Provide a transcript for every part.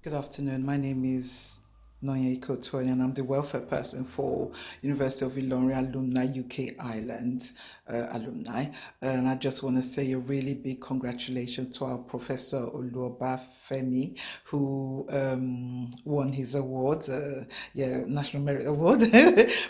Good afternoon. My name is Nonya Ikotoy, and I'm the welfare person for University of Ilorin Alumni UK Ireland alumni. And I just want to say a really big congratulations to our Professor Oluobafemi, who won his award, National Merit Award.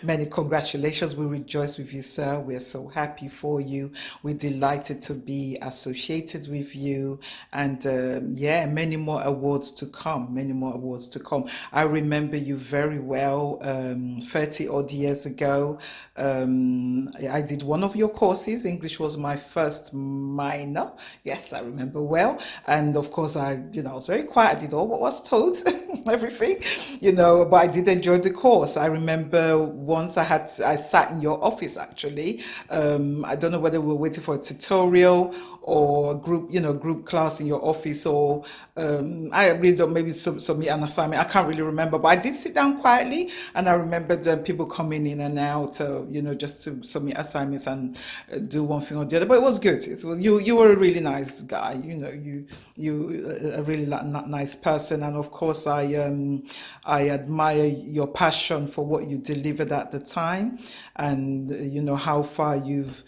Many congratulations. We rejoice with you, sir. We're so happy for you. We're delighted to be associated with you. And many more awards to come, many more awards to come. I remember you very well 30 odd years ago. I did one of your courses. English was my first minor. Yes, I remember well. And of course, I was very quiet. I did all what was told, everything, but I did enjoy the course. I remember once I sat in your office actually. I don't know whether we were waiting for a tutorial or group class in your office, or I really don't, maybe submit an assignment. I can't really remember, but I did sit down quietly, and I remember the people coming in and out, just to submit assignments and do one thing or the other. But it was good. It was you were a really nice guy. You a really nice person, and of course I admire your passion for what you delivered at the time, and how far you've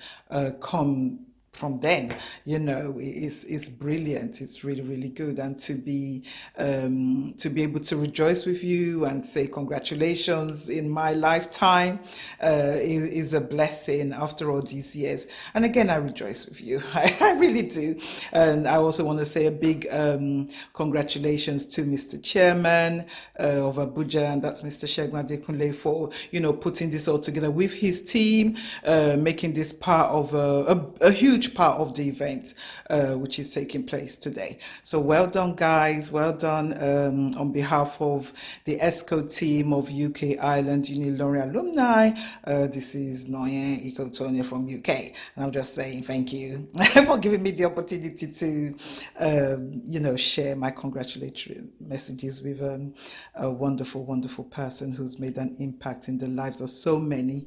come from then. It's brilliant. It's really, really good. And to be able to rejoice with you and say congratulations in my lifetime is a blessing after all these years. And again, I rejoice with you. I really do. And I also want to say a big congratulations to Mr. Chairman of Abuja, and that's Mr. Shegun Adekunle, for putting this all together with his team, making this part of a huge huge part of the event, which is taking place today. So well done, guys. Well done on behalf of the ESCO team of UK Ireland Ilorin alumni. This is Noyen Ikotonia from UK, and I'm just saying thank you for giving me the opportunity to, share my congratulatory messages with a wonderful, wonderful person who's made an impact in the lives of so many.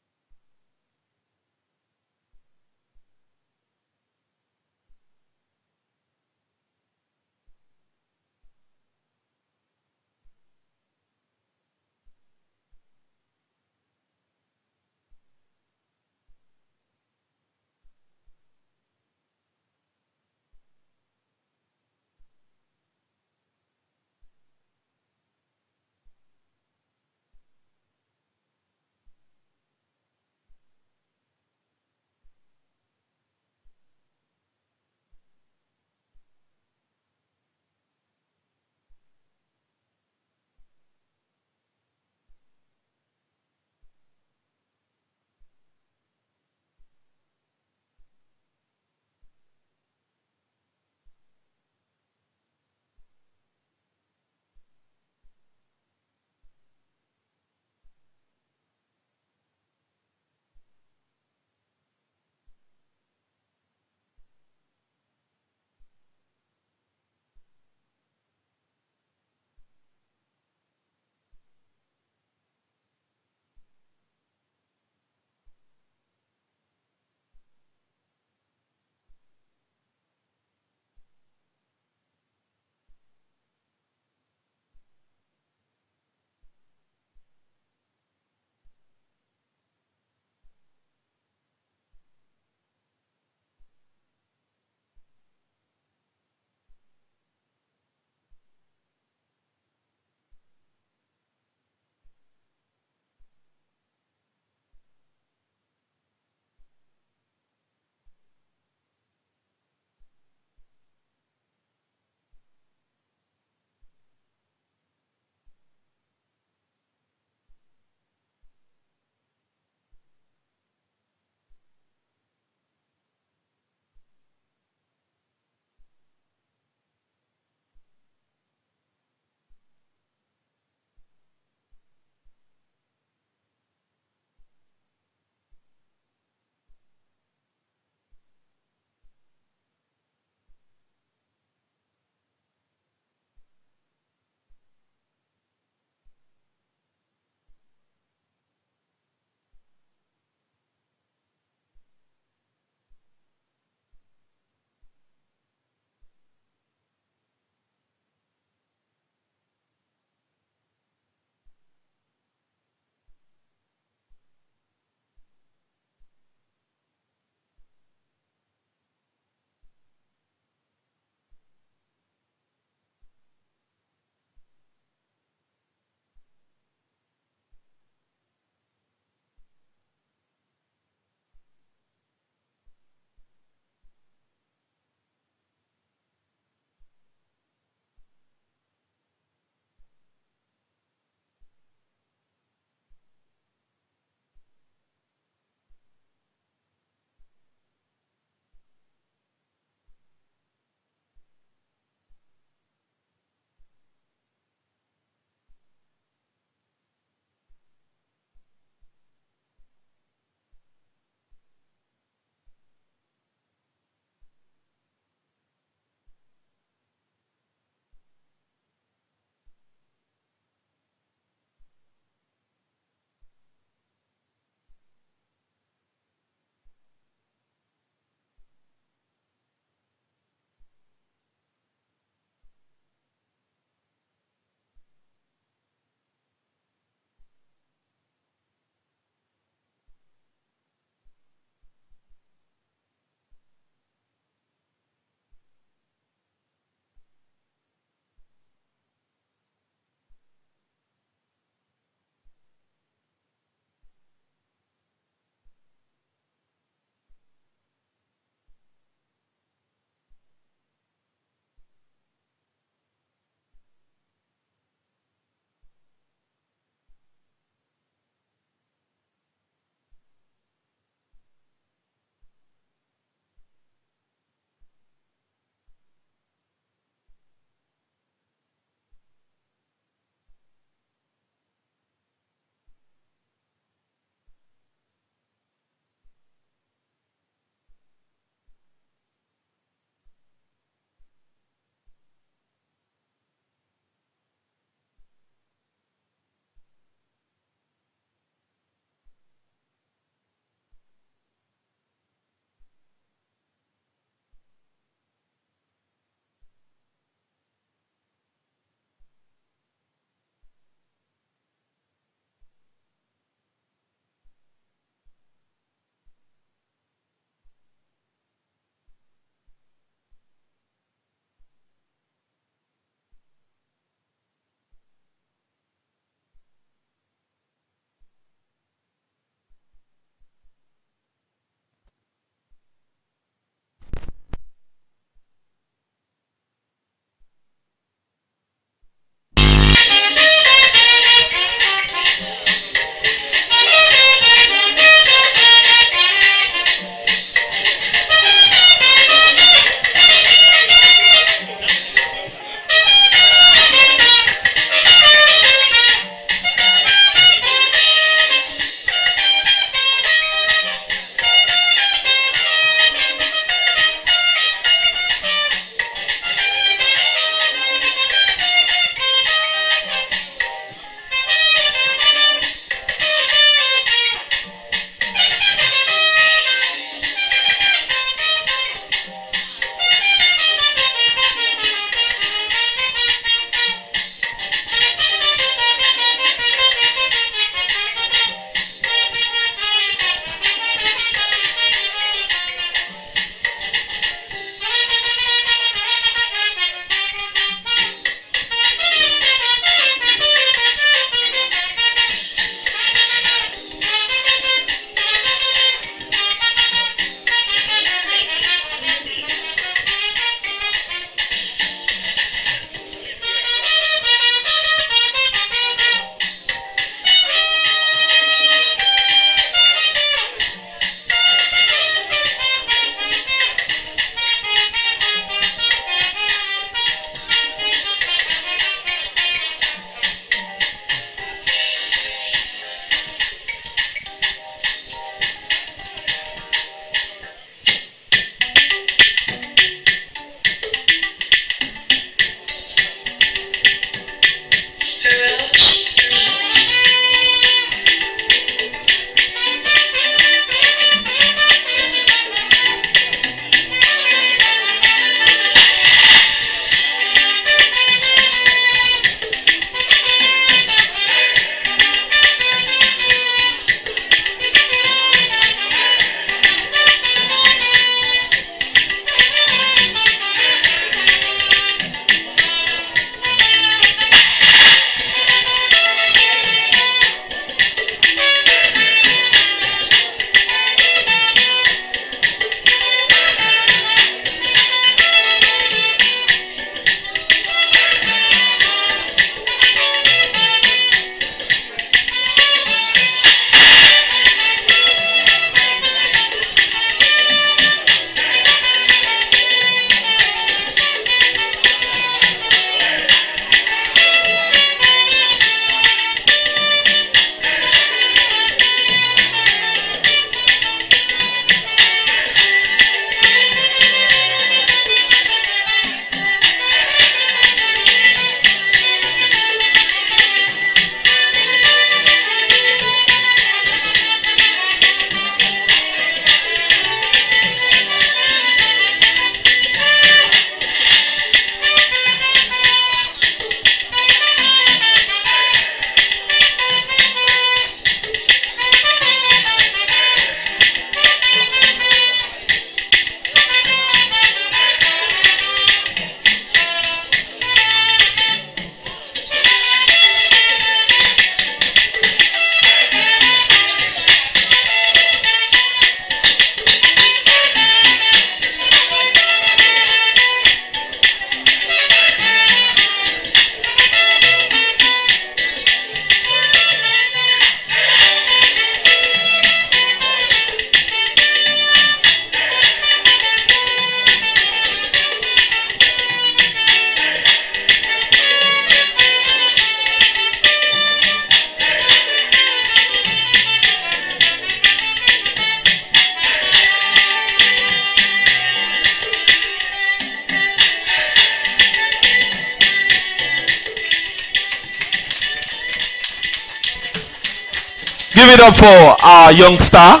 Give it up for our young star.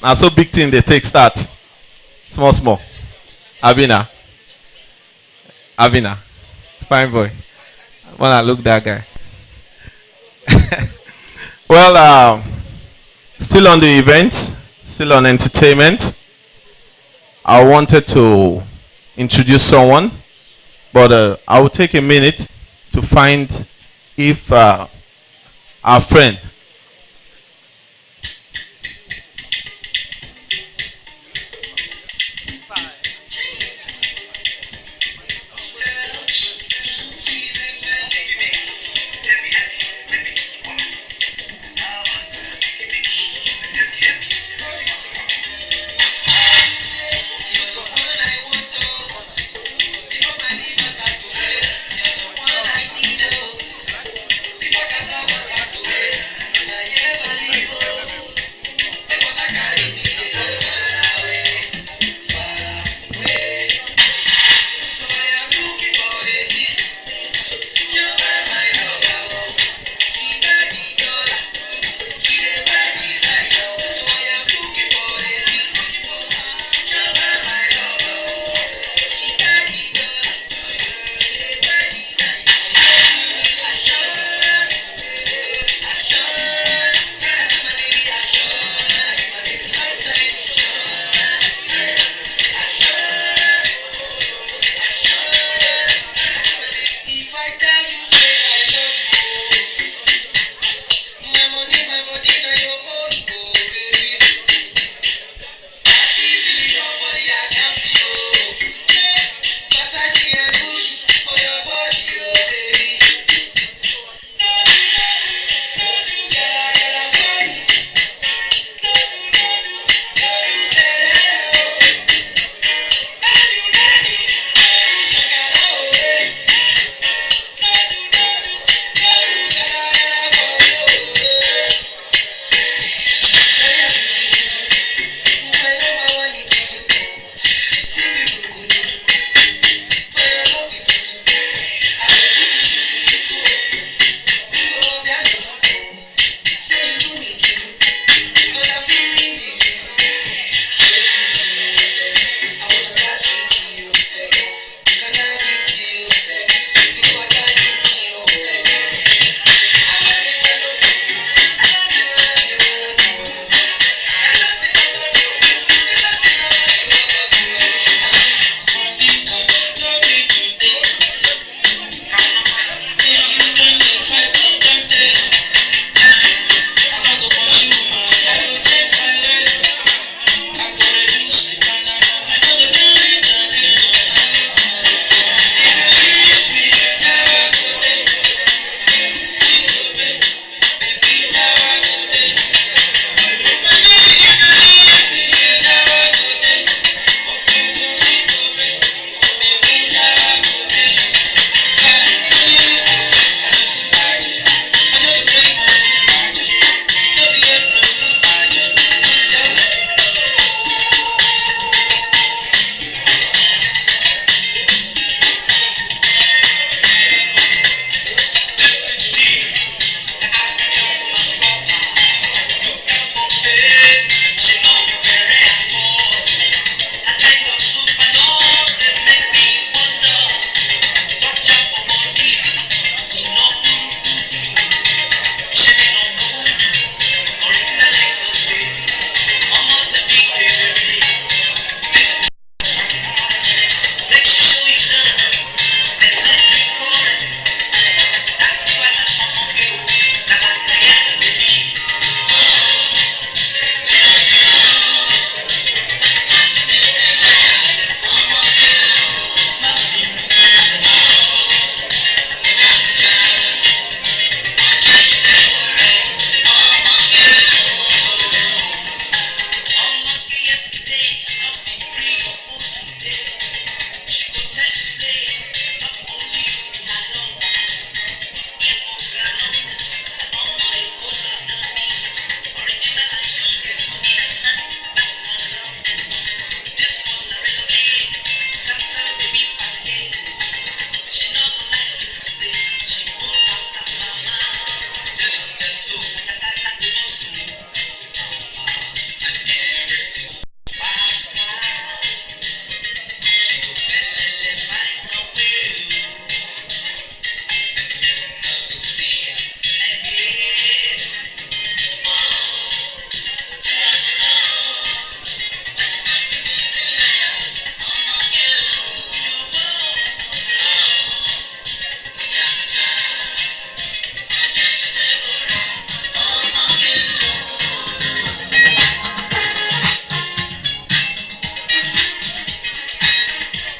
Now, so big thing they take start. Small, small. Avina. Avina. Fine boy. When I look that guy. Well, still on the event, still on entertainment. I wanted to introduce someone, but I will take a minute to find if our friend.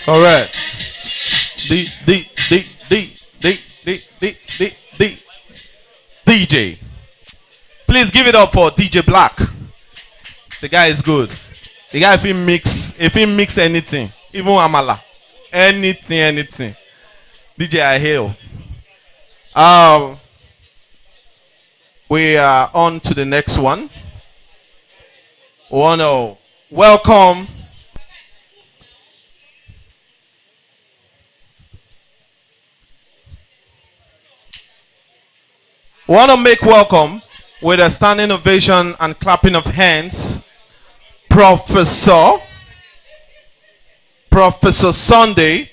Correct. D DJ. Please give it up for DJ Black. The guy is good. The guy if he mix anything, even amala, anything. DJ I hail. Um, we are on to the next one. We want to welcome. We want to make welcome with a standing ovation and clapping of hands, Professor Sunday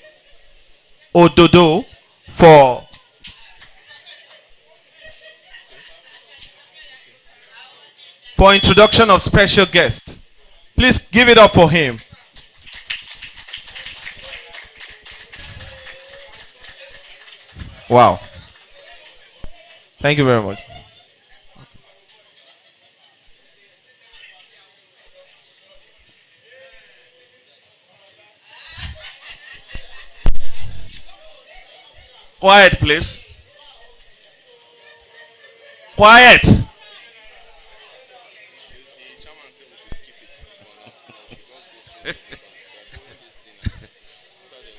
Ododo for introduction of special guests. Please give it up for him. Wow. Thank you very much. Quiet, please. Quiet.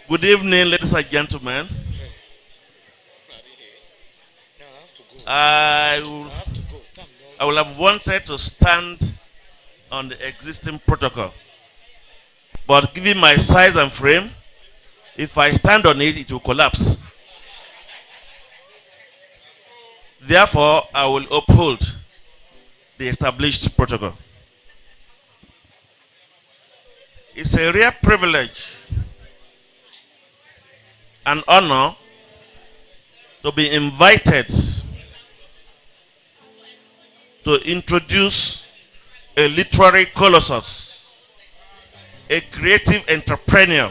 Good evening, ladies and gentlemen. I will, I will have wanted to stand on the existing protocol. But given my size and frame, if I stand on it, it will collapse. Therefore, I will uphold the established protocol. It's a rare privilege and honor to be invited to introduce a literary colossus, a creative entrepreneur,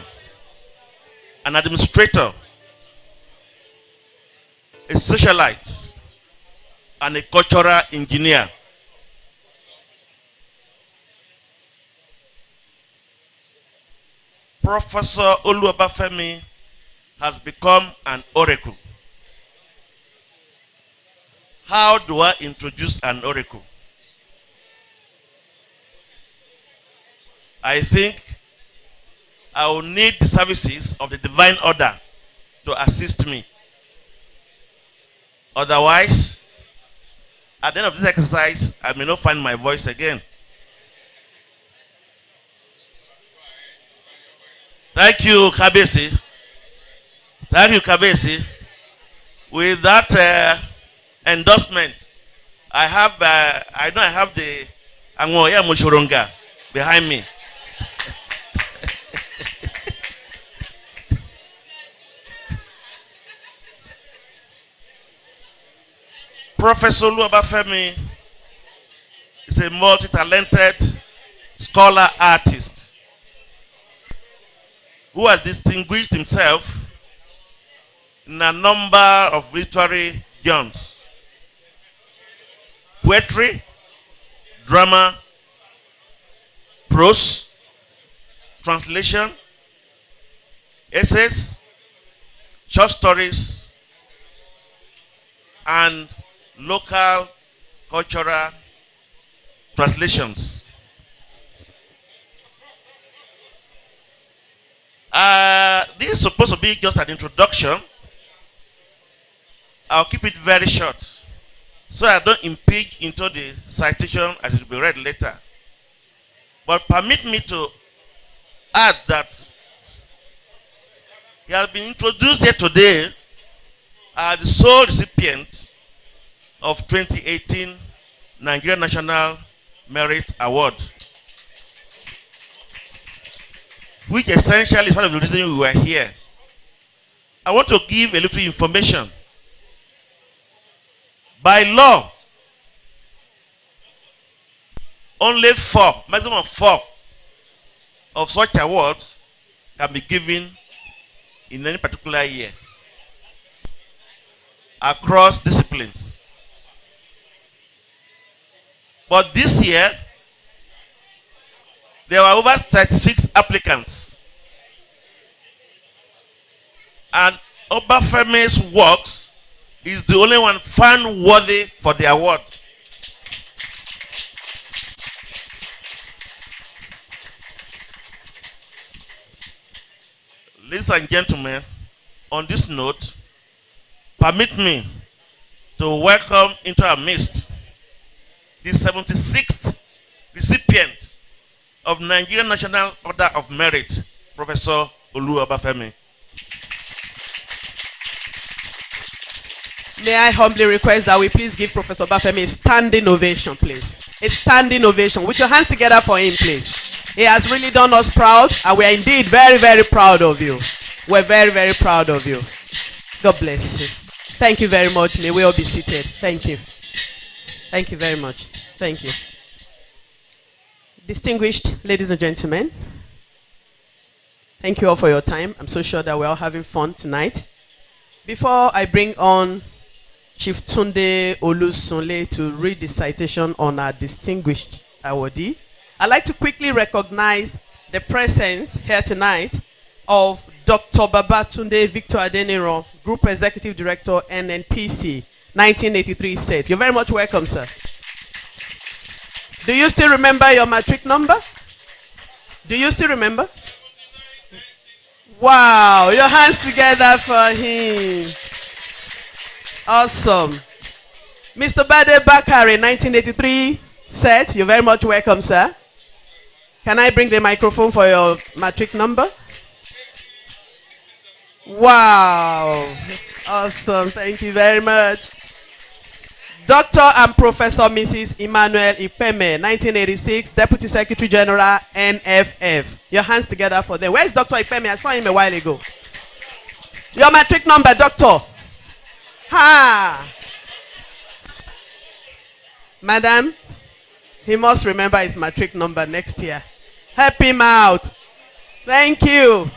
an administrator, a socialite, and a cultural engineer. Professor Oluwabafemi has become an oracle. How do I introduce an oracle? I think I will need the services of the divine order to assist me. Otherwise, at the end of this exercise, I may not find my voice again. Thank you, Kabesi. Thank you, Kabesi. With that endorsement, I know I have the Angoya Mushoronga behind me. Professor Luabafemi is a multi-talented scholar artist who has distinguished himself in a number of literary genres: poetry, drama, prose, translation, essays, short stories, and local cultural translations. This is supposed to be just an introduction. I'll keep it very short so I don't impede into the citation as it will be read later. But permit me to add that he has been introduced here today as the sole recipient of 2018 Nigeria National Merit Award, which essentially is one of the reasons we were here. I want to give a little information. By law, only maximum four of such awards can be given in any particular year across disciplines. But this year, there were over 36 applicants. And Obafemi's works is the only one found worthy for the award. Ladies and gentlemen, on this note, permit me to welcome into our midst the 76th recipient of Nigerian National Order of Merit, Professor Olu Obafemi. May I humbly request that we please give Professor Obafemi a standing ovation, please. A standing ovation. With your hands together for him, please. He has really done us proud, and we are indeed very, very proud of you. We're very, very proud of you. God bless you. Thank you very much. May we all be seated. Thank you. Thank you very much. Thank you. Distinguished ladies and gentlemen, thank you all for your time. I'm so sure that we're all having fun tonight. Before I bring on Chief Tunde Olusunle to read the citation on our distinguished awardee, I'd like to quickly recognize the presence here tonight of Dr. Babatunde Victor Adeniro, Group Executive Director, NNPC, 1983 set. You're very much welcome, sir. Do you still remember your matric number? Do you still remember? Wow, your hands together for him. Awesome. Mr. Bade Bakari, 1983 set. You're very much welcome, sir. Can I bring the microphone for your matric number? Wow. Awesome. Thank you very much. Dr. and Professor Mrs. Emmanuel Ipeme, 1986, Deputy Secretary General, NFF. Your hands together for them. Where's Dr. Ipeme? I saw him a while ago. Your matric number, doctor. Ha! Madam, he must remember his matric number next year. Help him out. Thank you.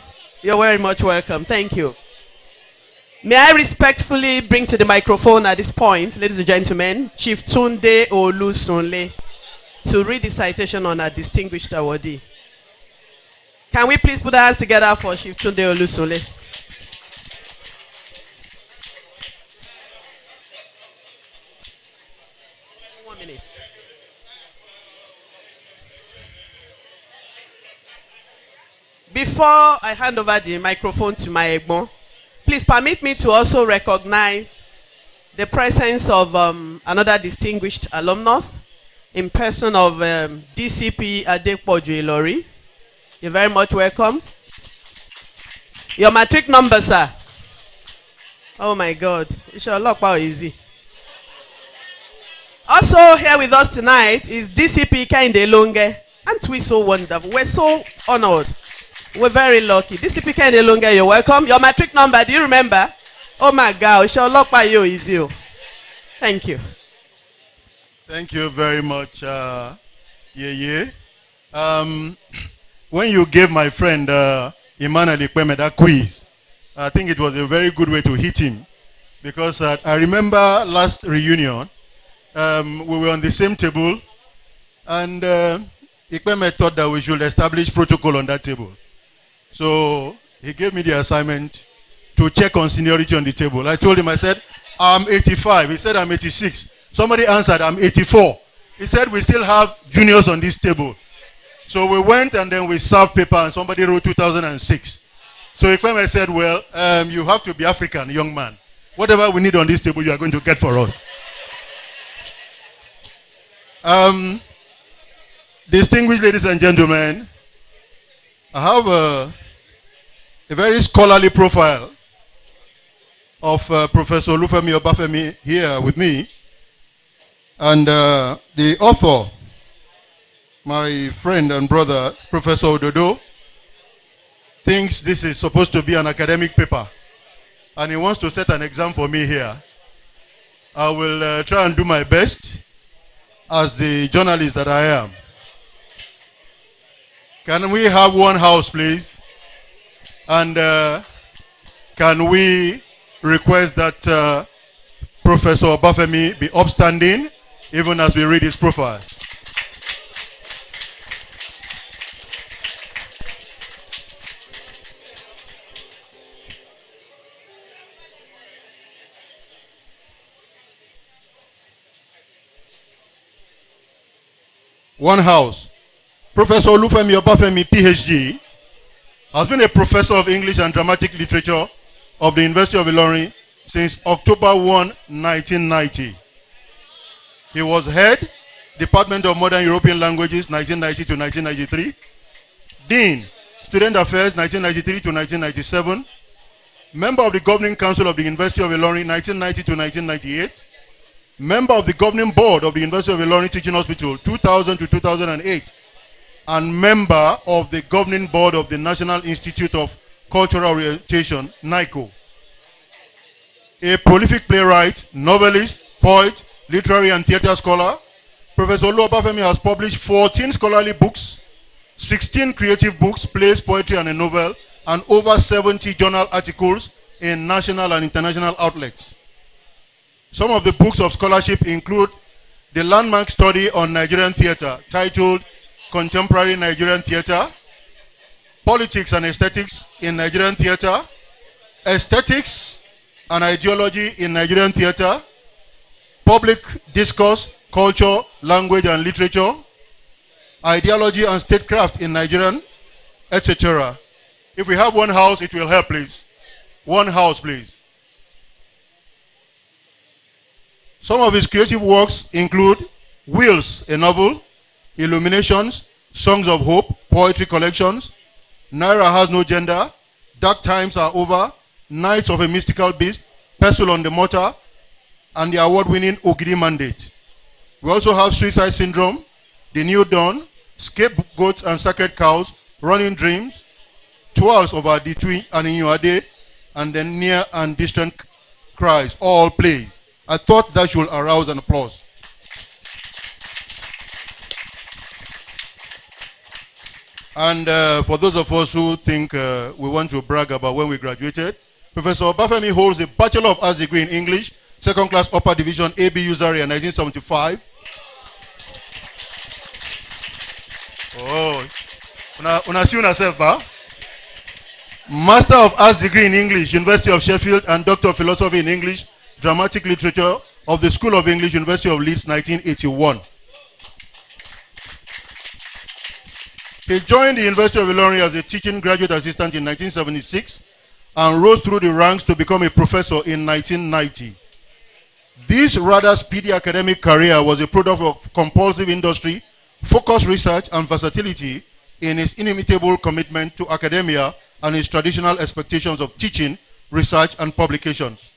You're very much welcome. Thank you. May I respectfully bring to the microphone at this point, ladies and gentlemen, Chief Tunde Olusunle, to read the citation on our distinguished awardee. Can we please put our hands together for Chief Tunde Olusunle? One minute. Before I hand over the microphone to my Egbon, please permit me to also recognize the presence of another distinguished alumnus in person of DCP Adepoju Ilorin. You're very much welcome. Your matric number, sir. Oh my God. Inshallah, easy. Also here with us tonight is DCP Kehinde Longe. Aren't we so wonderful? We're so honored. We're very lucky. DCP Kehinde Longe, you're welcome. Your matric number, do you remember? Oh my God, inshallah, easy. Thank you. Thank you very much, when you gave my friend Emmanuel Ipeme that quiz, I think it was a very good way to hit him. Because I remember last reunion, we were on the same table, and Ipeme thought that we should establish protocol on that table. So he gave me the assignment to check on seniority on the table. I told him, I said, I'm 85. He said, I'm 86. Somebody answered, I'm 84. He said, we still have juniors on this table. So we went and then we served paper and somebody wrote 2006. So Ipeme said, well, you have to be African, young man. Whatever we need on this table, you are going to get for us. Distinguished ladies and gentlemen, I have a very scholarly profile of Professor Olufemi Obafemi here with me. And the author, my friend and brother, Professor Ododo, thinks this is supposed to be an academic paper. And he wants to set an exam for me here. I will try and do my best as the journalist that I am. Can we have one house, please? And can we request that Professor Obafemi be upstanding even as we read his profile? One house. Professor Olufemi Obafemi, PhD, has been a professor of English and Dramatic Literature of the University of Ilorin since October 1, 1990. He was head, Department of Modern European Languages, 1990 to 1993. Dean, Student Affairs, 1993 to 1997. Member of the Governing Council of the University of Ilorin, 1990 to 1998. Member of the Governing Board of the University of Ilorin Teaching Hospital, 2000 to 2008. And member of the Governing Board of the National Institute of Cultural Orientation, NICO. A prolific playwright, novelist, poet, literary and theater scholar, Professor Olu Obafemi has published 14 scholarly books, 16 creative books, plays, poetry, and a novel, and over 70 journal articles in national and international outlets. Some of the books of scholarship include the landmark study on Nigerian theater titled Contemporary Nigerian Theater, Politics and Aesthetics in Nigerian Theater, Aesthetics and Ideology in Nigerian Theater, Public Discourse, Culture, Language and Literature, Ideology and Statecraft in Nigerian, etc. If we have one house, it will help, please. One house, please. Some of his creative works include Wheels, a novel, Illuminations, Songs of Hope, poetry collections, Naira Has No Gender, Dark Times Are Over, Knights of a Mystical Beast, Pestle on the Mortar, and the award-winning Ogidi Mandate. We also have Suicide Syndrome, The New Dawn, Scapegoats and Sacred Cows, Running Dreams, Twirls of Aditwi and Inuade, and then Near and Distant Cries, all plays. I thought that should arouse an applause. And for those of us who think we want to brag about when we graduated, Professor Obafemi holds a Bachelor of Arts degree in English, second class upper division, ABU Zaria, 1975. Oh, una see yourself, ba? Master of Arts degree in English, University of Sheffield, and Doctor of Philosophy in English, Dramatic Literature of the School of English, University of Leeds, 1981. He joined the University of Ilorin as a teaching graduate assistant in 1976 and rose through the ranks to become a professor in 1990. This rather speedy academic career was a product of compulsive industry, focused research, and versatility in his inimitable commitment to academia and his traditional expectations of teaching, research, and publications.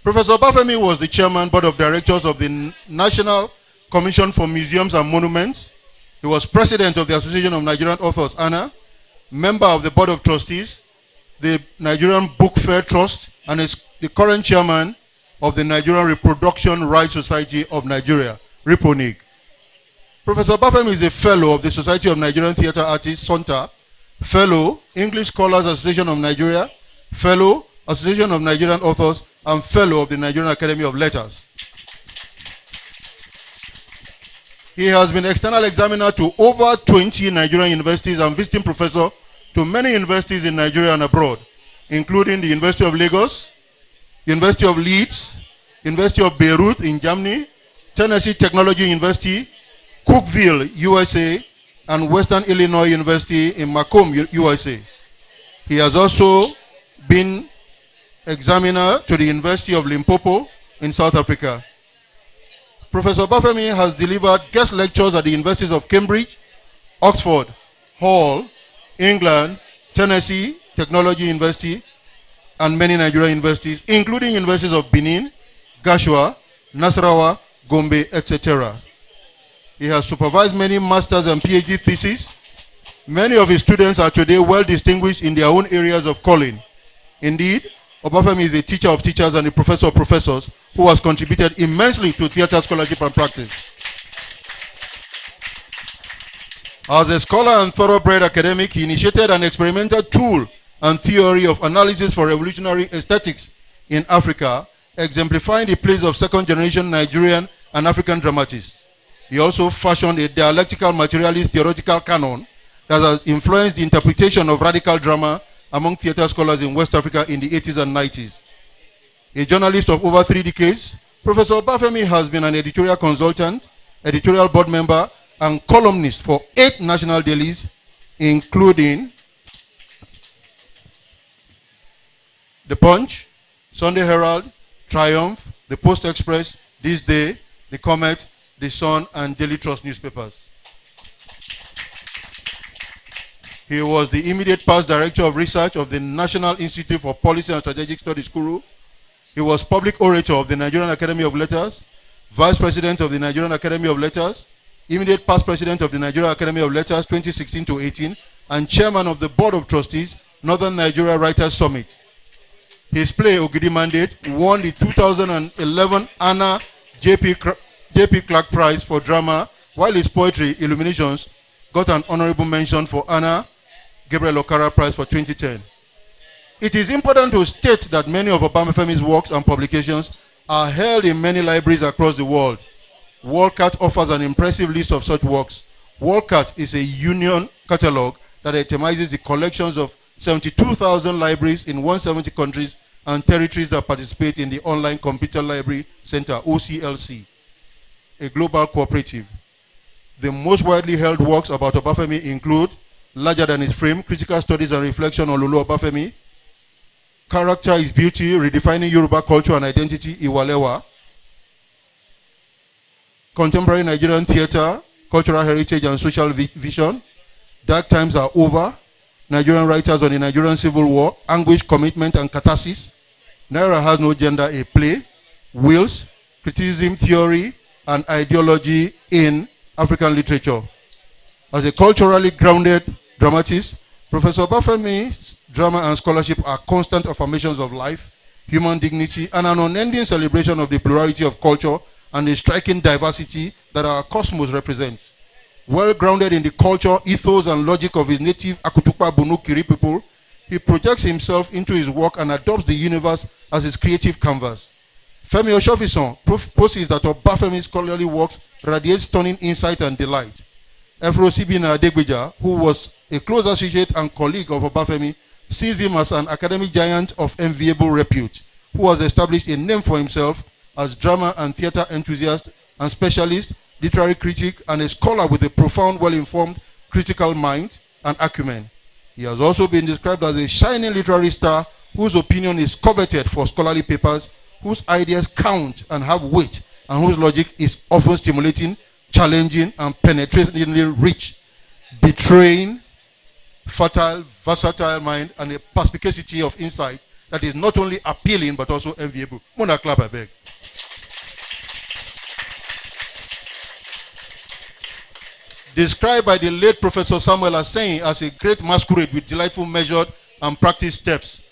Professor Obafemi was the chairman, board of directors of the National Commission for Museums and Monuments. He was president of the Association of Nigerian Authors, ANA, member of the board of trustees, the Nigerian Book Fair Trust, and is the current chairman of the Nigerian Reproduction Rights Society of Nigeria, RIPONIG. Professor Obafemi is a fellow of the Society of Nigerian Theatre Artists, SONTA, fellow, English Scholars Association of Nigeria, fellow, Association of Nigerian Authors, and fellow of the Nigerian Academy of Letters. He has been external examiner to over 20 Nigerian universities and visiting professor to many universities in Nigeria and abroad, including the University of Lagos, University of Leeds, University of Beirut in Germany, Tennessee Technology University, Cookeville, USA, and Western Illinois University in Macomb, USA. He has also been examiner to the University of Limpopo in South Africa. Professor Obafemi has delivered guest lectures at the universities of Cambridge, Oxford, Hull, England, Tennessee Technology University, and many Nigerian universities, including universities of Benin, Gashua, Nasarawa, Gombe, etc. He has supervised many master's and PhD theses. Many of his students are today well distinguished in their own areas of calling. Indeed, Obafemi is a teacher of teachers and a professor of professors who has contributed immensely to theater scholarship and practice. As a scholar and thoroughbred academic, he initiated an experimental tool and theory of analysis for revolutionary aesthetics in Africa, exemplifying the place of second-generation Nigerian and African dramatists. He also fashioned a dialectical materialist theoretical canon that has influenced the interpretation of radical drama among theater scholars in West Africa in the 80s and 90s. A journalist of over 3 decades, Professor Obafemi has been an editorial consultant, editorial board member, and columnist for 8 national dailies, including The Punch, Sunday Herald, Triumph, The Post Express, This Day, The Comet, The Sun, and Daily Trust newspapers. He was the immediate past director of research of the National Institute for Policy and Strategic Studies, Kuru. He was public orator of the Nigerian Academy of Letters, vice president of the Nigerian Academy of Letters, immediate past president of the Nigerian Academy of Letters 2016 to 18, and chairman of the board of trustees, Northern Nigeria Writers Summit. His play, Ogidi Mandate, won the 2011 Anna J.P. Clark Prize for Drama, while his poetry, Illuminations, got an honorable mention for Anna Gabriel Okara Prize for 2010. It is important to state that many of Obafemi's works and publications are held in many libraries across the world. Walcott offers an impressive list of such works. Walcott is a union catalog that itemizes the collections of 72,000 libraries in 170 countries and territories that participate in the Online Computer Library Center, OCLC, a global cooperative. The most widely held works about Obafemi include Larger Than His Frame, Critical Studies and Reflection on Lulu Obafemi, Character is Beauty, Redefining Yoruba Culture and Identity, Iwalewa, Contemporary Nigerian Theater, Cultural Heritage and Social Vision, Dark Times Are Over, Nigerian Writers on the Nigerian Civil War, Anguish, Commitment and Catharsis, Naira Has No Gender, a play, Wills, Criticism, Theory and Ideology in African Literature. As a culturally grounded dramatist, Professor Obafemi's drama and scholarship are constant affirmations of life, human dignity, and an unending celebration of the plurality of culture and the striking diversity that our cosmos represents. Well grounded in the culture, ethos, and logic of his native Akutukpa Bunu Kiri people, he projects himself into his work and adopts the universe as his creative canvas. Femi Oshofison proposes that Obafemi's scholarly works radiate stunning insight and delight. Efro Sibina Adegbeja, who was a close associate and colleague of Obafemi, sees him as an academic giant of enviable repute, who has established a name for himself as drama and theater enthusiast and specialist, literary critic, and a scholar with a profound, well-informed, critical mind and acumen. He has also been described as a shining literary star whose opinion is coveted for scholarly papers, whose ideas count and have weight, and whose logic is often stimulating, challenging, and penetratingly rich, betraying fertile, versatile mind and a perspicacity of insight that is not only appealing but also enviable. Mona clap, I beg. Described by the late Professor Samuel Asseyin as a great masquerade with delightful measured and practiced steps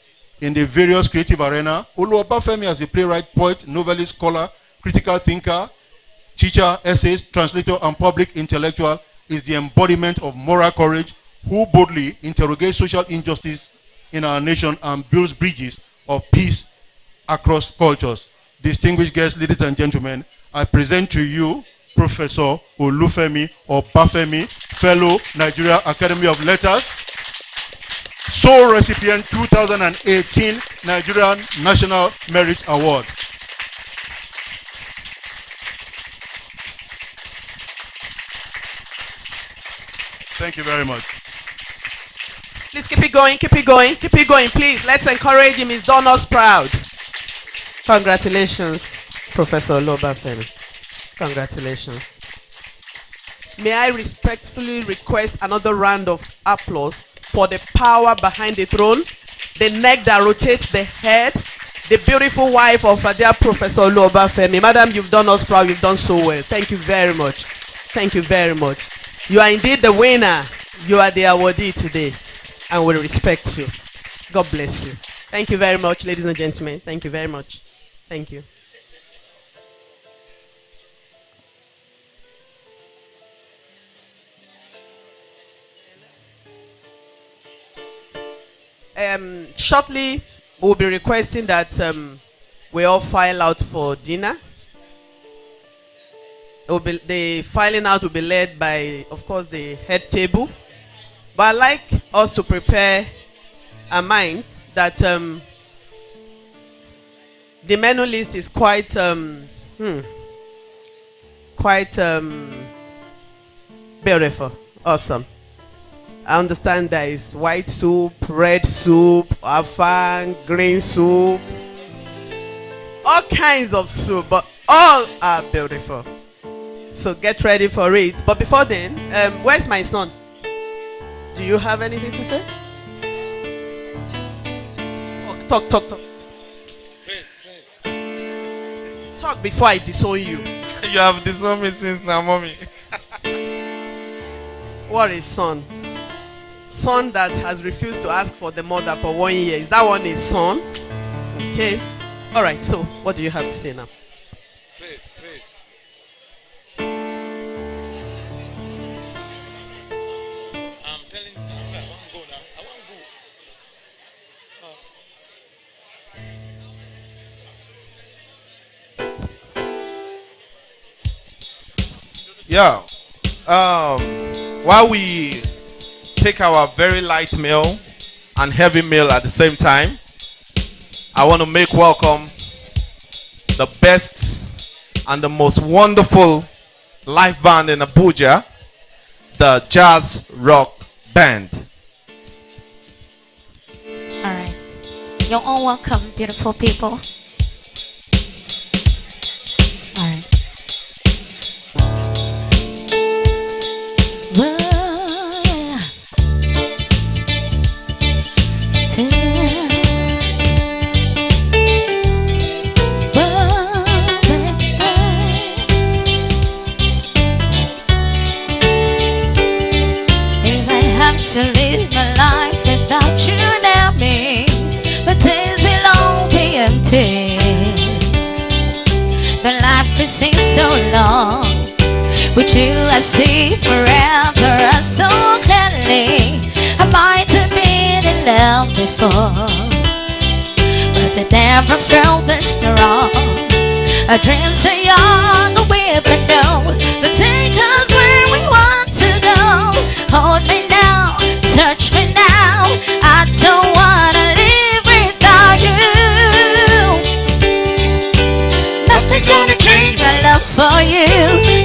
in the various creative arena, Olu Obafemi as a playwright, poet, novelist, scholar, critical thinker, teacher, essayist, translator, and public intellectual is the embodiment of moral courage who boldly interrogates social injustice in our nation and builds bridges of peace across cultures. Distinguished guests, ladies and gentlemen, I present to you Professor Olufemi Obafemi, Fellow Nigeria Academy of Letters, sole recipient 2018 Nigerian National Merit Award. Thank you very much. Please keep it going, keep it going, keep it going, please. Let's encourage him. He's done us proud. Congratulations, Professor Obafemi. Congratulations. May I respectfully request another round of applause for the power behind the throne, the neck that rotates the head, the beautiful wife of our dear Professor Obafemi. Madam, you've done us proud. You've done so well. Thank you very much. Thank you very much. You are indeed the winner. You are the awardee today, and we respect you. God bless you. Thank you very much, ladies and gentlemen. Thank you very much. Thank you. Shortly, we'll be requesting that we all file out for dinner. The filing out will be led by, of course, the head table. But I'd like us to prepare our minds that the menu list is quite Beautiful. Awesome. I understand there is white soup, red soup, afang, green soup, all kinds of soup, but all are beautiful. So get ready for it. But before then, where's my son? Do you have anything to say? Talk. Talk before I disown you. You have disowned me since now, mommy. What is son? Son that has refused to ask for the mother for 1 year. Is that one his son? Okay. All right. So, what do you have to say now? Please. I'm telling you, I want to go now. I want to go. Yeah. While we take our very light meal and heavy meal at the same time, I want to make welcome the best and the most wonderful live band in Abuja, the Jazz Rock Band. All right. You're all welcome, beautiful people. All right. To live my life without you near me, the days will all be empty. The life will seem so long. With you I see forever so clearly. I might have been in love before, but I never felt this strong. Our dreams are young, we never know. The take us where we want to go. Hold me now, touch me now. I don't wanna live without you. Nothing's gonna change my love for you.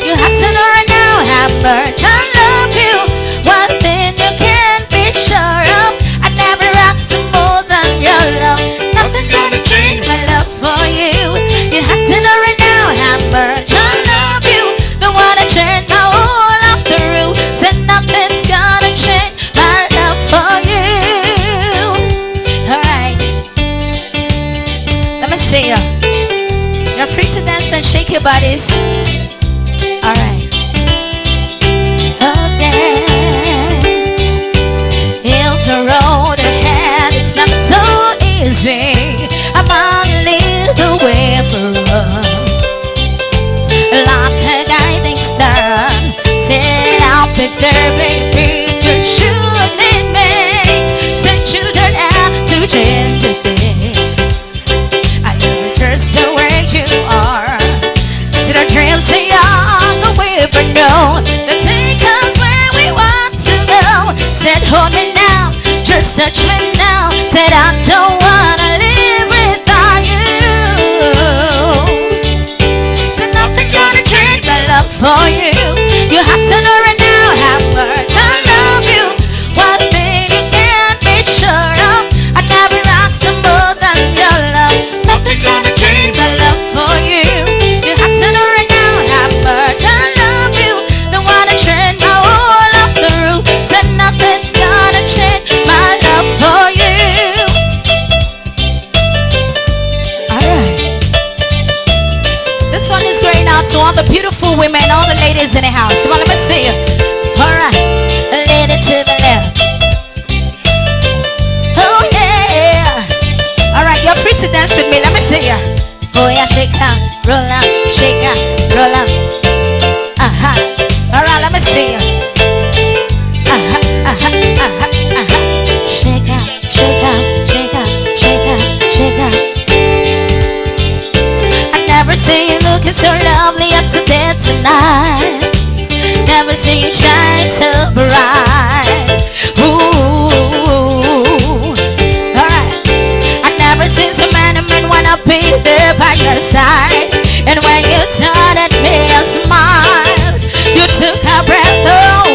You have to know right now how much I love you. One thing you can't be sure of, I never ask for more than your love. Nothing's gonna change my love for you. You have to know right now how much I love you. Don't wanna turn my whole life through. Said nothing's gonna change my love for you. Alright. Let me see you. You're free to dance and shake your bodies. Alright. Okay. If the road ahead is not so easy, I'm gonna lead the way for us. Like a guiding star, set out with there, baby, to shoot in me. Said you don't have to change a thing. I know just the way you are. Said our dreams are young, we never know. They take us where we want to go. Said hold me now, just touch me now. Said I don't wanna live without you. Said nothing's gonna change my love for you. You have to know right now how much I love you. One thing you can't be sure of, I never ask for more than your love. Nothing's gonna change my love for you. You have to know right now how much I love you. Don't wanna turn my whole life through. Said nothing's gonna change my love for you. Alright. This one is going out to all the beautiful women, all the ladies in the house. Come on, let me see you. Alright. A lady to the left. Oh yeah. Alright, you're free to dance with me. Let me see you. Oh yeah, shake out, roll out, shake out, roll out. Alright, let me see you. Shake out, shake out, shake out, shake out, shake out. I never see you looking so lovely as today tonight. Never see you shine so bright. Ooh, alright. I never seen so many men wanna be there by your side. And when you turned at me and smiled, you took a breath away.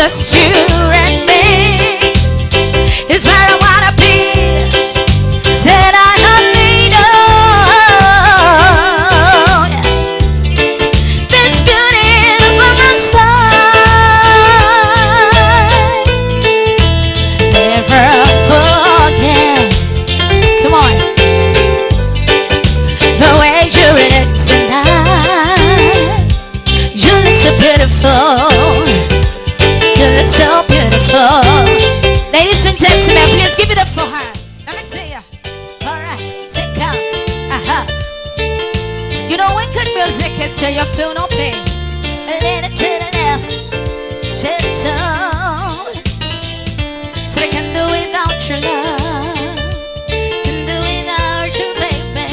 just you and me is where I wanna be. Said I have need of this beauty by my side. Never forget. Come on. The way you look tonight. You look so beautiful. You look so beautiful. Ladies and gentlemen, please give it up for her. Let me see ya. Alright, take out. You know when good music hits you, you feel no pain. A little to the left, gentle. So they can do without your love. Can do without you, baby.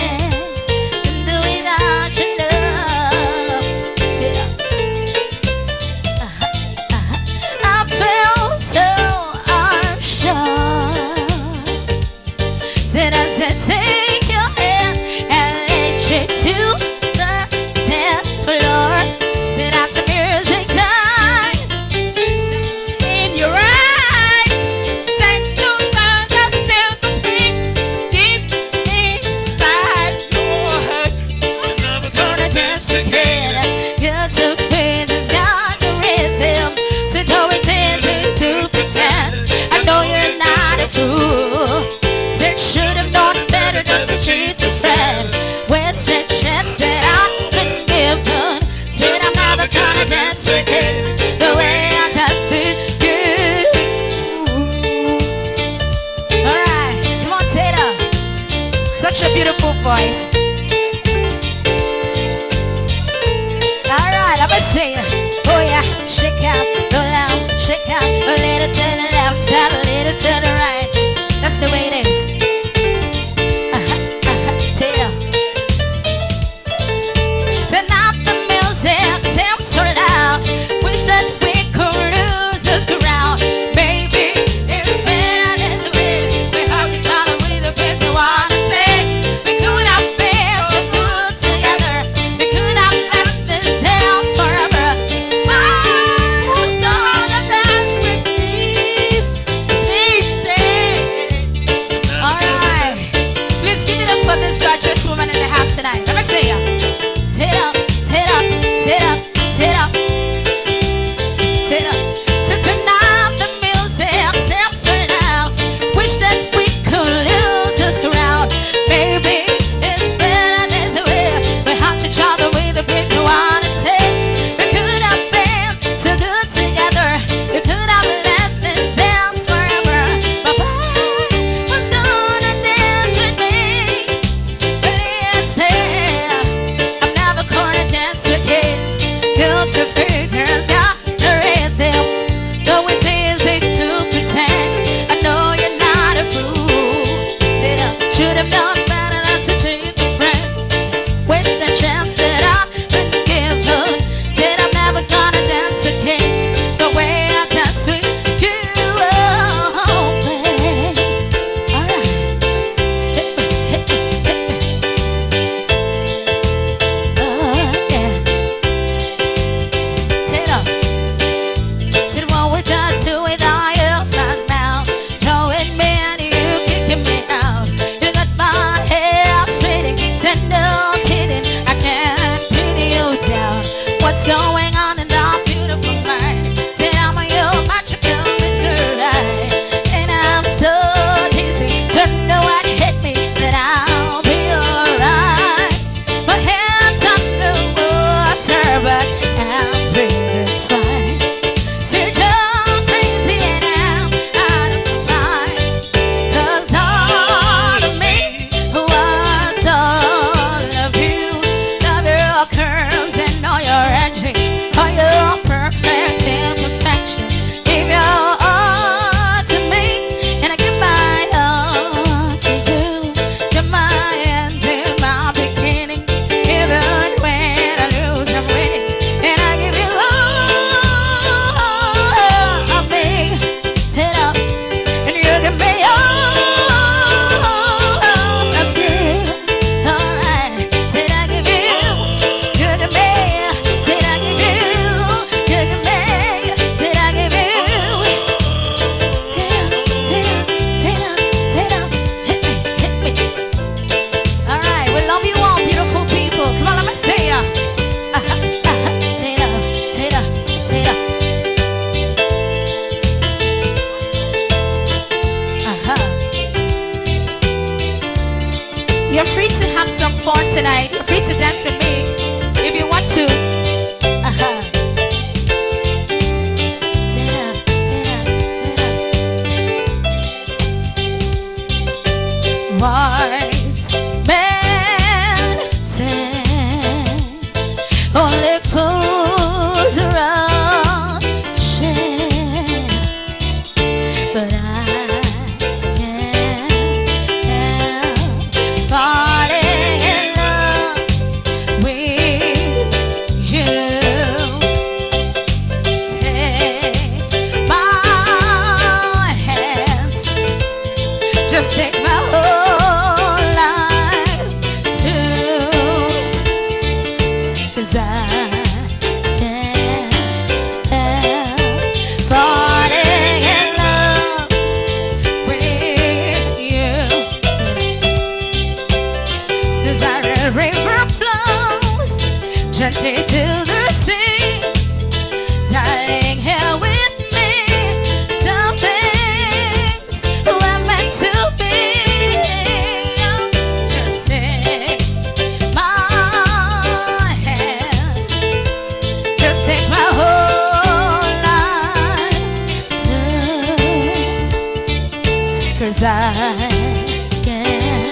Can do without your love. I feel so unsure. Said I said take your hand and lead you to the dance floor. Said after music dies in your eyes, thanks to the silver spring deep inside your heart. I'm never gonna dance again. Get to faces got the rhythm, so no it's easy to pretend. I know you're not a fool. Said should have known better not to cheat a friend. Wasted chance that I've been given. Said I'm never gonna dance again the way I dance with you. Alright, come on Taylor. Such a beautiful voice. Alright, I'm gonna say oh yeah, shake out, roll out, shake out. A little to the left side, a little to the right. That's the way it is. Taylor. Turn up the music, Sam sort it out. Wish that we could lose this crowd. Baby, it's better this way. We have to try to win the best I wanna say. We could have been so good together. We could have left this house forever. Who's gonna dance with me? Please stay. Alright. Please give it up for this gorgeous woman in the house tonight. Let me see ya. Tit up, tit up, tit up, tit up, tit up. So tonight the music steps it out. Wish that we could lose this crowd. Baby, it's better this way. We have to try the way the people wanna say. We could have been so good together. We could have left this house forever. But who's gonna dance with me? Please stay. I'm never gonna dance again. Guilty features got the rhythm. Though it's easy to pretend. I know you're not a fool. Should have done better not to cheat a friend. Waste a chance that I've been given. Said I'm never gonna dance again the way I dance with you. Oh, babe. Alright. Hit me, hit me, hit me. Oh, yeah. Taylor. tonight. Feel free to dance with me if you want to. Uh-huh. Wise men say only fools around share, but I am falling in love with you. Take my hands, just take my whole life too, 'cause I am falling in love with you. Since our river flows gently to the sea, darling, here with me, some things were meant to be. Just take my hands, just take my whole life too, 'cause I am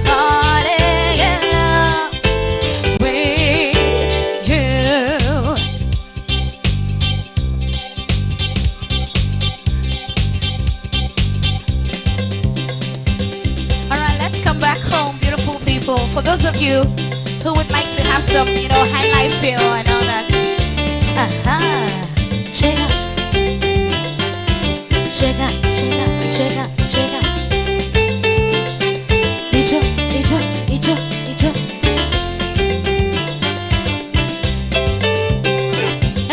falling in love with you. All right, let's come back home, beautiful people. For those of you who would like to have some, high life feel and all that. Aha. Shake up. Shake up, shake up, shake up, shake up. Icho, icho, icho, icho.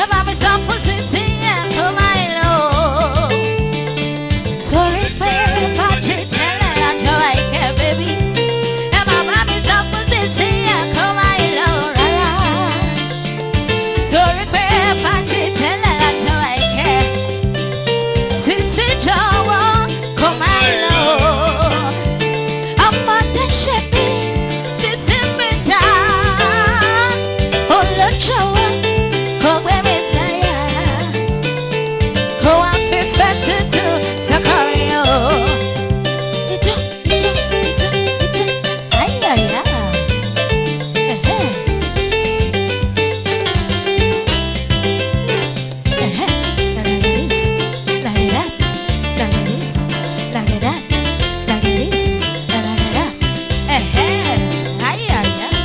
Eba mi son pusisi ako my love. Tori pe pachi tele la joy ke baby. Eba mi son pusisi ako my love, rara. Tori pe pachi tele la joy ke. Sisi jowo ko my love. Amma de shepi sisi mita. Olo jowo ko we mitaya. Ko afife tutu sakario. Ijo, ijo, ijo, ijo. Ay, ay, ay. Ehe. Ehe. Like this, like that, like this, like that, like this, like that. Ehe. Ay, ay, ay.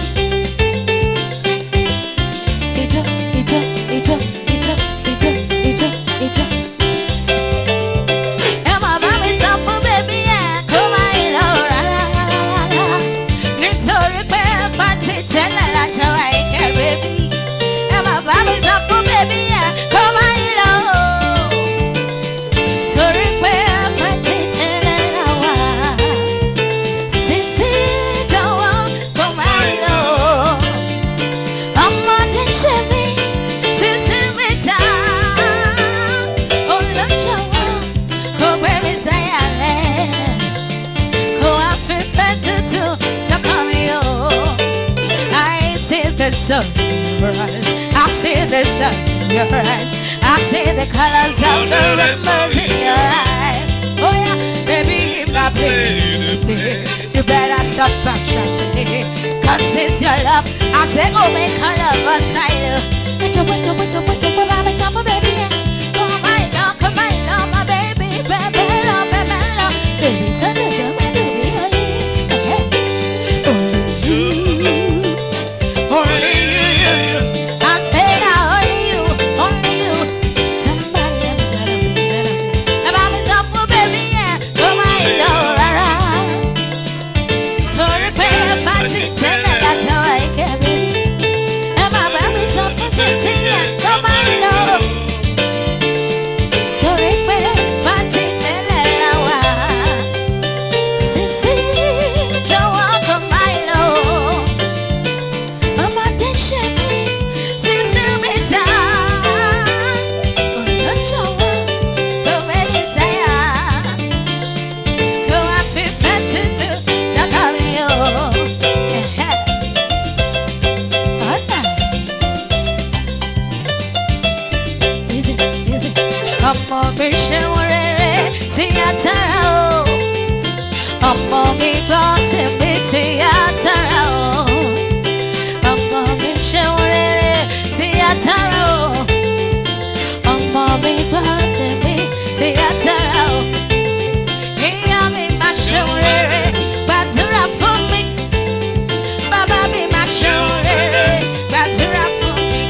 Ijo, ijo, ijo, ijo, ijo, ijo, ijo. Emma, baby, sample, baby, yeah, come on, la, la, la, la, la. Nítorí pé fàájì tẹ́lẹ̀ lájọ àìkẹ́, baby. Emma, baby, sample, baby, yeah, come on, la. Torí pé fàájì tẹ́lẹ̀ láwà. Sisi jọ̀wọ́, come on, la. Ọmọdé ṣe mí, sísí mi ta. Olójúwọ́, kò gbé mi sáyà lẹ̀. Kò wá fífẹ́ tútù sọ́kàn mi o. I see the sun in your eyes. I see the stars in your eyes. I see the colors of the rainbows in your eyes. Oh yeah, baby, if I play, you better stop backtracking. 'Cause it's your love. I say, oh, make her love us right. Put your, baby, summer, baby. Come on, my baby, baby, love, baby, love. Baby, turn it down, my baby, honey. Okay. Only you. I say now, only you. Somebody else, tell us. About me, something, baby, yeah. Come on, love, right. Torí pé fàájì tẹ́lẹ̀ lájọ àìkẹ́, baby. Ẹ má bá ọmọ mi ṣeun rere tí a dára o. Ọmọ mi gbọ́ tèmi tí a dára o. Ọmọ mi ṣeun rere tí a dára o. Ọmọ mi gbọ́ tèmi tí a dára o. Ìyá mi máa ṣeun rere gbàdúrà fún mi. Bàbá mi máa ṣeun rere gbàdúrà fún mi.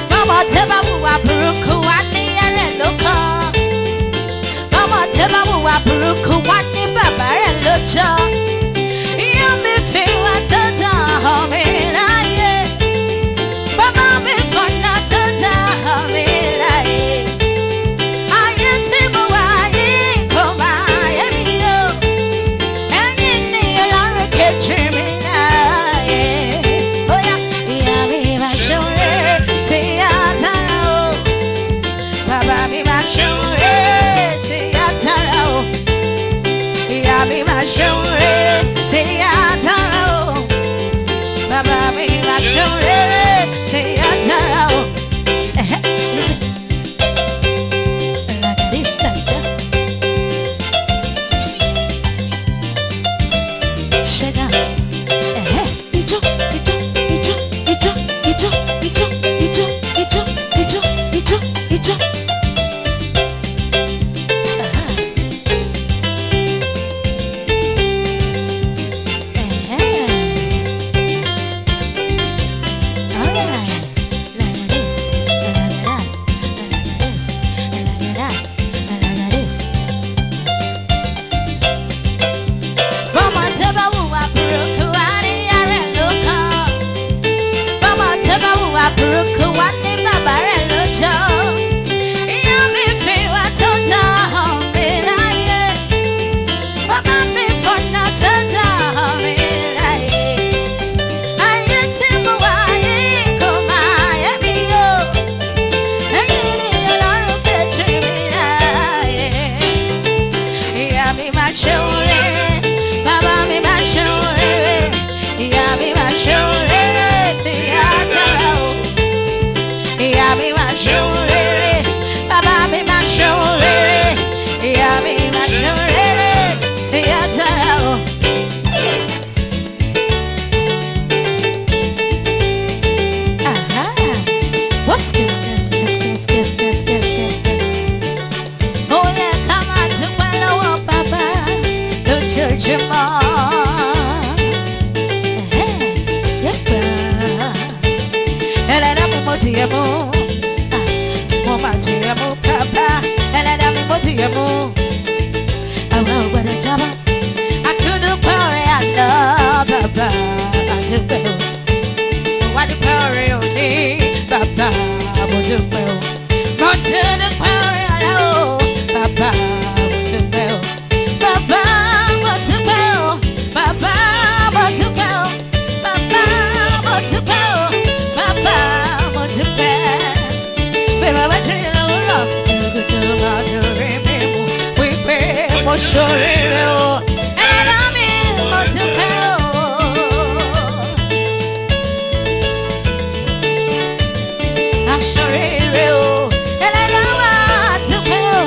Bọ́mọ tẹ́ bá wùwà burúkú wá ní ẹ̀rẹ̀ ló kọ́. Bọ́mọ tẹ́ bá wùwà burúkú wá ní bàbá rẹ̀ ló jọ. Ìyá mi fi wá tó dán hàn mí láyé. Bàbá mi fọ̀nà tó dán hàn mí láyé. Ayé tí mo wà yìí kò máa yé mi o. Ẹ̀yin ni Ọlọ́run kejì mi láyé. Bóyá ìyá mi máa ṣeun rere tí a dára o. Bàbá mi máa ṣeun rere tí a dára o. Ìyá mi máa ṣeun rere tí a dára o. Bàbá mi máa ṣeun rere tí a dára o. Listen. Like this, like that. Shake up. Ijo, ijo, ijo, ijo, ijo, ijo, ijo, ijo, ijo, ijo, ijo. All right. Like this, like that, like this, like that, like this. Bọ́mọ tẹ́ bá wùwà burúkú wá ní ìyá rẹ̀ ló kọ́. Bọ́mọ tẹ́ bá wùwà burúkú wá ní bàbá rẹ̀ ló jọ. Ìyá mi fi wá tó dán hàn mí láyé. Bàbá mi fọ̀nà tó dán hàn mí láyé. Ayé tí mo wà yìí kò máa yé mi o. Ẹ̀yin ni Ọlọ́run kejì mi láyé. Ìyá mi máa ṣeun rere, bàbá mi máa ṣeun rere. Ìyá mi máa ṣeun rere tí a dára o. Ìyá mi máa ṣeun rere, bàbá mi máa ṣeun rere. Ìyá mi máa ṣeun rere tí a dára o. Aha. What's kiss, kiss, kiss, kiss, kiss, kiss, kiss, kiss, kiss. Oh yeah, come on to follow up, Papa. Don't judge your mom. Yeah. Elena mi mo ti emu. Mo ma ti emu, Papa. Elena mi mo ti emu. Awa ogbada jaba. Atudupẹ àná, Papa. Atudupẹ o. Wá dúpẹ́ oore òní, Bàbá. Mo dúpẹ́ o. Mo ti dúpẹ́ oore ọ̀la o, Bàbá. Mo dúpẹ́ o. Bàbá, mo dúpẹ́ o. Bàbá, mo dúpẹ́ o. Bàbá, mo dúpẹ́ o. Bàbá, mo dúpẹ́. Bí bàbá ṣe yẹ lọ́wọ́rọ̀, kùtùkùtù máa dòrí mi mú. Wípé mo ṣoríire o. Ẹlẹ́dàá mi, mo dúpẹ́ o. Aṣoríire o. Ẹlẹ́dàá wa dúpẹ́ o.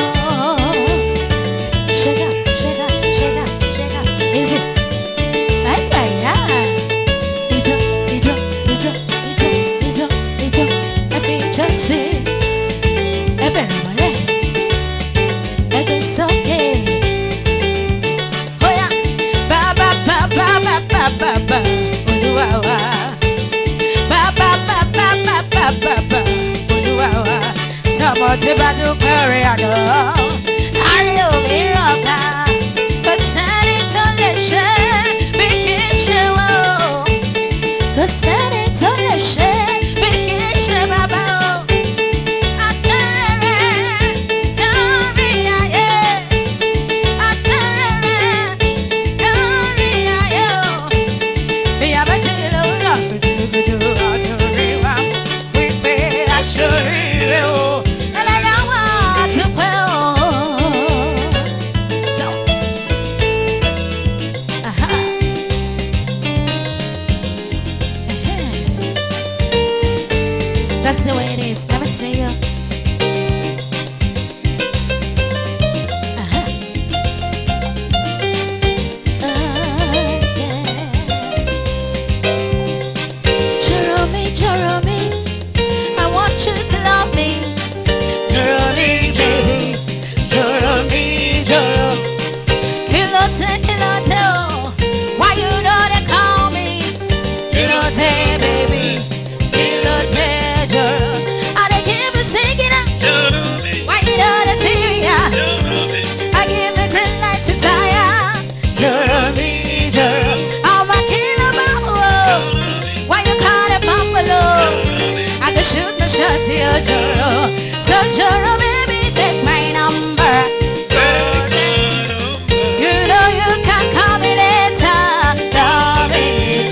Shake up, shake up, shake up, shake up. Easy. Ay, ay, ay. Ijo, ijo, ijo, ijo, ijo, ijo. Ẹ fi ijó sí. Ẹ bẹ̀rẹ̀ mọ́lẹ̀. Ẹ gbé sókè. Óyá. Bàbá, bàbá, bàbá, bàbá. Olúwa wa. Bàbá, bàbá, bàbá, bàbá. Olúwa wa. Tọmọ tí bá dúpẹ́ oore àná. Àrí òmíràn ká. Kò sẹ́ni tó lè ṣe bí kì í ṣe wọ́n o. Kò sẹ́ni tó lè ṣe bí kì í ṣe bàbá o. Àtẹ̀rẹ̀rẹ̀ lórí ayé. Àtẹ̀rẹ̀rẹ̀ lórí ayé o. Bí a bá jí lówùrọ̀ kùtùkùtù ọdún rí wa mú. Wípé aṣoríire o. Ẹlẹ́dàá wa dúpẹ́ o. So, aha. That's the way it is. Never say you. shoot my shot to you, Joro. So Joro, baby, take my number. You know you can call me later, darling.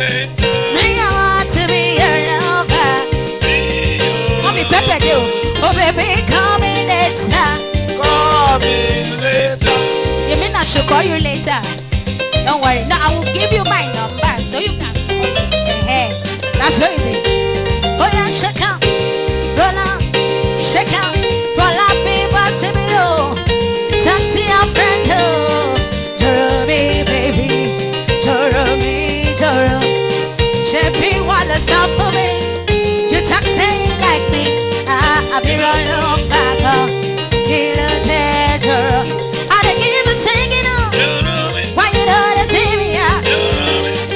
Me, I want to be your lover. Mommy, Pepe, you. Oh, baby, call me later. You mean I should call you later? Don't worry. No, I will give you my number so you can call me. Hey, that's what it is. Oh yeah, shake out, roll out, shake out, roll out, baby, see me oh. Talk to your friend oh. Joro me, baby, Joro me, Joro. Shaping what is up for me. You talk say like me. I'll be running back up. Kill a day, Joro. I don't give a singing on. Why you don't see me out?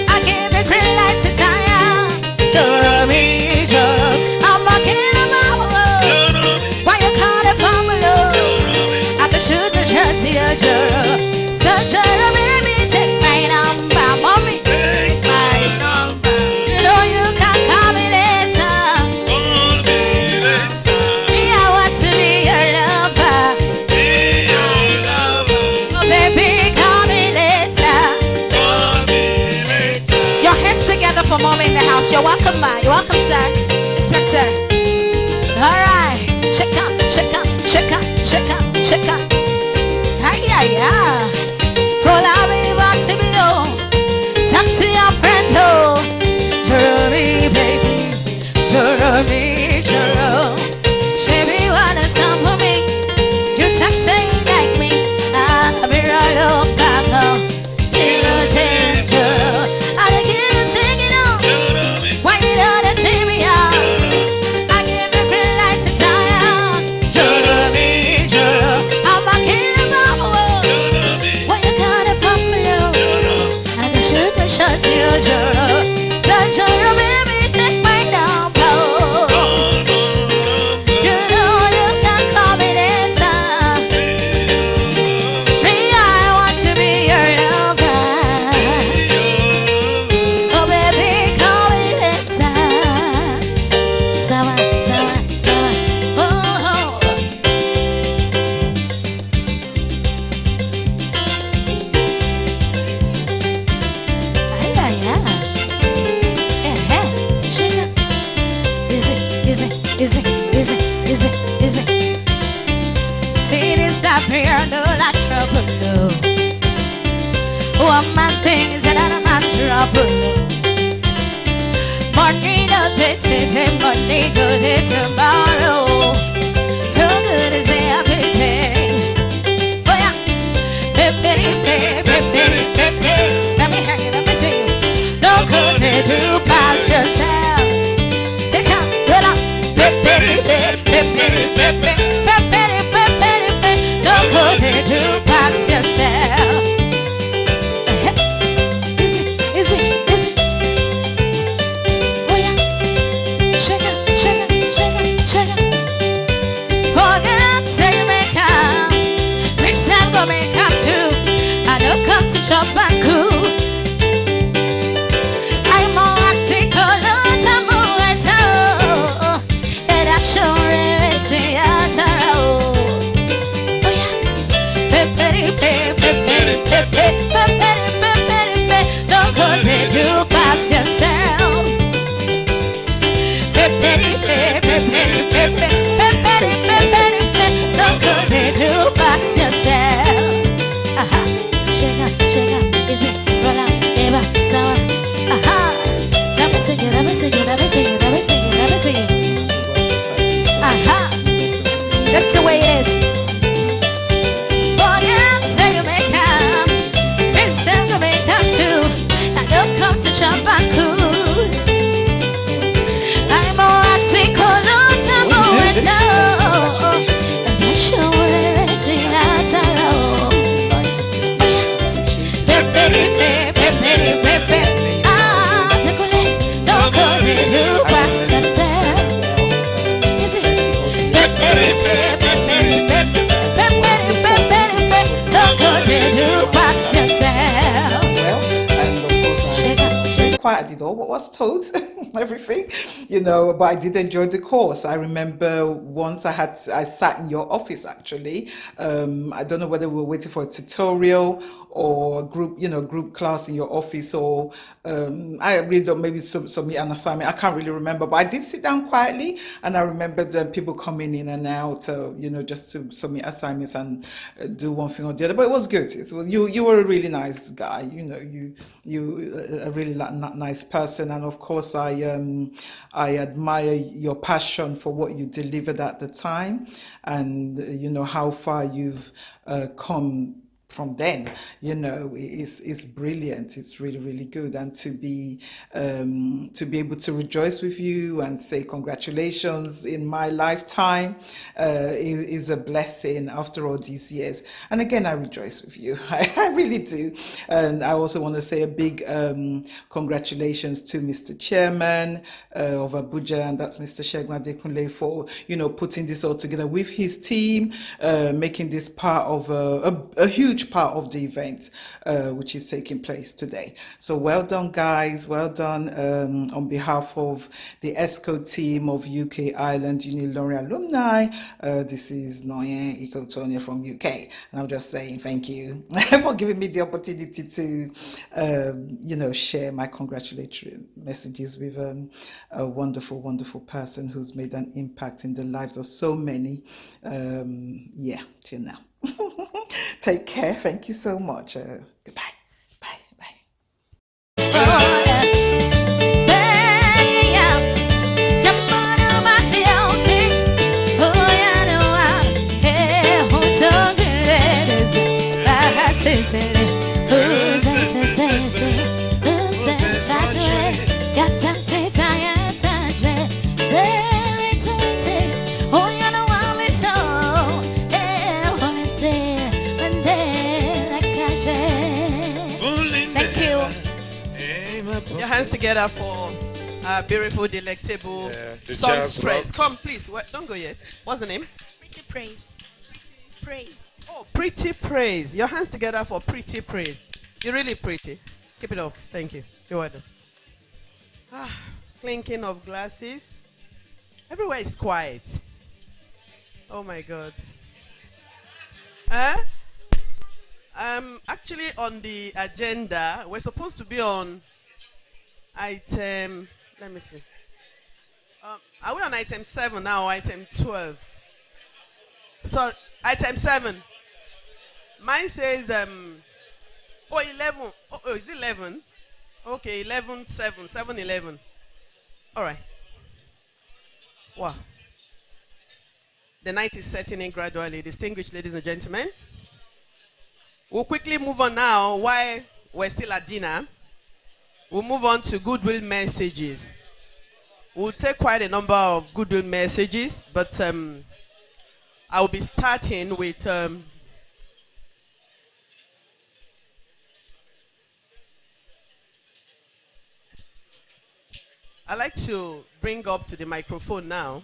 I give a green light to tire. Joro me, Joro. I'm walking in my world. Why you call it Pamela? I can shoot the shot to your Joro. So Joro, baby, take my number, mommy. Take my number. You know you can call me later. Me, I want to be your lover. Oh, baby, call me later. Your hands together for mommy in the house. You're welcome, ma. You're welcome, sir. Respect, sir. All right. Shake up, shake up, shake up, shake up, shake up. Ay, ay, ay. Roll out, baby, see me, oh. Talk to your friend, oh. Joro me, baby. Joro me, Joro. Show me what is up for me. You talk say like me. I'll be right up back, oh. You know, Joro. I'll give you singing, oh. Why you don't see me out? I give you green light to tire. Joro me, Joro. I'm a killer, mama. Why you got it from below? I can shoot the shot to you, Joro. So Joro, baby, take my number. You know you can call me later. Me, I want to be your lover. Oh, baby, call me later. Sawa, sawa, sawa. Oh, oh. Ay, ay, ay. Eh, eh. Shake it. Easy, easy, easy, easy, easy, easy. See this stuff here, no like trouble, no. One man thing is another man trouble. Money no today, money good tomorrow. Feel good is everything. Oh yeah. Pepe, pepe. Let me hear you, let me see you. No good to pass yourself. Take out, roll up. No good to pass yourself. Easy, easy, easy. Oh yeah. Shake it, shake it, shake it, shake it. Forget say you make up. Next time go make up too. I don't come to chop and cool. I'm all sick all the time. And I show rarity at all. Oh yeah. Pepe, pepe, pepe, pepe, pepe. Don't go there to pass yourself. Pepe, pepe, pepe, pepe, pepe. Don't go there to pass yourself. Aha. Shake up, easy, roll out, neighbor, sour. Aha. Let me sing it, let me sing it, let me sing it, let me sing it, let me sing it. Aha. That's the way it is. Forget say you make up. Miss them to make up too. I don't come to jump and cool. I'm all I see, call out, I'm all I did all what was told, everything, but I did enjoy the course. I remember once I sat in your office actually. I don't know whether we were waiting for a tutorial or group class in your office, or I really don't, maybe submit an assignment. I can't really remember, but I did sit down quietly, and I remember the people coming in and out, just to submit assignments and do one thing or the other. But it was good. It was you were a really nice guy. You a really nice person, and of course I admire your passion for what you delivered at the time, and how far you've come from then. It's brilliant. It's really, really good. And to be able to rejoice with you and say congratulations in my lifetime is a blessing after all these years. And again, I rejoice with you. I really do. And I also want to say a big congratulations to Mr. Chairman of Abuja, and that's Mr. Shegun Adekunle, for putting this all together with his team, making this part of a huge part of the event, which is taking place today. So well done, guys. Well done. On behalf of the ESCO team of UK Ireland Ilorin Alumni, this is Noyen Ikotonia from UK. And I'm just saying thank you for giving me the opportunity to, share my congratulatory messages with a wonderful, wonderful person who's made an impact in the lives of so many, till now. Take care. Thank you so much. Goodbye. Bye. Your hands together for beautiful, delectable songstress. Come, please. Don't go yet. What's the name? Pretty Praise. Praise. Oh, Pretty Praise. Your hands together for Pretty Praise. You're really pretty. Keep it up. Thank you. You're welcome. Clinking of glasses. Everywhere is quiet. Oh my God. Actually, on the agenda, we're supposed to be on item. Let me see. Are we on item 7 now? Or item 12. Sorry, item 7. Mine says 11. Oh, is it 11? Okay, 11, 7, 7, 11. All right. Wow. The night is setting in gradually. Distinguished ladies and gentlemen, we'll quickly move on now. While we're still at dinner, we'll move on to goodwill messages. We'll take quite a number of goodwill messages, but I'll be starting with I'd like to bring up to the microphone now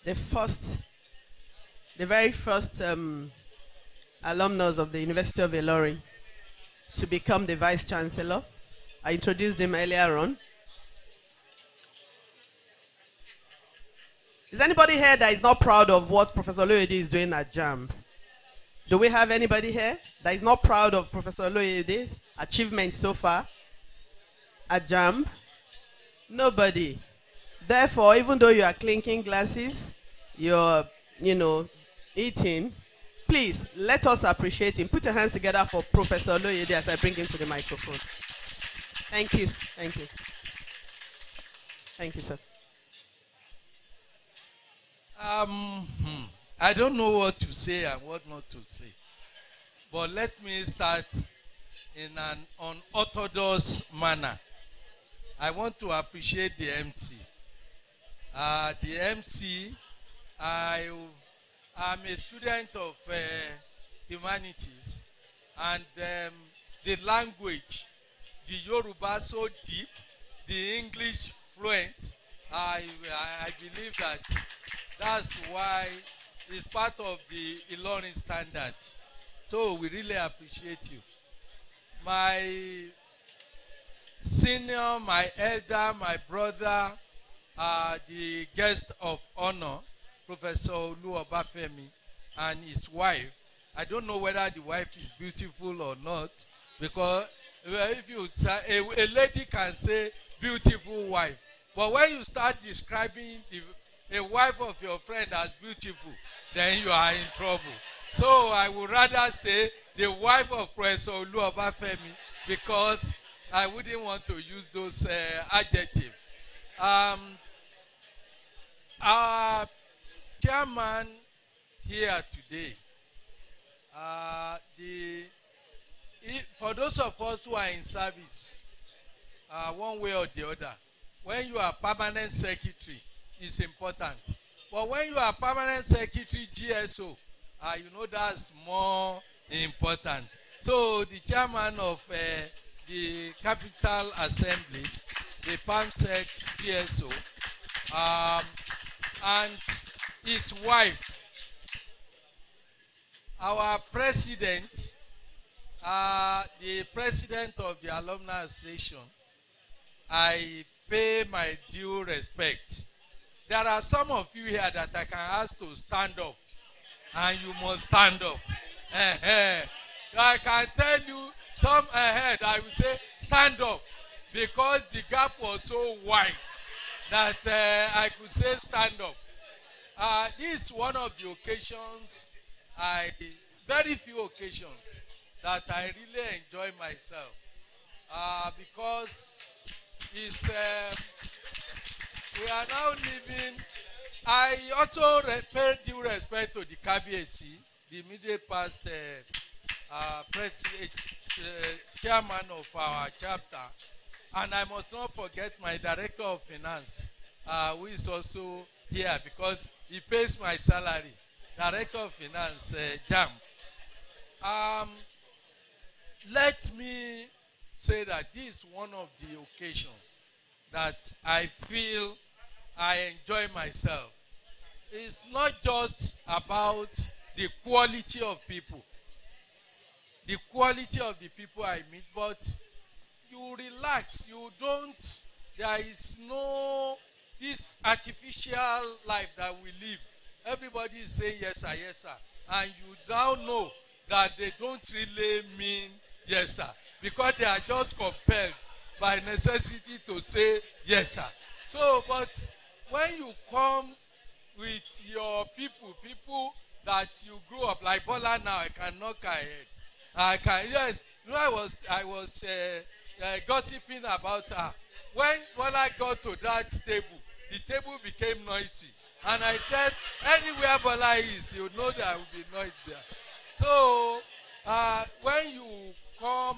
the very first alumnus of the University of Ilorin to become the Vice Chancellor. I introduced him earlier on. Is anybody here that is not proud of what Professor Oloyede is doing at JAMB? Do we have anybody here that is not proud of Professor Oloyede's achievements so far at JAMB? Nobody. Therefore, even though you are clinking glasses, you're, eating, please let us appreciate him. Put your hands together for Professor Oloyede as I bring him to the microphone. Thank you. Thank you. Thank you, sir. I don't know what to say and what not to say. But let me start in an unorthodox manner. I want to appreciate the MC. The MC, I am a student of humanities, and the language, the Yoruba so deep, the English fluent. I believe that's why it's part of the Ilorin standard. So we really appreciate you. My senior, my elder, my brother, the guest of honor, Professor Olu Obafemi, and his wife. I don't know whether the wife is beautiful or not, because if you a lady can say beautiful wife, but when you start describing a wife of your friend as beautiful, then you are in trouble. So I would rather say the wife of Professor Olu Obafemi, because I wouldn't want to use those adjectives. Our chairman here today, for those of us who are in service, one way or the other, when you are permanent secretary, it's important. But when you are permanent secretary GSO, you know that's more important. So the chairman of the Capital Assembly, the PAMSEC GSO, and his wife, our president, the president of the Alumni Association, I pay my due respect. There are some of you here that I can ask to stand up, and you must stand up. I can tell you some ahead, I will say stand up, because the gap was so wide that I could say stand up. This is one of the occasions, very few occasions, that I really enjoy myself, because it's, we are now living. I also pay due respect to the KBAC, the immediate past chairman of our chapter, and I must not forget my director of finance, who is also here because he pays my salary. Director of finance, Jam. Let me say that this is one of the occasions that I feel I enjoy myself. It's not just about the quality of people, the quality of the people I meet, but you relax. You don't, there is no, this artificial life that we live. Everybody is saying yes sir, yes sir. And you now know that they don't really mean yes sir, because they are just compelled by necessity to say yes sir. So, but when you come with your people that you grew up, like Bola now, I can knock ahead. I can, yes, you know, I was gossiping about her. When Bola got to that table, the table became noisy. And I said, anywhere Bola is, you know there will be noise there. So, when you come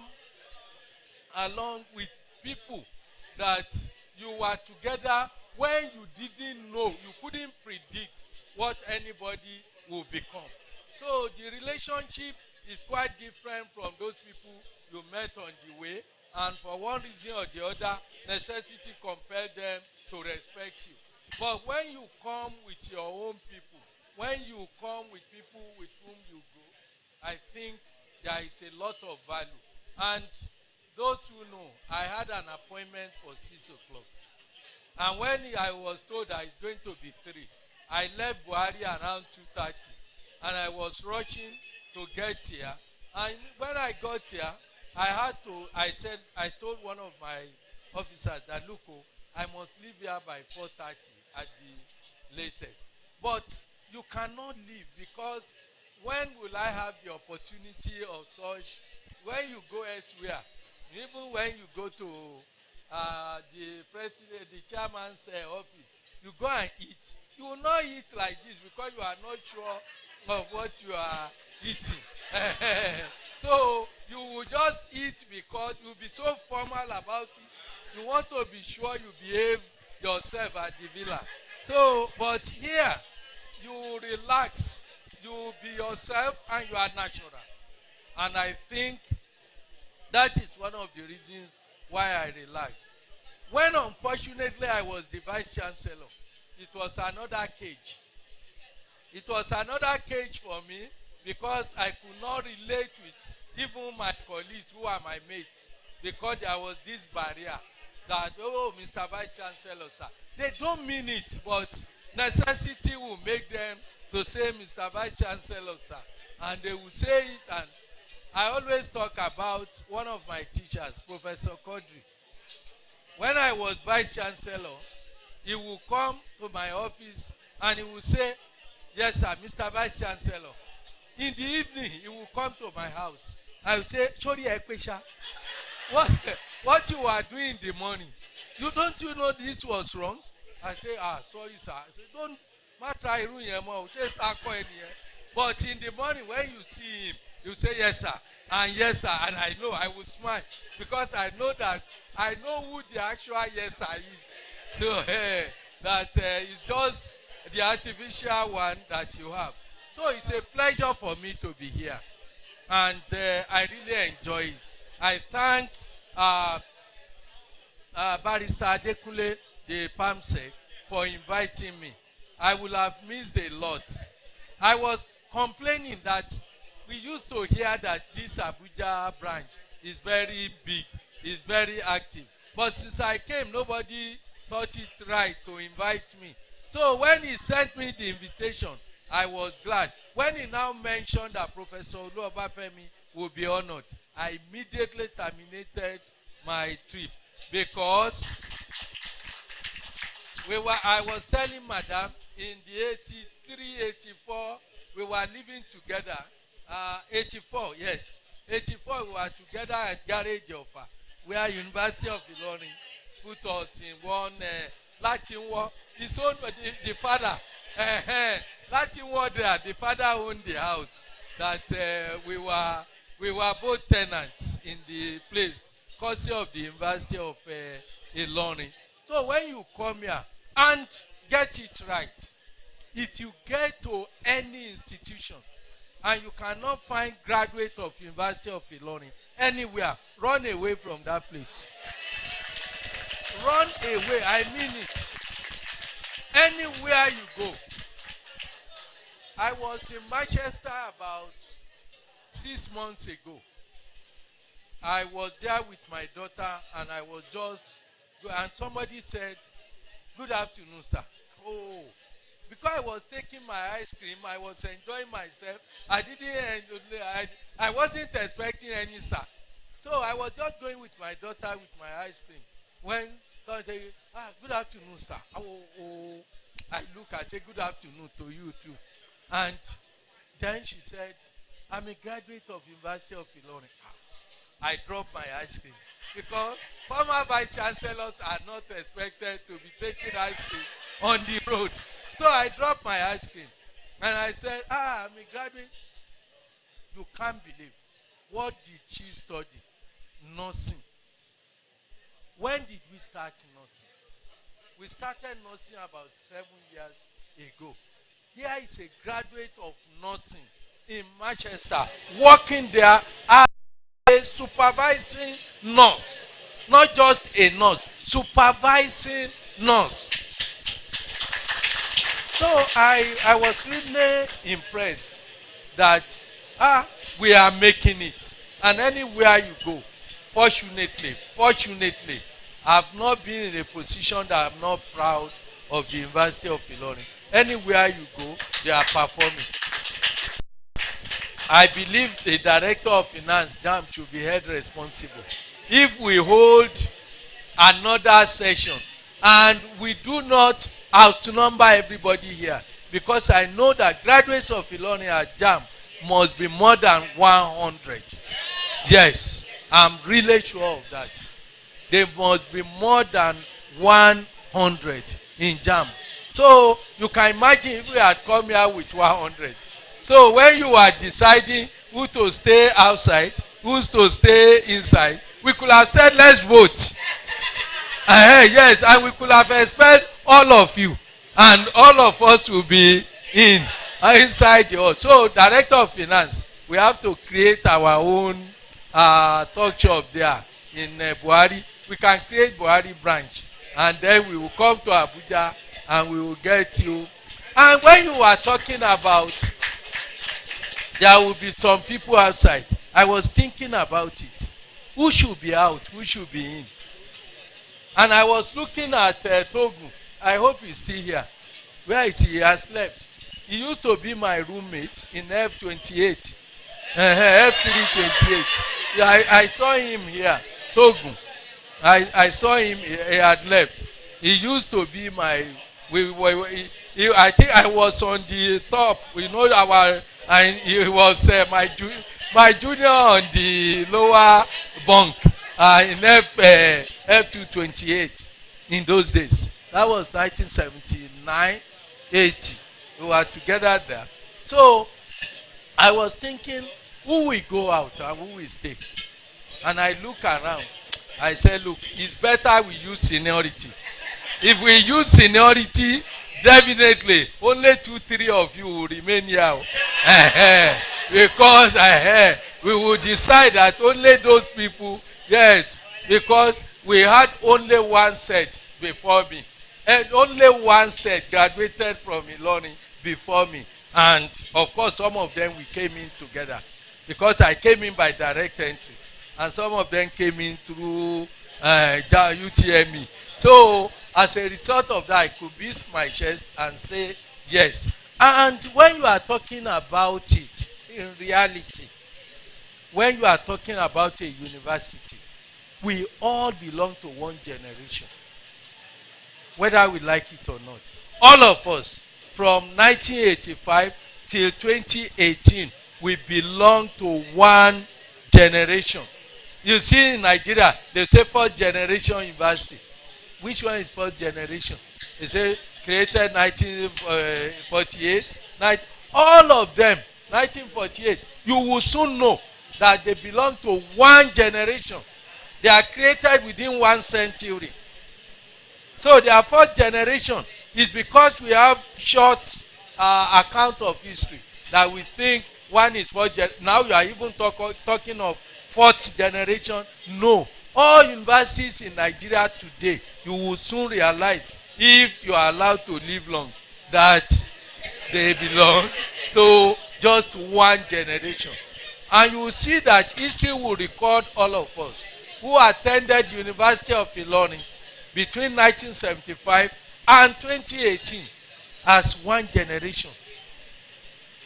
along with people that you were together when you didn't know, you couldn't predict what anybody will become. So the relationship is quite different from those people you met on the way, and for one reason or the other, necessity compelled them to respect you. But when you come with your own people, when you come with people with whom you go, I think there is a lot of value. And those who know, I had an appointment for 6 o'clock. And when I was told that it's going to be 3, I left Buhari around 2:30. And I was rushing to get here. And when I got here, I told one of my officers that, look, I must leave here by 4:30 at the latest. But you cannot leave, because when will I have the opportunity of such? When you go elsewhere, even when you go to the president, the chairman's office, you go and eat. You will not eat like this because you are not sure of what you are eating. So you will just eat because you will be so formal about it. You want to be sure you behave yourself at the villa. So, but here, you relax, you be yourself, and you are natural. And I think that is one of the reasons why I relaxed. When unfortunately I was the vice chancellor, it was another cage. It was another cage for me, because I could not relate with even my colleagues who are my mates, because there was this barrier that, oh, Mr. Vice Chancellor, sir. They don't mean it, but necessity will make them to say Mr. Vice Chancellor, sir. And they will say it, and I always talk about one of my teachers, Professor Kodri. When I was Vice Chancellor, he will come to my office and he will say, yes, sir, Mr. Vice Chancellor. In the evening, he will come to my house. I will say, sorry, Ekpesha, what you are doing in the morning, don't you know this was wrong? I say, sorry, sir. I say, don't matter. But in the morning, when you see him, you say, yes, sir. And yes, sir. And I know, I will smile. Because I know that, I know who the actual yes, sir is. So, that is just the artificial one that you have. So it's a pleasure for me to be here. And I really enjoy it. I thank Barrister Adekunle, the PAMSEC, for inviting me. I would have missed a lot. I was complaining that we used to hear that this Abuja branch is very big, is very active. But since I came, nobody thought it right to invite me. So when he sent me the invitation, I was glad. When he now mentioned that Professor Oluwabafemi will be honored, I immediately terminated my trip because I was telling Madam in the 83, 84, we were living together. 84, yes. 84, we were together at Garage Offer, where University of Ilorin put us in one Latin war. His own, the father, Latin war there, the father owned the house. That we were both tenants in the place, courtesy of the University of Ilorin. So when you come here and get it right, if you get to any institution and you cannot find graduate of University of Ilorin anywhere, run away from that place. Run away, I mean it. Anywhere you go. I was in Manchester about 6 months ago. I was there with my daughter and I was just, and somebody said, good afternoon, sir. Oh, because I was taking my ice cream, I was enjoying myself. I wasn't expecting any sir. So I was just going with my daughter with my ice cream. When someone said, good afternoon, sir. Oh, I look, I say, good afternoon to you too. And then she said, I'm a graduate of University of Ilorin. I dropped my ice cream because former vice chancellors are not expected to be taking ice cream on the road. So I dropped my ice cream and I said, I'm a graduate. You can't believe. What did she study? Nursing. When did we start nursing? We started nursing about 7 years ago. Here is a graduate of nursing in Manchester, working there as a supervising nurse. Not just a nurse, supervising nurse. So I was really impressed that we are making it. And anywhere you go, fortunately, I've not been in a position that I'm not proud of the University of Ilorin. Anywhere you go, they are performing. I believe the Director of Finance, JAM, should be held responsible. If we hold another session and we do not outnumber everybody here, because I know that graduates of Ilorin at JAM must be more than 100. Yes, I'm really sure of that. They must be more than 100 in JAM. So you can imagine if we had come here with 100. So when you are deciding who to stay outside, who to stay inside, we could have said, let's vote. Yes, and we could have expelled all of you. And all of us will be inside the hall. So, Director of Finance, we have to create our own talk shop there in Buhari. We can create Buhari branch. And then we will come to Abuja and we will get you. And when you are talking about there will be some people outside. I was thinking about it. Who should be out? Who should be in? And I was looking at Togu. I hope he's still here. Where is he? He has left. He used to be my roommate in F28. F328. I saw him here. Togu. I saw him. He had left. He used to be my. I think I was on the top. We know our. And he was my junior on the lower bunk in F228 in those days. That was 1979, 80. We were together there. So I was thinking, who will go out and who will stay? And I look around. I said, look, it's better we use seniority. If we use seniority, definitely only 2-3 of you will remain here. Because we will decide that only those people, yes, because we had only one set before me. And only one set graduated from Ilorin before me. And of course, some of them we came in together. Because I came in by direct entry. And some of them came in through UTME. So, as a result of that, I could beat my chest and say yes. And when you are talking about it, in reality, when you are talking about a university, we all belong to one generation, whether we like it or not. All of us, from 1985 till 2018, we belong to one generation. You see in Nigeria, they say first generation university. Which one is first generation? They say created 1948. All of them, 1948. You will soon know that they belong to one generation. They are created within 1 century. So their fourth generation is because we have short account of history that we think one is fourth. Now you are even talking of fourth generation. No. All universities in Nigeria today, you will soon realize, if you are allowed to live long, that they belong to just one generation. And you will see that history will record all of us who attended the University of Ilorin between 1975 and 2018 as one generation.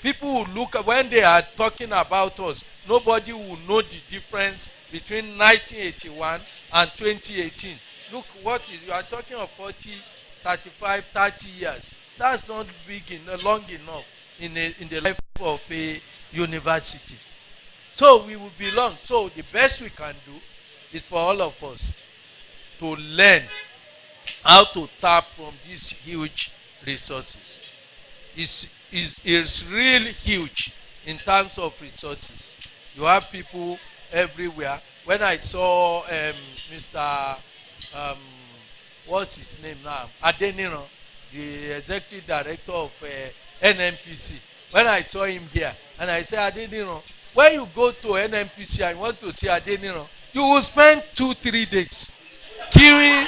People will look, when they are talking about us, nobody will know the difference between 1981 and 2018. Look, you are talking of 40, 35, 30 years. That's not long enough in the life of a university. So we will belong. So the best we can do is for all of us to learn how to tap from these huge resources. It's really huge in terms of resources. You have people everywhere. When I saw Mr. What's his name now? Adeniran, the executive director of NNPC. When I saw him here, and I said, Adeniran, when you go to NNPC and you want to see Adeniran, you will spend 2-3 days queuing,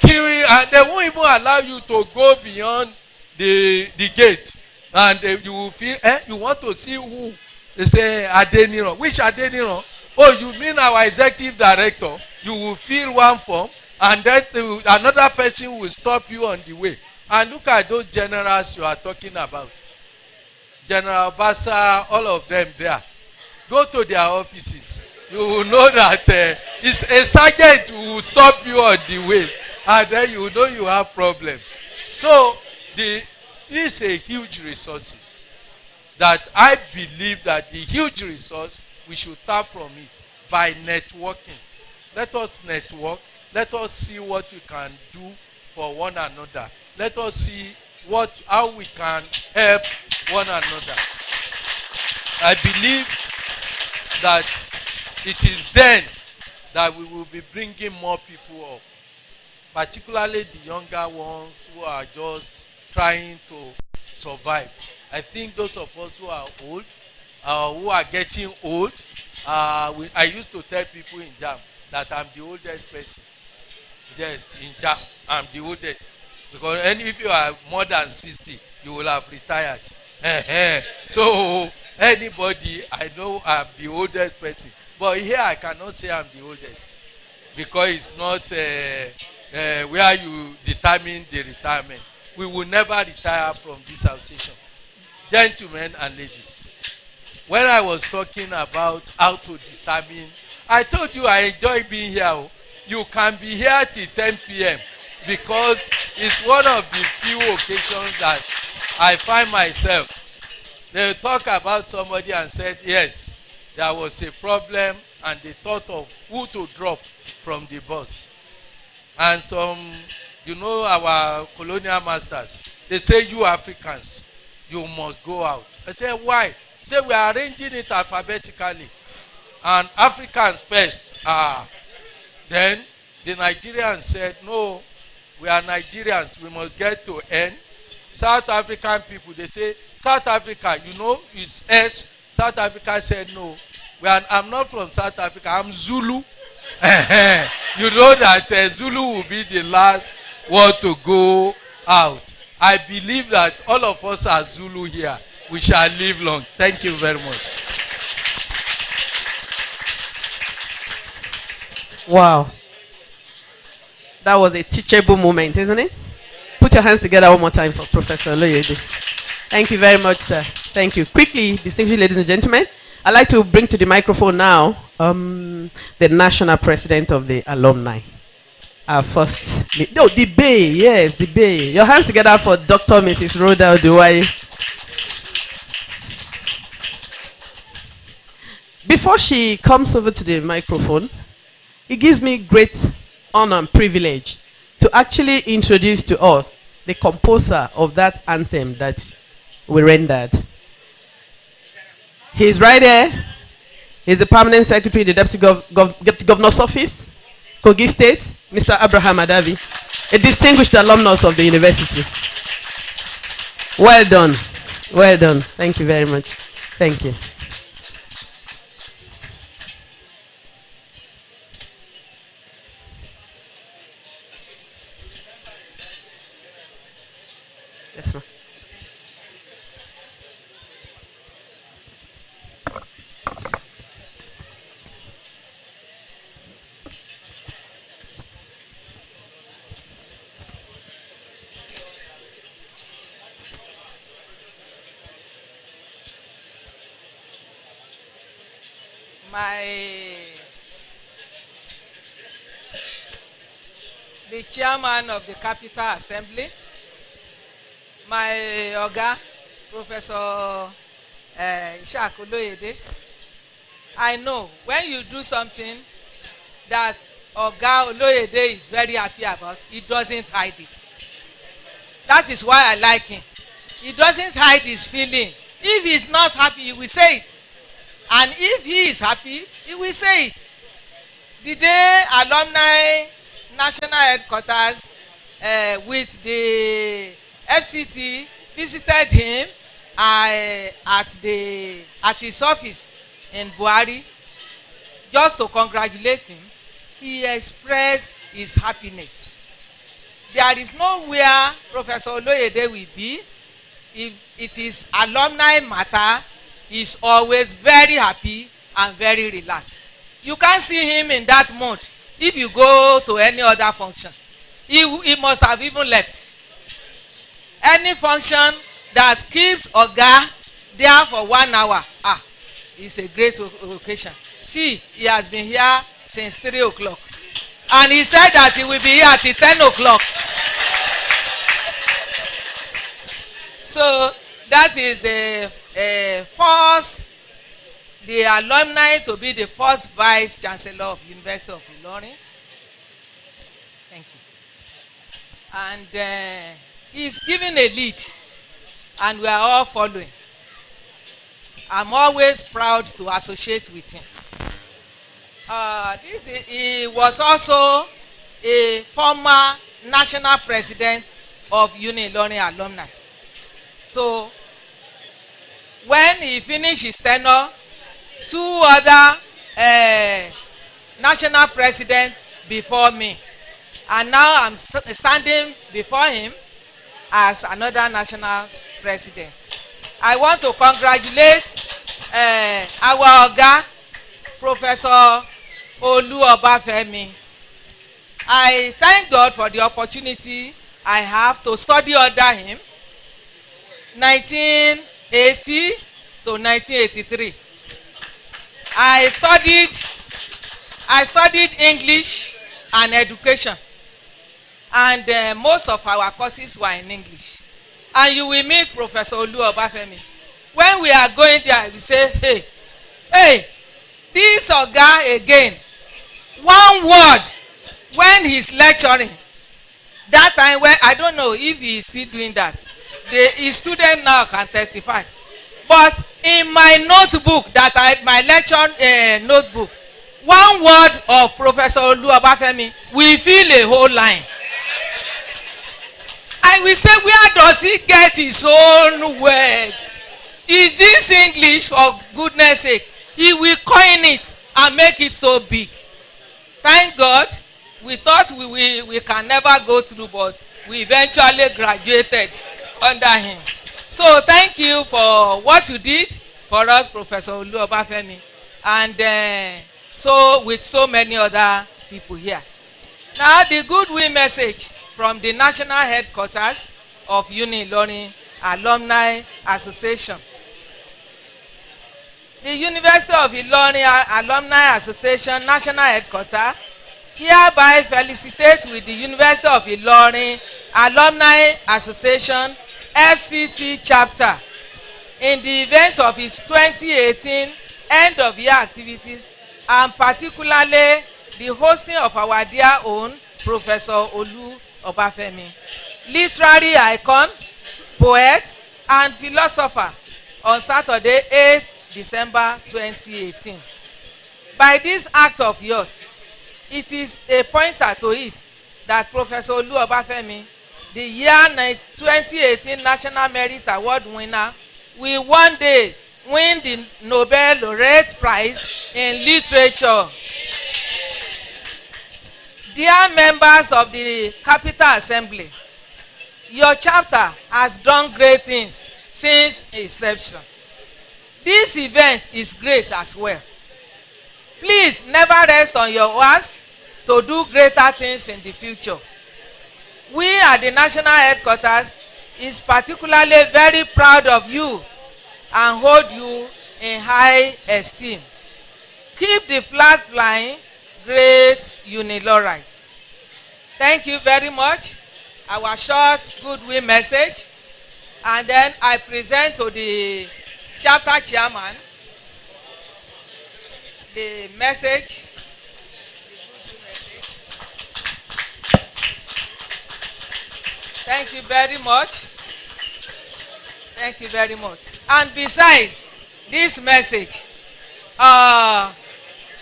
queuing, and they won't even allow you to go beyond the gate. And you will feel, you want to see who? They say, Adeniran. Which Adeniran? Oh, you mean our executive director? You will fill one form, and then another person will stop you on the way. And look at those generals you are talking about. General Bassa, all of them there. Go to their offices. You will know that it's a sergeant who will stop you on the way, and then you know you have problem. So this is a huge resources that I believe that the huge resource, we should tap from it by networking. Let us network. Let us see what we can do for one another. Let us see how we can help one another. I believe that it is then that we will be bringing more people up, particularly the younger ones who are just trying to survive. I think those of us who are old, who are getting old, I used to tell people in JAM that I'm the oldest person. Yes, in JAM, I'm the oldest. Because if you are more than 60, you will have retired. So anybody, I know I'm the oldest person, but here I cannot say I'm the oldest because it's not where you determine the retirement. We will never retire from this association. Gentlemen and ladies, when I was talking about how to determine, I told you I enjoy being here. You can be here till 10 p.m. because it's one of the few occasions that I find myself. They talk about somebody and said, yes, there was a problem and they thought of who to drop from the bus. And some, our colonial masters, they say, you Africans, you must go out. I say, why? Say, we are arranging it alphabetically. And Africans first. Then the Nigerians said, no, we are Nigerians. We must get to N. South African people, they say, South Africa, it's S. South Africa said, no, I'm not from South Africa. I'm Zulu. You know that Zulu will be the last one to go out. I believe that all of us are Zulu here. We shall live long. Thank you very much. Wow. That was a teachable moment, isn't it? Put your hands together one more time for Professor Oloyede. Thank you very much, sir. Thank you. Quickly, distinguished ladies and gentlemen, I'd like to bring to the microphone now the national president of the alumni. Our first, the Bay, yes, the Bay. Your hands together for Dr. Mrs. Rhoda Oduwaye. Before she comes over to the microphone, it gives me great honor and privilege to actually introduce to us the composer of that anthem that we rendered. He's right there. He's the permanent secretary, the deputy governor's office, Kogi State, Mr. Abraham Adavi, a distinguished alumnus of the university. Well done. Well done. Thank you very much. Thank you. Yes, ma'am. The chairman of the Capital Assembly, my Oga, Professor Ishaq Oloyede. I know when you do something that Oga Oloyede is very happy about, he doesn't hide it. That is why I like him. He doesn't hide his feeling. If he's not happy, he will say it. And if he is happy, he will say it. The day Alumni National Headquarters with the FCT visited him at his office in Buhari just to congratulate him, he expressed his happiness. There is nowhere Professor Oloyede will be if it is alumni matter. He's always very happy and very relaxed. You can't see him in that mood if you go to any other function. He must have even left. Any function that keeps Oga there for 1 hour, it's a great occasion. See, he has been here since 3 o'clock. And he said that he will be here till 10 o'clock. So that is the alumni to be the first vice chancellor of University of Ilorin. Thank you. And he's giving a lead, and we are all following. I'm always proud to associate with him. He was also a former national president of Ilorin Alumni. So when he finished his tenure, 2 other national presidents before me, and now I'm standing before him as another national president. I want to congratulate our Oga, Professor Olu Obafemi. I thank God for the opportunity I have to study under him, 1980 to 1983. I studied English and education, and most of our courses were in English. And you will meet Professor Olu Obafemi. When we are going there, we say, hey, this Oga again. One word when he's lecturing. That time when I don't know if he is still doing that. His student now can testify. But in my notebook, my lecture notebook, one word of Professor Olu Obafemi will fill a whole line. I will say, where does he get his own words? Is this English, for goodness sake? He will coin it and make it so big. Thank God, we thought we can never go through, but we eventually graduated under him. So thank you for what you did for us, Professor Olu Obafemi, and so with so many other people here. Now the goodwill message from the national headquarters of Ilorin Alumni Association. The University of Ilorin Alumni Association national headquarters hereby felicitate with the University of Ilorin Alumni Association FCT chapter in the event of its 2018 end of year activities, and particularly the hosting of our dear own Professor Olu Obafemi, literary icon, poet, and philosopher, on Saturday, 8th December 2018. By this act of yours, it is a pointer to it that Professor Olu Obafemi, the year 2018 National Merit Award winner, will one day win the Nobel Laureate Prize in Literature. Dear members of the Capital Assembly, your chapter has done great things since inception. This event is great as well. Please never rest on your oars to do greater things in the future. We at the national headquarters is particularly very proud of you and hold you in high esteem. Keep the flag flying, great Unilorites. Thank you very much. Our short goodwill message, and then I present to the chapter chairman the message. Thank you very much. Thank you very much. And besides this message,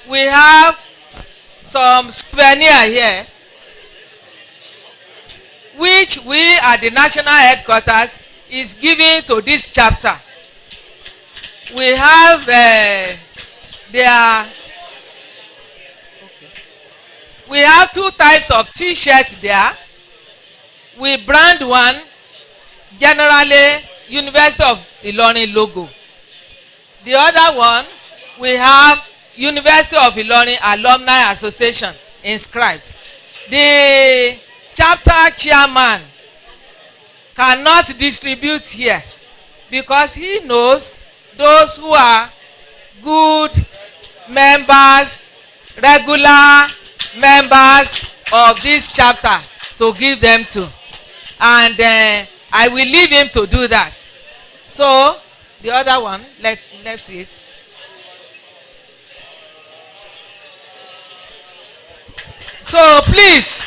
we have some souvenir here, which we at the national headquarters is giving to this chapter. We have we have two types of t-shirts there. We brand one, generally University of Ilorin logo. The other one, we have University of Ilorin Alumni Association inscribed. The chapter chairman cannot distribute here because he knows those who are good members, regular members of this chapter to give them to. And I will leave him to do that. So the other one, let's see it. So please,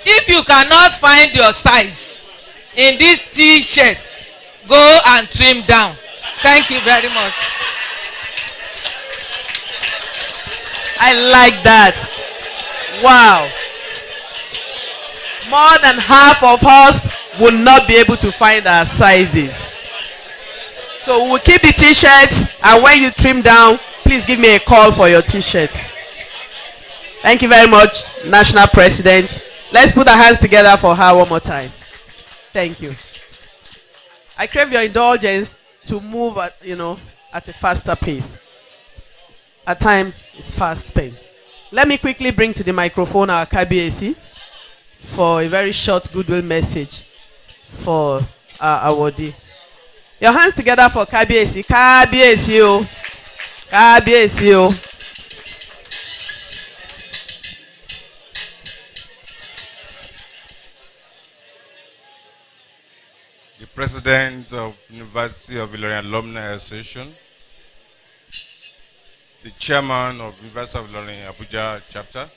if you cannot find your size in these t-shirts, go and trim down. Thank you very much. I like that. Wow. More than half of us will not be able to find our sizes. So we'll keep the t-shirts, and when you trim down, please give me a call for your t-shirts. Thank you very much, National President. Let's put our hands together for her one more time. Thank you. I crave your indulgence to move at a faster pace. Our time is fast spent. Let me quickly bring to the microphone our KBAC for a very short goodwill message for our awardee. Your hands together for KBAC. KBAC o. KBAC o. The President of University of Ilorin Alumni Association, the Chairman of University of Ilorin Abuja Chapter,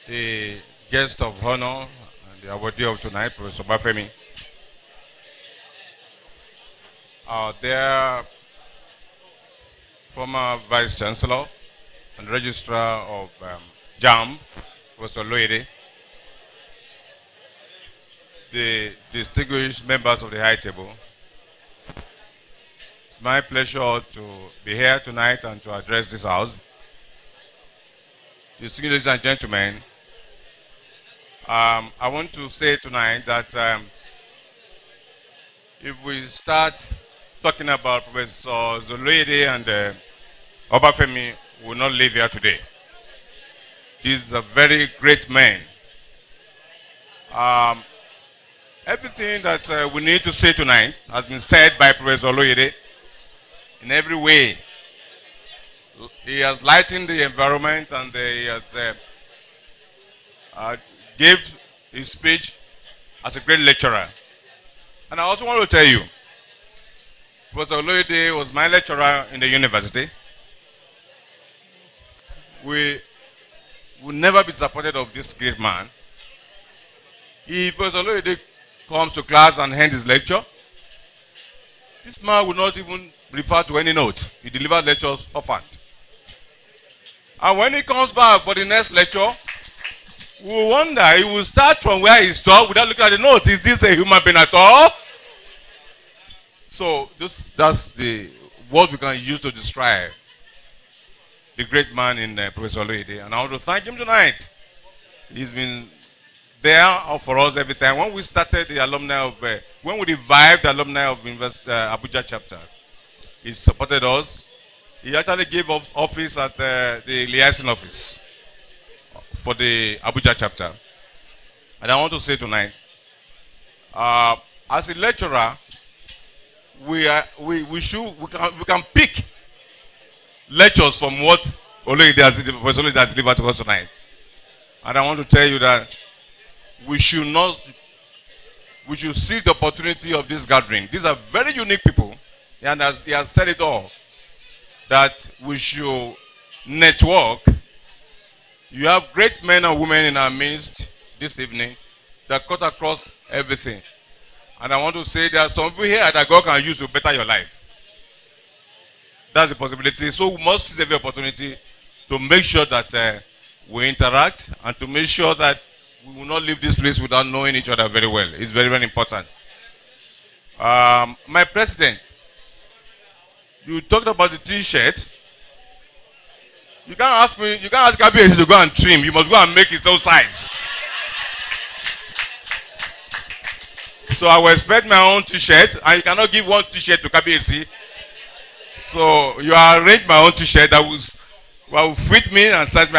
the guest of honor and the awardee of tonight, Professor Bafemi, our dear former Vice Chancellor and Registrar of JAM, Professor Loide, the distinguished members of the High Table. It's my pleasure to be here tonight and to address this house. Distinguished ladies and gentlemen, I want to say tonight that if we start talking about Professor Zoloede and Obafemi, we will not live here today. These are very great men. Everything that we need to say tonight has been said by Professor Oloyede in every way. He has lightened the environment and he has gave his speech as a great lecturer. And I also want to tell you, Professor Oloyede was my lecturer in the university. We will never be disappointed of this great man. If Professor Oloyede comes to class and ends his lecture, this man will not even refer to any note. He delivers lectures offhand. And when he comes back for the next lecture, we will wonder, he will start from where he stopped without looking at the note. Is this a human being at all? So that's the word we can use to describe the great man in Professor Oloyede. And I want to thank him tonight. He's been there for us every time. When we started the alumni of, when we revived the alumni of Abuja chapter, he supported us. He actually gave office at the liaison office for the Abuja chapter. And I want to say tonight, as a lecturer, we can pick lectures from what Professor Oloyede has delivered to us tonight. And I want to tell you that we should seize the opportunity of this gathering. These are very unique people, and as he has said it all, that we should network. You have great men and women in our midst this evening that cut across everything. And I want to say there are some people here that God can use to better your life. That's a possibility. So we must seize every opportunity to make sure that we interact and to make sure that we will not leave this place without knowing each other very well. It's very, very important. My president, you talked about the t-shirt. You can't ask KBAC to go and trim. You must go and make his own size. So I will expect my own t-shirt, and you cannot give one t-shirt to KBAC. So you arrange my own t-shirt that will fit me and size me.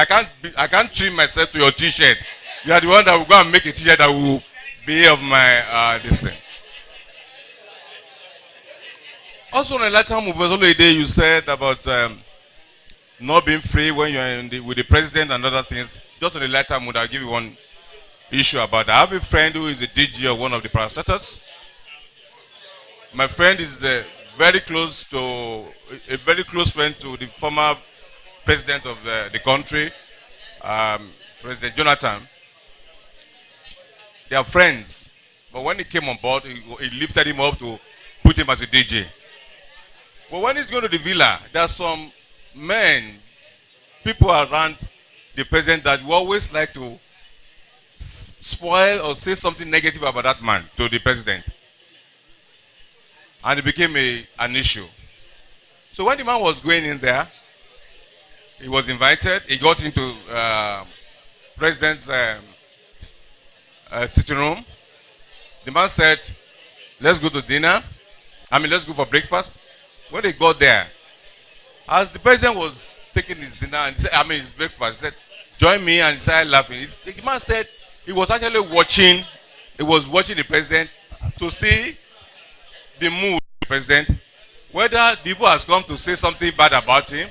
I can't trim myself to your t-shirt. You are the one that will go and make a t-shirt that will be of my this thing. Also, on the latter time of Oloyede, you said about not being free when you are with the president and other things. Just on the latter mood, I'll give you one issue about that. I have a friend who is the DG of one of the parastatals. My friend is a very close friend to the former president of the country, President Jonathan. They are friends. But when he came on board, he lifted him up to put him as a DJ. But when he's going to the villa, there are some men, people around the president that will always like to spoil or say something negative about that man to the president. And it became an issue. So when the man was going in there, he was invited. He got into president's sitting room. The man said, let's go to dinner. Let's go for breakfast. When they got there, as the president was taking his dinner and his breakfast, he said, join me, and he started laughing. The man said he was actually watching, the president to see the mood of the president, whether the people has come to say something bad about him.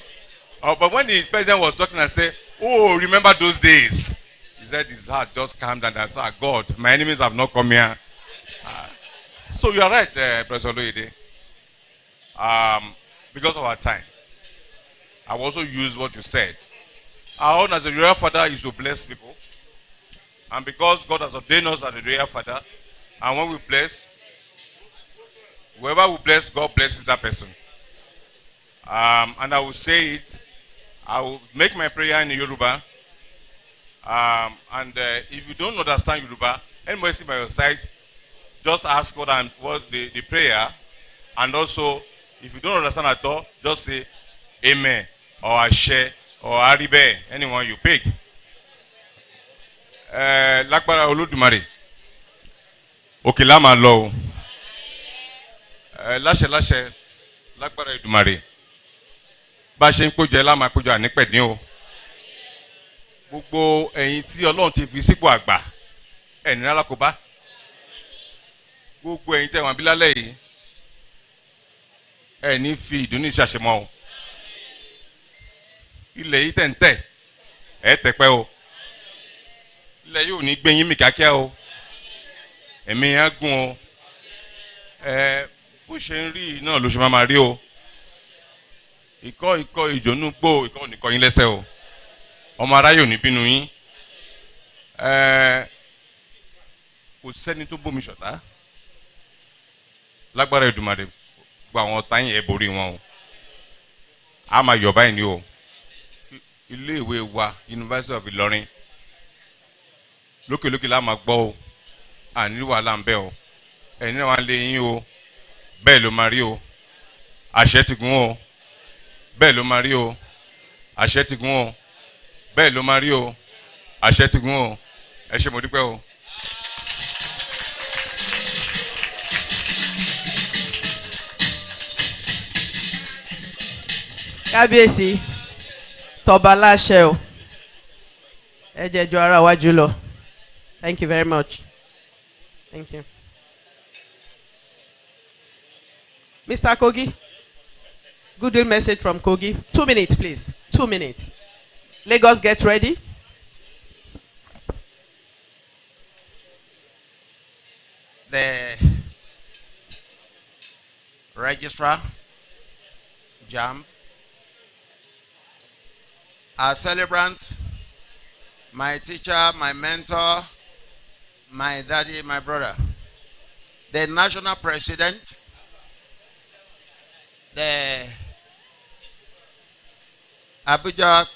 But when the president was talking and said, oh, remember those days, he said his heart just calmed down and said, God, my enemies have not come here. So you are right, President Oloyede. Because of our time, I will also use what you said. Our own as a royal father is to bless people. And because God has ordained us as a royal father, and when we bless, whoever we bless, God blesses that person. And I will say it, I will make my prayer in Yoruba. If you don't understand Yoruba, anybody sitting by your side, just ask what the prayer. And also, if you don't understand at all, just say Amen or Ashe or Aribe, anyone you pick. Lágbára Olódùmarè, òkè la máa lọ o. Láṣẹ lágbára Èdùmàrè. Bá ṣe ń péjọ la máa péjọ ànípẹ̀dín o. Gbogbo ẹ̀yin tí Ọlọ́run ti fi sípò àgbà, ẹ̀ní lálákòbá. Gbogbo ẹ̀yin tẹ́ wọ́n bí lálẹ́ yìí, ẹ̀ní fi ìdùnnú ìṣàṣemọ́ o. Ilẹ̀ yìí tẹ̀ ń tẹ̀, ẹ̀ tẹ̀pẹ́ o. Ilẹ̀ yóò ní gbẹ̀yìn mi kíákíá o. Ẹ̀mí á gùn o. Bó ṣe ń rí náà ló ṣe máa rí o. Ikọ́ ìjònú gbó, ikọ́ nìkan yín lẹ́sẹ̀ o. Ọmọ aráyé ò ní bínú yín. Kò sẹ́ni tó bómi ṣọ̀tá. Lágbára Èdùmàrè, gbogbo àwọn ọ̀tá yín ẹ borí wọn o. A máa yọ̀ báyìí ni o. Ilé ìwé wa, University of Ilorin, lókèlókè la máa gbọ́ o. Àní wàhálà ń bẹ o. Ẹ̀yin náà wà lé yín o. Bẹ́ẹ̀ ló máa rí o. Àṣẹ ti gún o. Bẹ́ẹ̀ ló máa rí o. Àṣẹ ti gún o. Bẹ́ẹ̀ ló máa rí o. Àṣẹ ti gún o. Ẹ ṣé mo dúpẹ́ o. Kábíyèsí, tọba láṣẹ o. Ẹ jẹ́ ju ara wájú lọ. Thank you very much. Thank you. Mr. Kogi, goodwill message from Kogi. 2 minutes, please. 2 minutes. Lagos, get ready. The registrar, JAMB, our celebrant, my teacher, my mentor, my daddy, my brother, the national president, the Abuja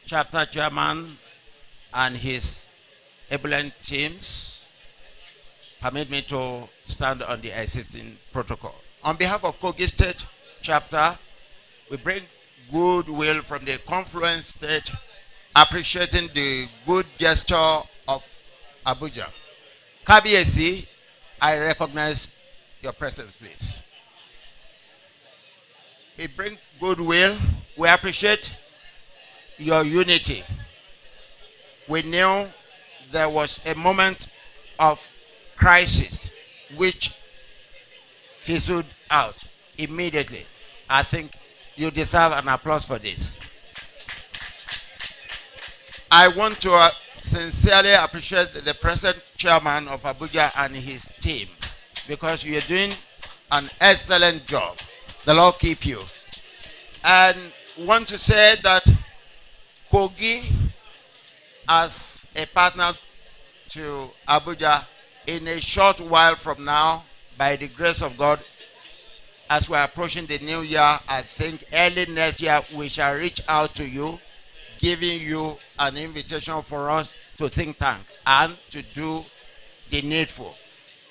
chapter chairman and his able teams, permit me to stand on the existing protocol. On behalf of Kogi State chapter, we bring goodwill from the Confluence State, appreciating the good gesture of Abuja. Kábíyèsí, I recognize your presence, please. We bring goodwill. We appreciate your unity. We knew there was a moment of crisis which fizzled out immediately. I think you deserve an applause for this. I want to sincerely appreciate the present chairman of Abuja and his team, because you are doing an excellent job. The Lord keep you. And want to say that Kogi, as a partner to Abuja, in a short while from now, by the grace of God, as we're approaching the new year, I think early next year, we shall reach out to you, giving you an invitation for us to think tank and to do the needful.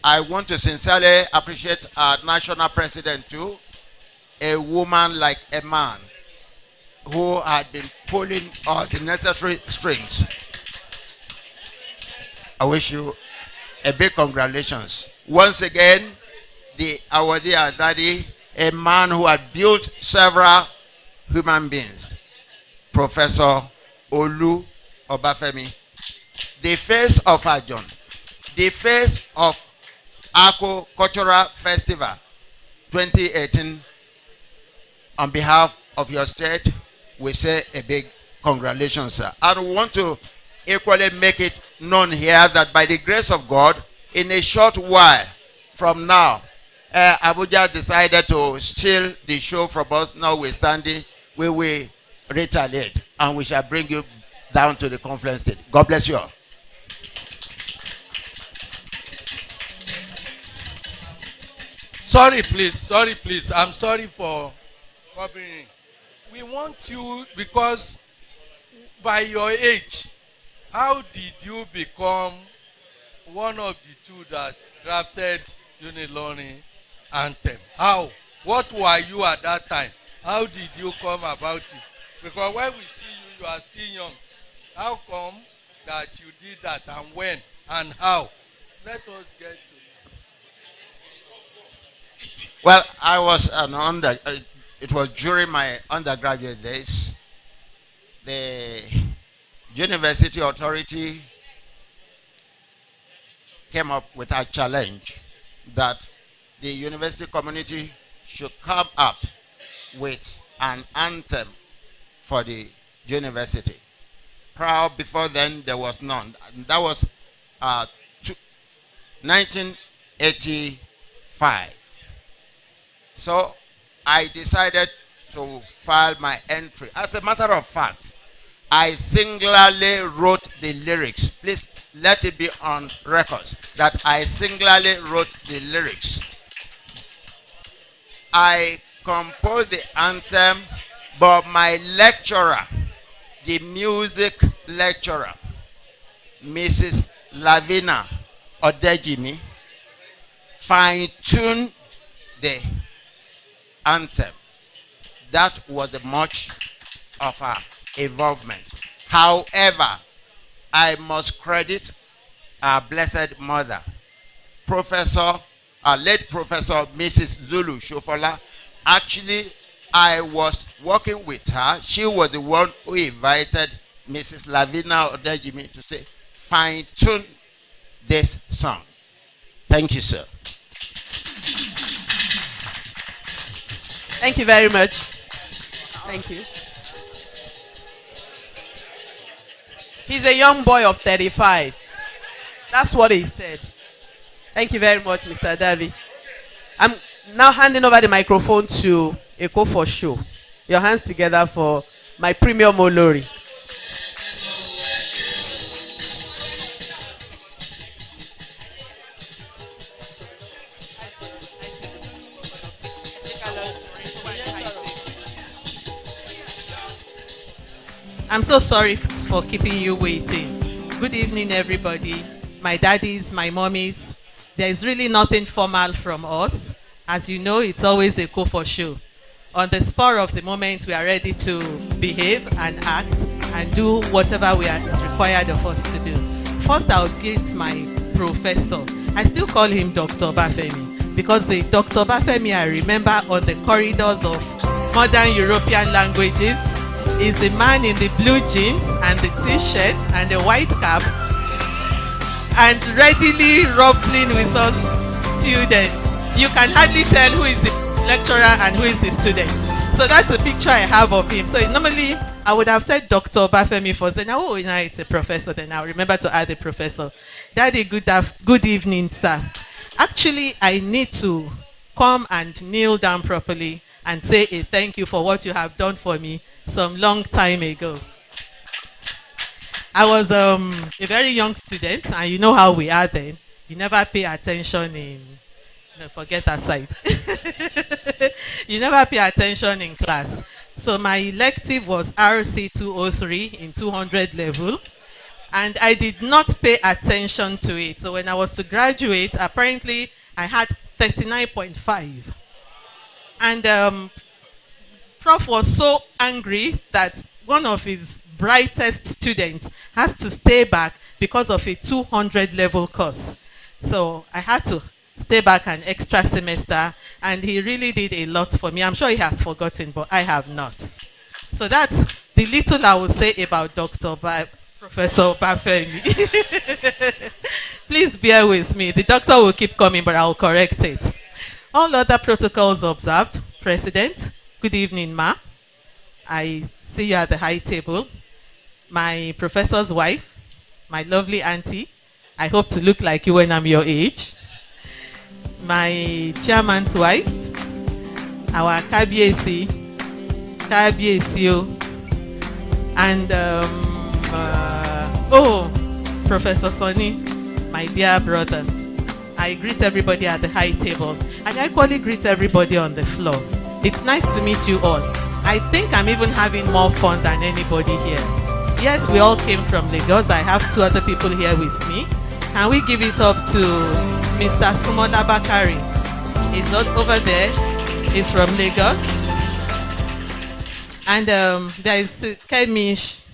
I want to sincerely appreciate our national president too, a woman like a man who had been pulling all the necessary strings I wish you a big congratulations. Once again, our dear daddy, a man who had built several human beings, Professor Olu Obafemi, the face of Ajon, the face of Ako Cultural Festival 2018. On behalf of your state, we say a big congratulations, sir. And we want to equally make it known here that by the grace of God, in a short while from now, Abuja decided to steal the show from us. Notwithstanding, we will retaliate and we shall bring you down to the conference stage. God bless you all. Sorry, please. I'm sorry for covering. We want you because by your age, how did you become one of the two that drafted Ilorin anthem? How? What were you at that time? How did you come about it? Because when we see you, you are still young. How come that you did that and when and how? Let us get to it. Well, I was it was during my undergraduate days. The university authority came up with a challenge that the university community should come up with an anthem for the university. Before then, there was none. And that was 1985. So I decided to file my entry. As a matter of fact, I singularly wrote the lyrics. Please let it be on record that I singularly wrote the lyrics. I composed the anthem, but my lecturer, the music lecturer, Mrs. Lavina Odejimi, fine-tuned the anthem. That was the much of her involvement. However, I must credit our blessed mother, late Professor Mrs. Zulu Shofola. Actually, I was working with her. She was the one who invited Mrs. Lavina Odejimi to say, fine-tune this song. Thank you, sir. Thank you very much. Thank you. He's a young boy of 35. That's what he said. Thank you very much, Mr. Davi. I'm now handing over the microphone to Eko for show. Your hands together for my premium Olori. I'm so sorry for keeping you waiting. Good evening, everybody. My daddies, my mommies. There is really nothing formal from us. As you know, it's always a go for show. On the spur of the moment, we are ready to behave and act and do whatever is required of us to do. First, I'll greet my professor. I still call him Dr. Bafemi because the Dr. Bafemi I remember on the corridors of modern European languages is the man in the blue jeans and the t-shirt and the white cap and readily rubbing with us students. You can hardly tell who is the lecturer and who is the student. So that's a picture I have of him. So normally I would have said Dr. Bafemi first, then now it's a professor, then I'll remember to add the professor. Daddy, good evening, sir. Actually, I need to come and kneel down properly and say a thank you for what you have done for me some long time ago. I was a very young student, and you know how we are then. You never pay attention forget that side. You never pay attention in class. So my elective was RC 203 in 200 level, and I did not pay attention to it. So when I was to graduate, apparently I had 39.5. And Prof was so angry that one of his brightest students has to stay back because of a 200 level course. So I had to stay back an extra semester, and he really did a lot for me. I'm sure he has forgotten, but I have not. So that's the little I will say about Professor Bafemi. Please bear with me. The doctor will keep coming, but I'll correct it. All other protocols observed. President, good evening, ma. I see you at the high table. My professor's wife, my lovely auntie. I hope to look like you when I'm your age. My chairman's wife, our KBAC, and Professor Sonny, my dear brother. I greet everybody at the high table, and I equally greet everybody on the floor. It's nice to meet you all. I think I'm even having more fun than anybody here. Yes, we all came from Lagos. I have two other people here with me. Can we give it up to Mr. Sumola Bakari? He's not over there. He's from Lagos. And there is Kemish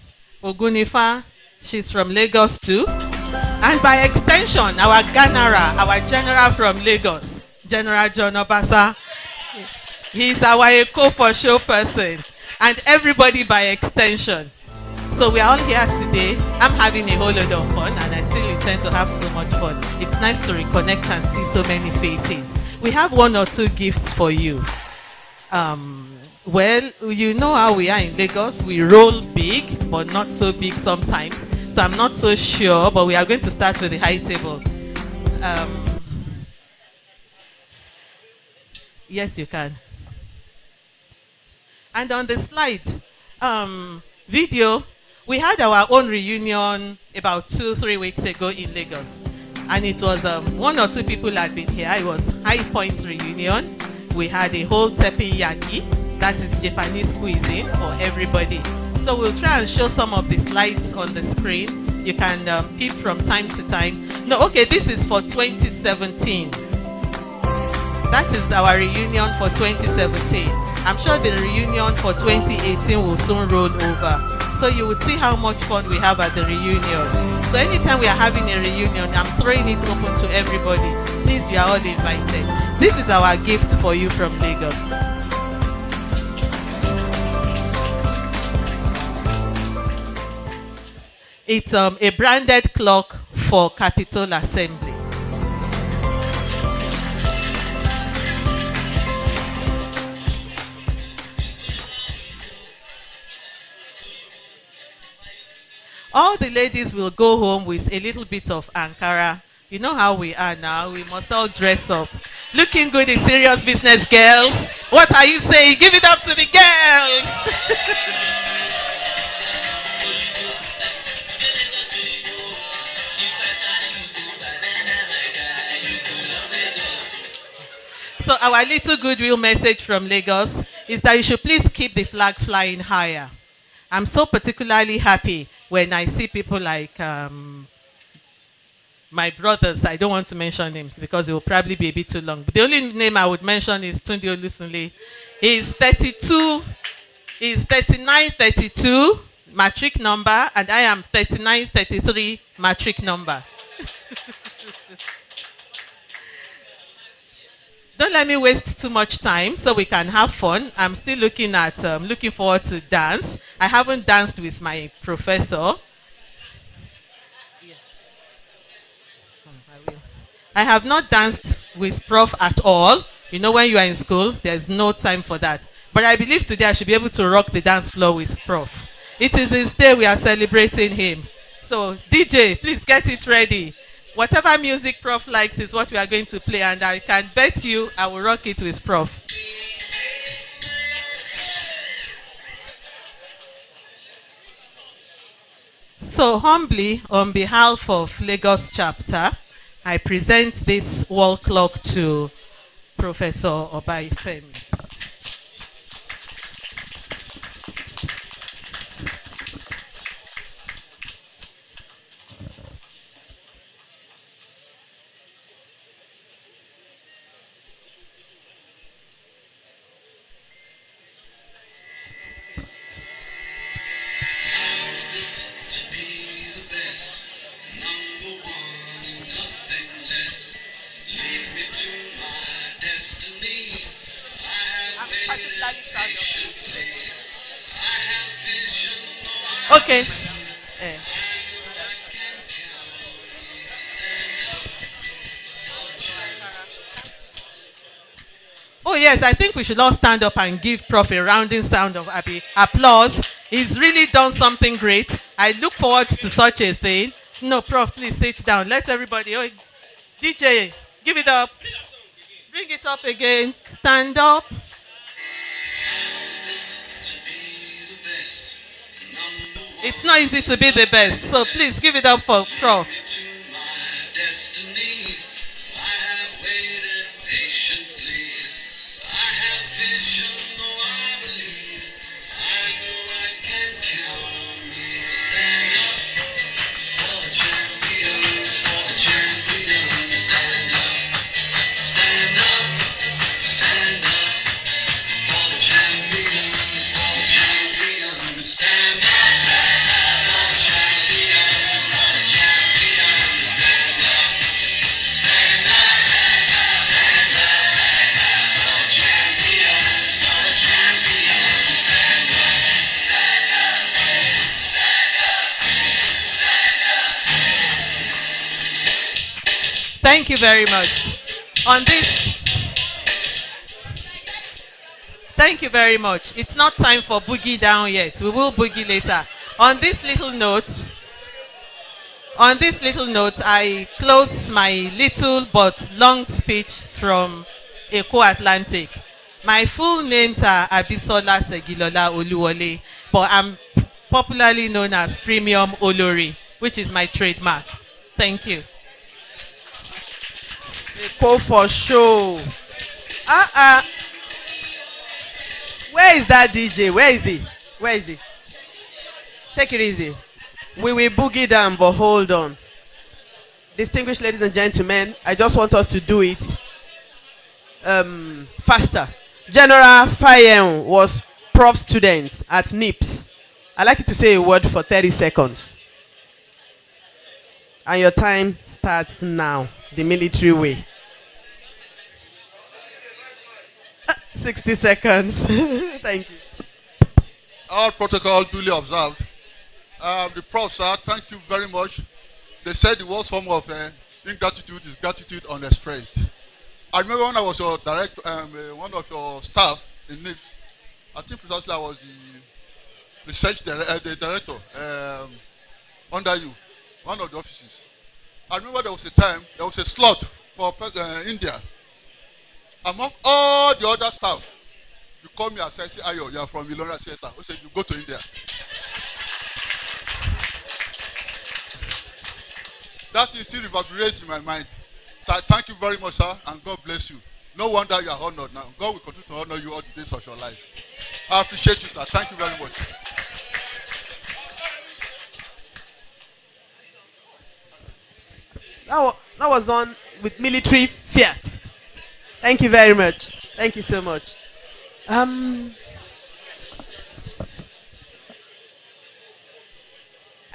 Ogunifa. She's from Lagos too. And by extension, our Ganara, our general from Lagos, General John Obasa. He's our eco for show person. And everybody by extension. So we are all here today. I'm having a whole lot of fun, and I still intend to have so much fun. It's nice to reconnect and see so many faces. We have one or two gifts for you. Well, you know how we are in Lagos. We roll big, but not so big sometimes. So I'm not so sure, but we are going to start with the high table. Yes, you can. And on the slide, video, we had our own reunion about 2-3 weeks ago in Lagos. And it was one or two people had been here. It was High Point reunion. We had a whole teppanyaki, that is Japanese cuisine for everybody. So we'll try and show some of the slides on the screen. You can peep from time to time. No, okay, this is for 2017. That is our reunion for 2017. I'm sure the reunion for 2018 will soon roll over. So you would see how much fun we have at the reunion. So anytime we are having a reunion, I'm throwing it open to everybody. Please, you are all invited. This is our gift for you from Lagos. It's a branded clock for Capitol Assembly. All the ladies will go home with a little bit of Ankara. You know how we are now. We must all dress up. Looking good is serious business, girls. What are you saying? Give it up to the girls. So our little goodwill message from Lagos is that you should please keep the flag flying higher. I'm so particularly happy when I see people like my brothers. I don't want to mention names because it will probably be a bit too long. But the only name I would mention is Tunde Olusunle. He's 32. He's 3932 matric number, and I am 3933 matric number. Don't let me waste too much time so we can have fun. I'm still looking forward to dance. I haven't danced with my professor. Yes. I have not danced with Prof at all. You know, when you are in school, there's no time for that. But I believe today I should be able to rock the dance floor with Prof. It is his day, we are celebrating him. So DJ, please get it ready. Whatever music Prof likes is what we are going to play, and I can bet you I will rock it with Prof. So humbly, on behalf of Lagos chapter, I present this wall clock to Professor Obaifemi. Okay. Eh. Oh yes, I think we should all stand up and give Prof a rounding sound of applause. He's really done something great. I look forward to such a thing. No, Prof, please sit down. Let everybody. Oh, DJ, give it up. Bring it up again. Stand up. It's not easy to be the best, so please give it up for Prof. Thank you very much. On this, thank you very much. It's not time for boogie down yet. We will boogie later. On this little note, I close my little but long speech from Eko Atlantic. My full names are Abisola Segilola Oluwole, but I'm popularly known as Premium Olori, which is my trademark. Thank you. Eko for show. Where is that DJ? Where is he? Where is he? Take it easy. We will boogie down, but hold on. Distinguished ladies and gentlemen, I just want us to do it faster. General Fayem was prof student at NIPS. I'd like you to say a word for 30 seconds. And your time starts now, the military way. 60 seconds. Thank you. All protocol duly observed. The prof, sir, thank you very much. They said the worst form of ingratitude is gratitude unexpressed. I remember when I was your director, one of your staff in NIPS, I think precisely I was the research the director under you, one of the offices. I remember there was a time, there was a slot for India. Among all the other staff, you call me and say, Ayo, you are from Ilorin. I say, sir. I said, you go to India. That is still reverberating in my mind. So I thank you very much, sir, and God bless you. No wonder you are honored now. God will continue to honor you all the days of your life. I appreciate you, sir. Thank you very much. That was done with military fiat. Thank you very much. Thank you so much. I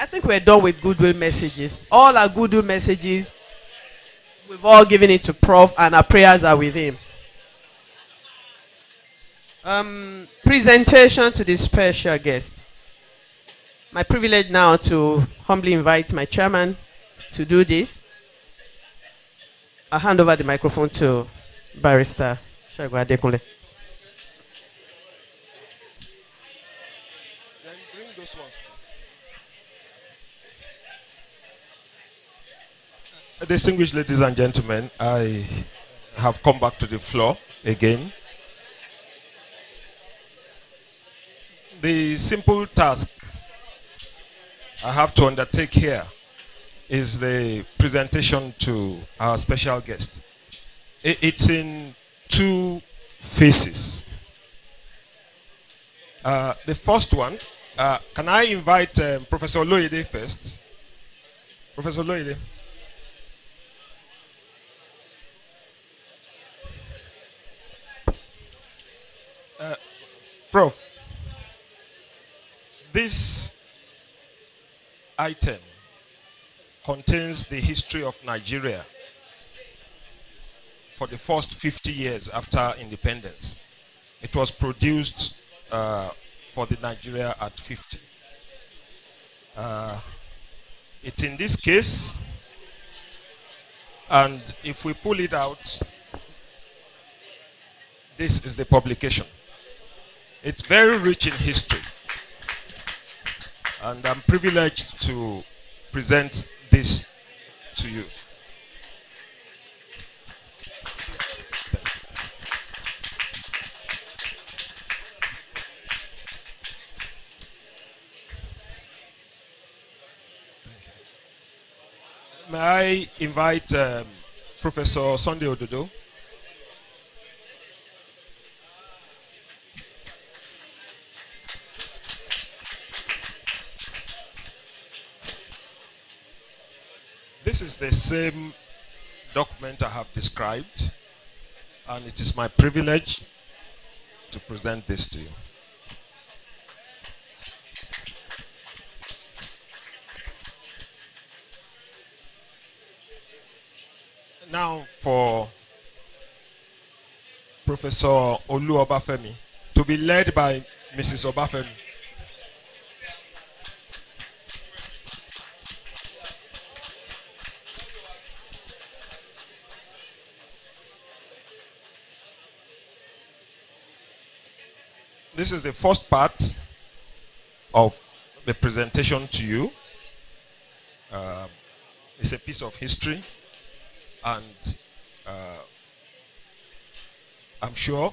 think we're done with goodwill messages. All our goodwill messages, we've all given it to Prof, and our prayers are with him. Presentation to the special guest. My privilege now to humbly invite my chairman to do this. I'll hand over the microphone to Barrister Shagwa Adekunle. Then bring those ones too. Distinguished ladies and gentlemen, I have come back to the floor again. The simple task I have to undertake here is the presentation to our special guest. It's in two phases. The first one, can I invite Professor Loide first? Professor Loide. Prof, this item contains the history of Nigeria for the first 50 years after independence. It was produced for the Nigeria at 50. Uh, it's in this case, and if we pull it out, this is the publication. It's very rich in history, and I'm privileged to present this to you. May I invite Professor Sunday Ododo? This is the same document I have described, and it is my privilege to present this to you. Now for Professor Olu Obafemi to be led by Mrs. Obafemi. This is the first part of the presentation to you. It's a piece of history, and I'm sure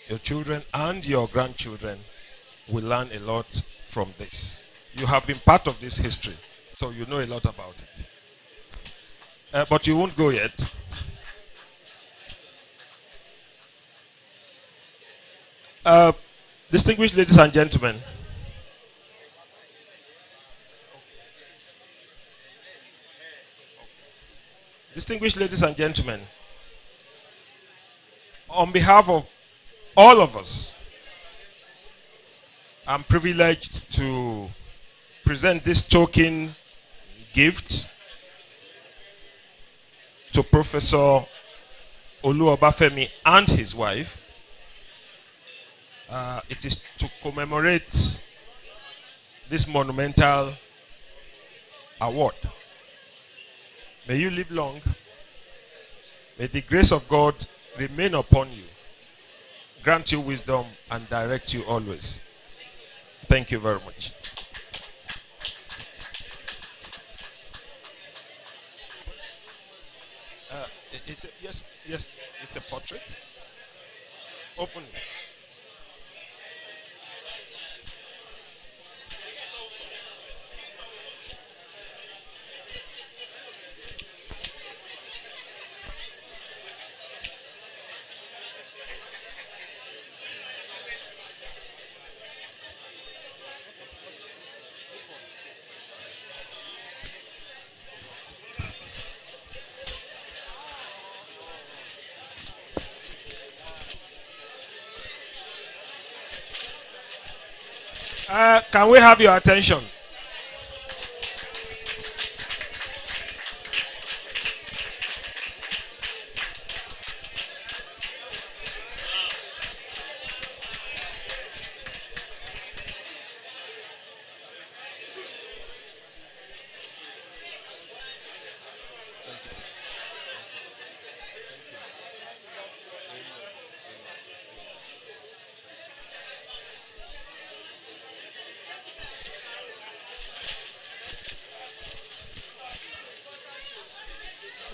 your children and your grandchildren will learn a lot from this. You have been part of this history, so you know a lot about it. But you won't go yet. Distinguished ladies and gentlemen, on behalf of all of us, I'm privileged to present this token gift to Professor Olu Obafemi and his wife. It is to commemorate this monumental award. May you live long. May the grace of God remain upon you, grant you wisdom, and direct you always. Thank you very much. Yes, it's a portrait. Open it. Can we have your attention?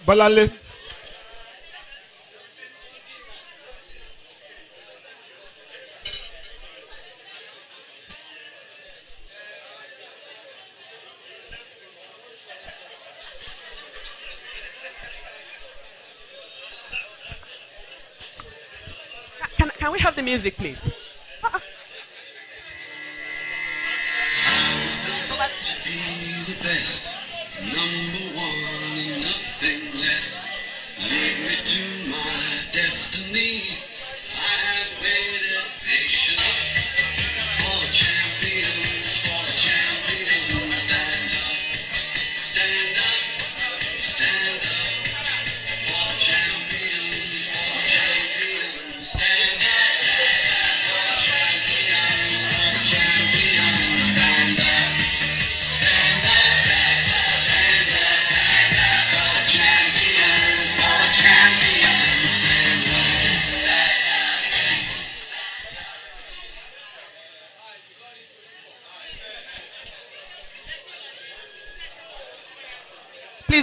Balale. Can we have the music, please? To be the best, number one and nothing less. Lead me to my destiny. I have waited patiently for the champions, for the champions. Stand up, stand up, stand up. For the champions, stand up. For the champions, stand up.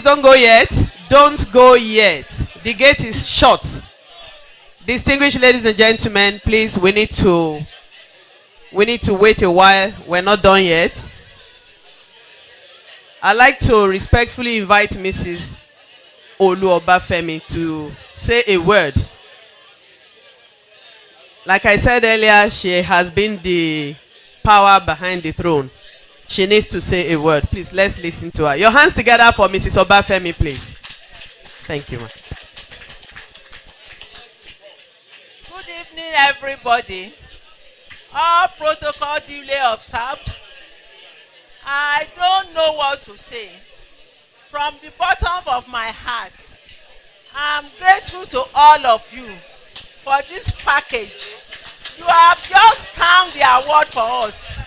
don't go yet. Don't go yet. The gate is shut. Distinguished ladies and gentlemen, please, we need to wait a while. We're not done yet. I'd like to respectfully invite Mrs. Olu Obafemi to say a word. Like I said earlier, she has been the power behind the throne. She needs to say a word. Please, let's listen to her. Your hands together for Mrs. Obafemi, please. Thank you, ma'am. Good evening, everybody. All protocol duly observed. I don't know what to say. From the bottom of my heart, I'm grateful to all of you for this package. You have just crowned the award for us.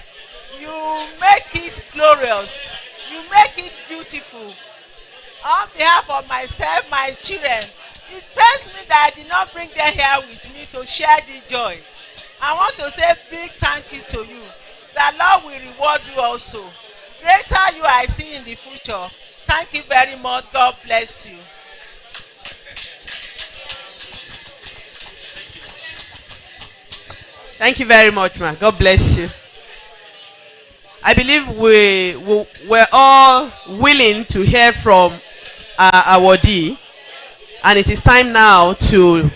You make it glorious. You make it beautiful. On behalf of myself, my children, it pains me that I did not bring them here with me to share the joy. I want to say big thank you to you. The Lord will reward you also. Greater you I see in the future. Thank you very much. God bless you. Thank you very much, ma. God bless you. I believe we're all willing to hear from our awardee, and it is time now to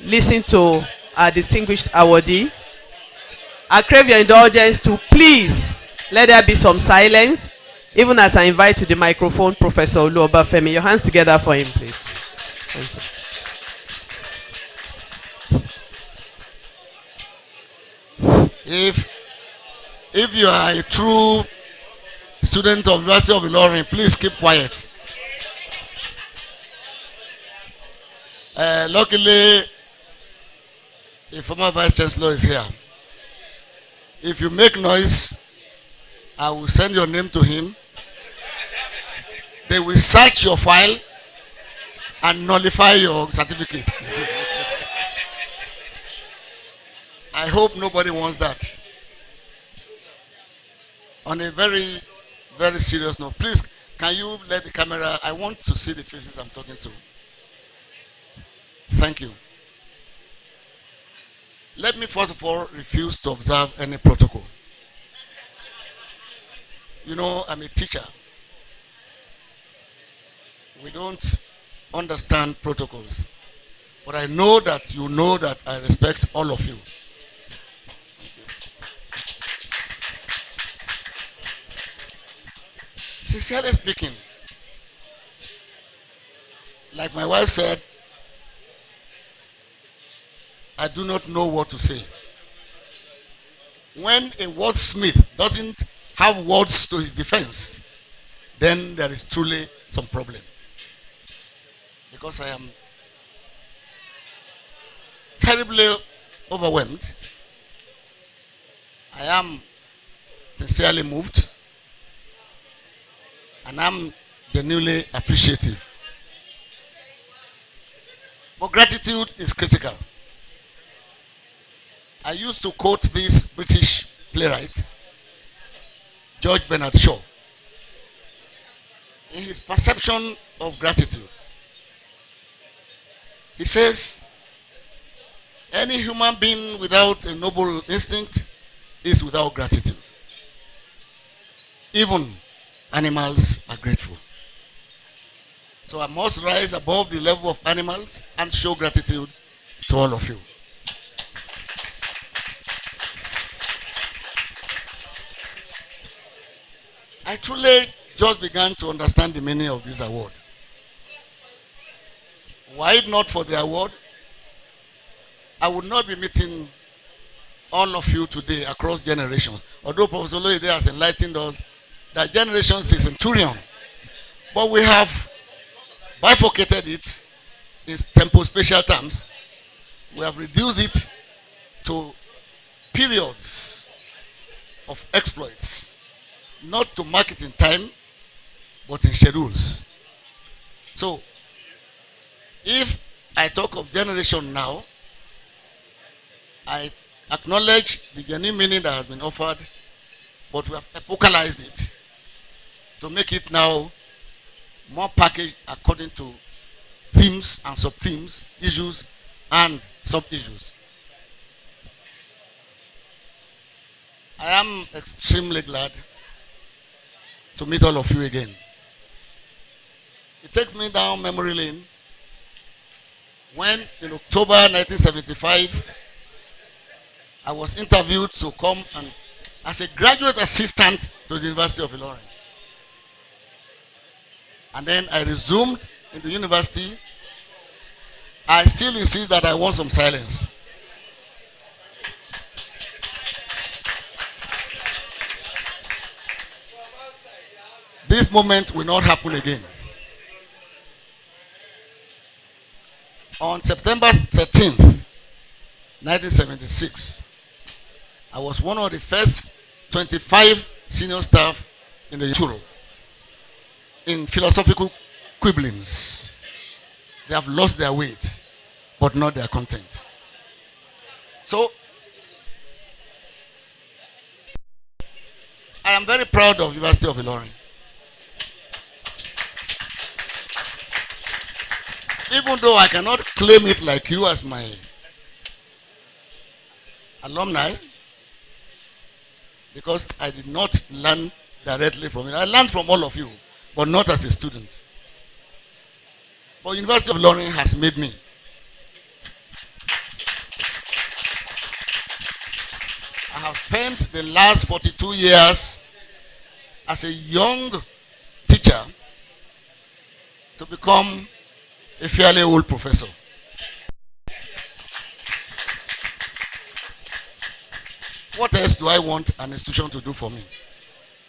listen to our distinguished awardee. I crave your indulgence to please let there be some silence, even as I invite to the microphone Professor Olu Obafemi. Your hands together for him, please. Thank you. If you are a true student of University of Ilorin, please keep quiet. Luckily, the former Vice Chancellor is here. If you make noise, I will send your name to him. They will search your file and nullify your certificate. I hope nobody wants that. On a very, very serious note, please, can you let the camera, I want to see the faces I'm talking to. Thank you. Let me first of all refuse to observe any protocol. You know, I'm a teacher. We don't understand protocols. But I know that you know that I respect all of you. Sincerely speaking, like my wife said, I do not know what to say. When a wordsmith doesn't have words to his defense, then there is truly some problem. Because I am terribly overwhelmed. I am sincerely moved. And I'm genuinely appreciative. But gratitude is critical. I used to quote this British playwright, George Bernard Shaw, in his perception of gratitude. He says, any human being without a noble instinct is without gratitude. Even animals are grateful. So I must rise above the level of animals and show gratitude to all of you. I truly just began to understand the meaning of this award. Were it not for the award, I would not be meeting all of you today across generations. Although Professor Loide has enlightened us that generations is centurion, but we have bifurcated it in tempospatial terms. We have reduced it to periods of exploits, not to mark it in time, but in schedules. So, if I talk of generation now, I acknowledge the genuine meaning that has been offered, but we have epocalized it to make it now more packaged according to themes and sub-themes, issues and sub-issues. I am extremely glad to meet all of you again. It takes me down memory lane when in October 1975 I was interviewed to come and as a graduate assistant to the University of Ilorin. And then I resumed in the university. I still insist that I want some silence. This moment will not happen again. On September 13th, 1976, I was one of the first 25 senior staff in the school in philosophical quibblings. They have lost their weight, but not their content. So, I am very proud of University of Ilorin. Even though I cannot claim it like you as my alumni, because I did not learn directly from it. I learned from all of you, but not as a student. But University of Ilorin has made me. I have spent the last 42 years as a young teacher to become a fairly old professor. What else do I want an institution to do for me?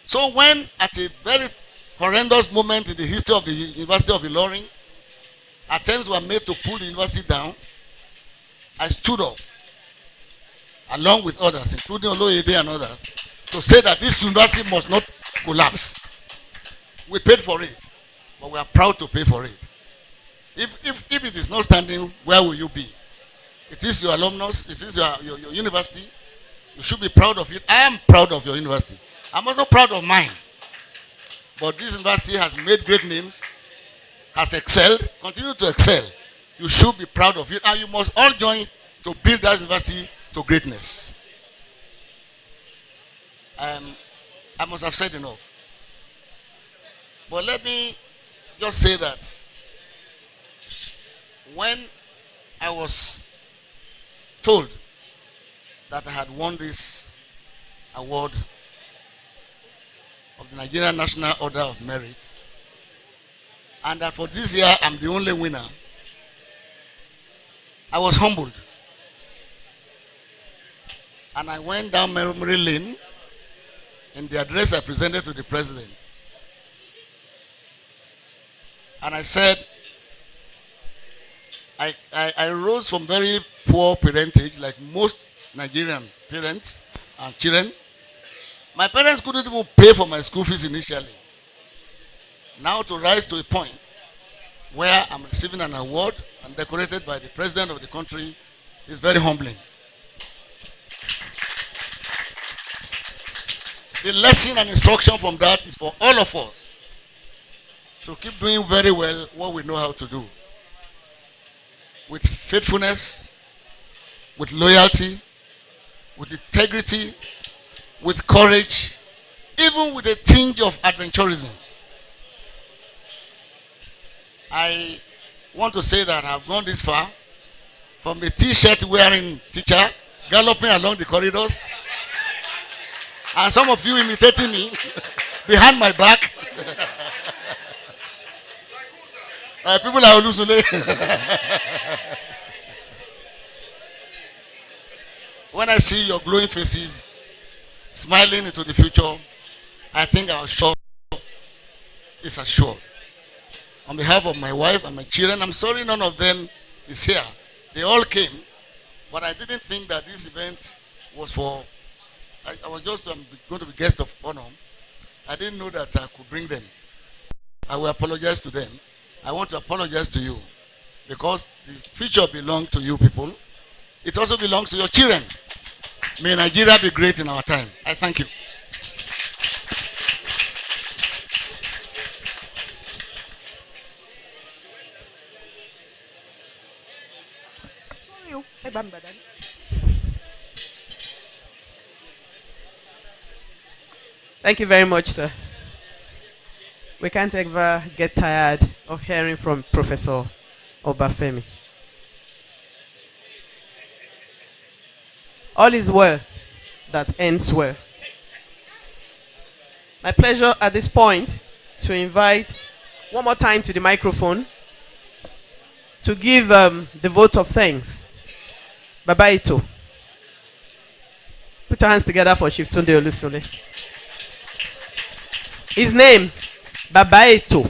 So when at a very horrendous moment in the history of the University of Ilorin, attempts were made to pull the university down, I stood up along with others, including Oloyede and others, to say that this university must not collapse. We paid for it, but we are proud to pay for it. If it is not standing, where will you be? It is your alumnus, it is your university. You should be proud of it. I am proud of your university. I'm also proud of mine. But this university has made great names, has excelled, continue to excel. You should be proud of it, and you must all join to build that university to greatness. I must have said enough. But let me just say that when I was told that I had won this award of the Nigerian National Order of Merit, and that for this year I'm the only winner, I was humbled. And I went down memory lane in the address I presented to the president. And I said, I rose from very poor parentage, like most Nigerian parents and children. My parents couldn't even pay for my school fees initially. Now to rise to a point where I'm receiving an award and decorated by the president of the country is very humbling. The lesson and instruction from that is for all of us to keep doing very well what we know how to do. With faithfulness, with loyalty, with integrity, with courage, even with a tinge of adventurism. I want to say that I've gone this far from a t-shirt wearing teacher galloping along the corridors, and some of you imitating me behind my back. People are hallucinating. When I see your glowing faces smiling into the future, I think our shore is assured. On behalf of my wife and my children, I'm sorry none of them is here. They all came, but I didn't think that this event was for, I was just going to be guest of honor. I didn't know that I could bring them. I will apologize to them. I want to apologize to you because the future belongs to you people. It also belongs to your children. May Nigeria be great in our time. I thank you. Thank you very much, sir. We can't ever get tired of hearing from Professor Obafemi. All is well that ends well. My pleasure at this point to invite one more time to the microphone to give the vote of thanks. Baba Ito. Put your hands together for Shiftunde Olusole. His name, Baba Ito.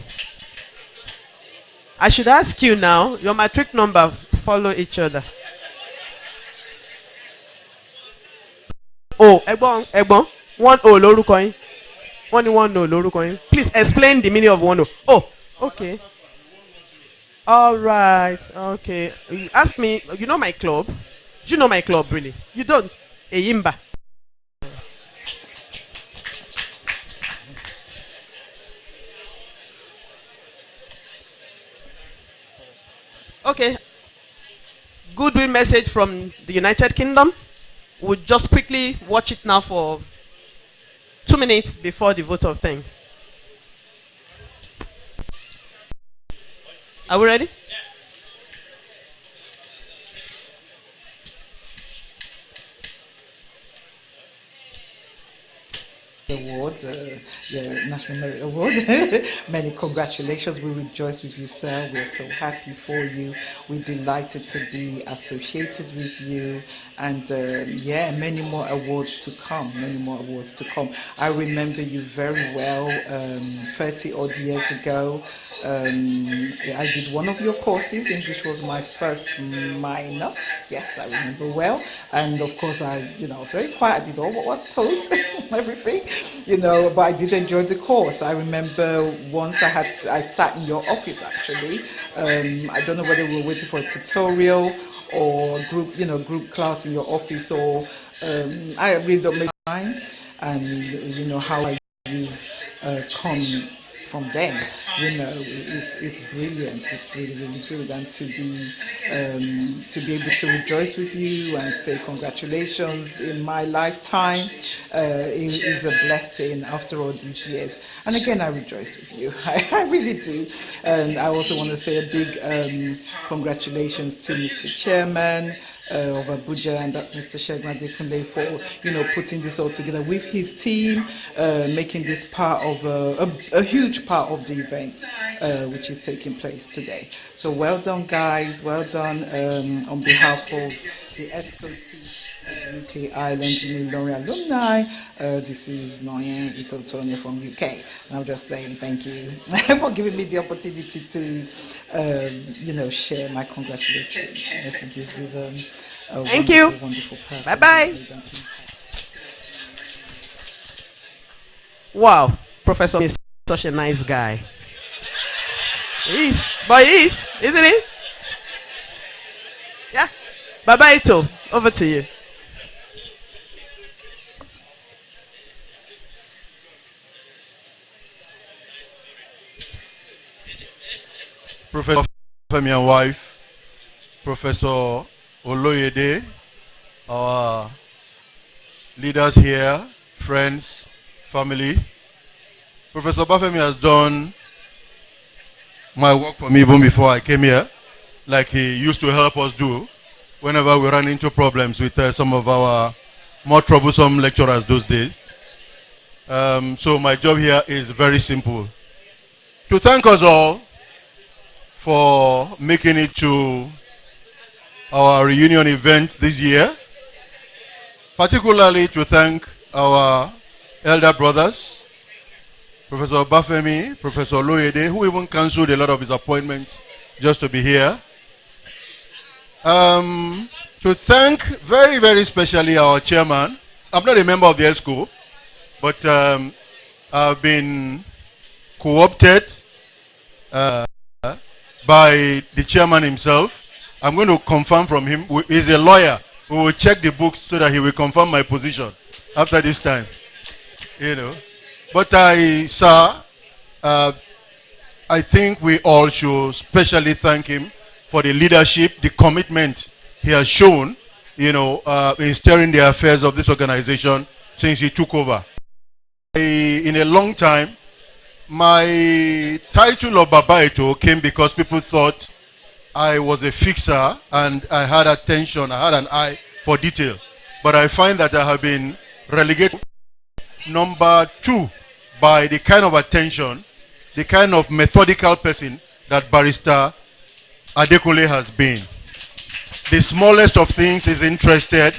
I should ask you now, your matric number follow each other. Oh, Egbon, one O lórúkọ yín. One O lórúkọ yín. Please explain the meaning of one O. Oh, okay. All right, okay. You ask me, you know my club? Do you know my club, really? You don't? Eyimba. Okay. Goodwill message from the United Kingdom. We'll just quickly watch it now for 2 minutes before the vote of thanks. Are we ready? Award, National Merit Award. Many congratulations. We rejoice with you, sir. We're so happy for you. We're delighted to be associated with you. And many more awards to come. Many more awards to come. I remember you very well 30 odd years ago. I did one of your courses. English was my first minor. Yes, I remember well. And of course, I was very quiet. I did all what was told, everything. But I did enjoy the course. I remember once I sat in your office actually. I don't know whether we were waiting for a tutorial or group class in your office, or I really don't make time, and how you come from them, it's brilliant. It's really, really good, and to be able to rejoice with you and say congratulations in my lifetime is a blessing after all these years. And again, I rejoice with you. I really do. And I also want to say a big congratulations to Mr. Chairman of Abuja, and that's Mr. Shegun Adekunle, for putting this all together with his team, making this part of a huge part of the event which is taking place today. So well done, guys. Well done on behalf of the ESCO team of UK Ireland Ilorin Alumni. This is Noyen Ikotonia from UK. And I'm just saying thank you for giving me the opportunity to share my congratulations messages with a thank wonderful, you. Wonderful person. Bye-bye. Wow, Professor is such a nice guy. He is, isn't he? Yeah. Bye-bye, Ito. Over to you. Professor Femi and wife, Professor Oloyede, our leaders here, friends, family. Professor Bafemi has done my work for me even before I came here, like he used to help us do whenever we ran into problems with some of our more troublesome lecturers those days. So my job here is very simple. To thank us all for making it to our reunion event this year, particularly to thank our elder brothers, Professor Bafemi, Professor Loyede, who even cancelled a lot of his appointments just to be here. To thank very, very specially our chairman. I'm not a member of the ESCO, but I've been co-opted by the chairman himself. I'm going to confirm from him. He's a lawyer. We will check the books so that he will confirm my position after this time. But sir, I think we all should specially thank him for the leadership, the commitment he has shown, in steering the affairs of this organization since he took over. In a long time, my title of Baba Eto came because people thought I was a fixer and I had attention, I had an eye for detail. But I find that I have been relegated number 2 by the kind of attention, the kind of methodical person that Barrister Adekunle has been. The smallest of things is interested,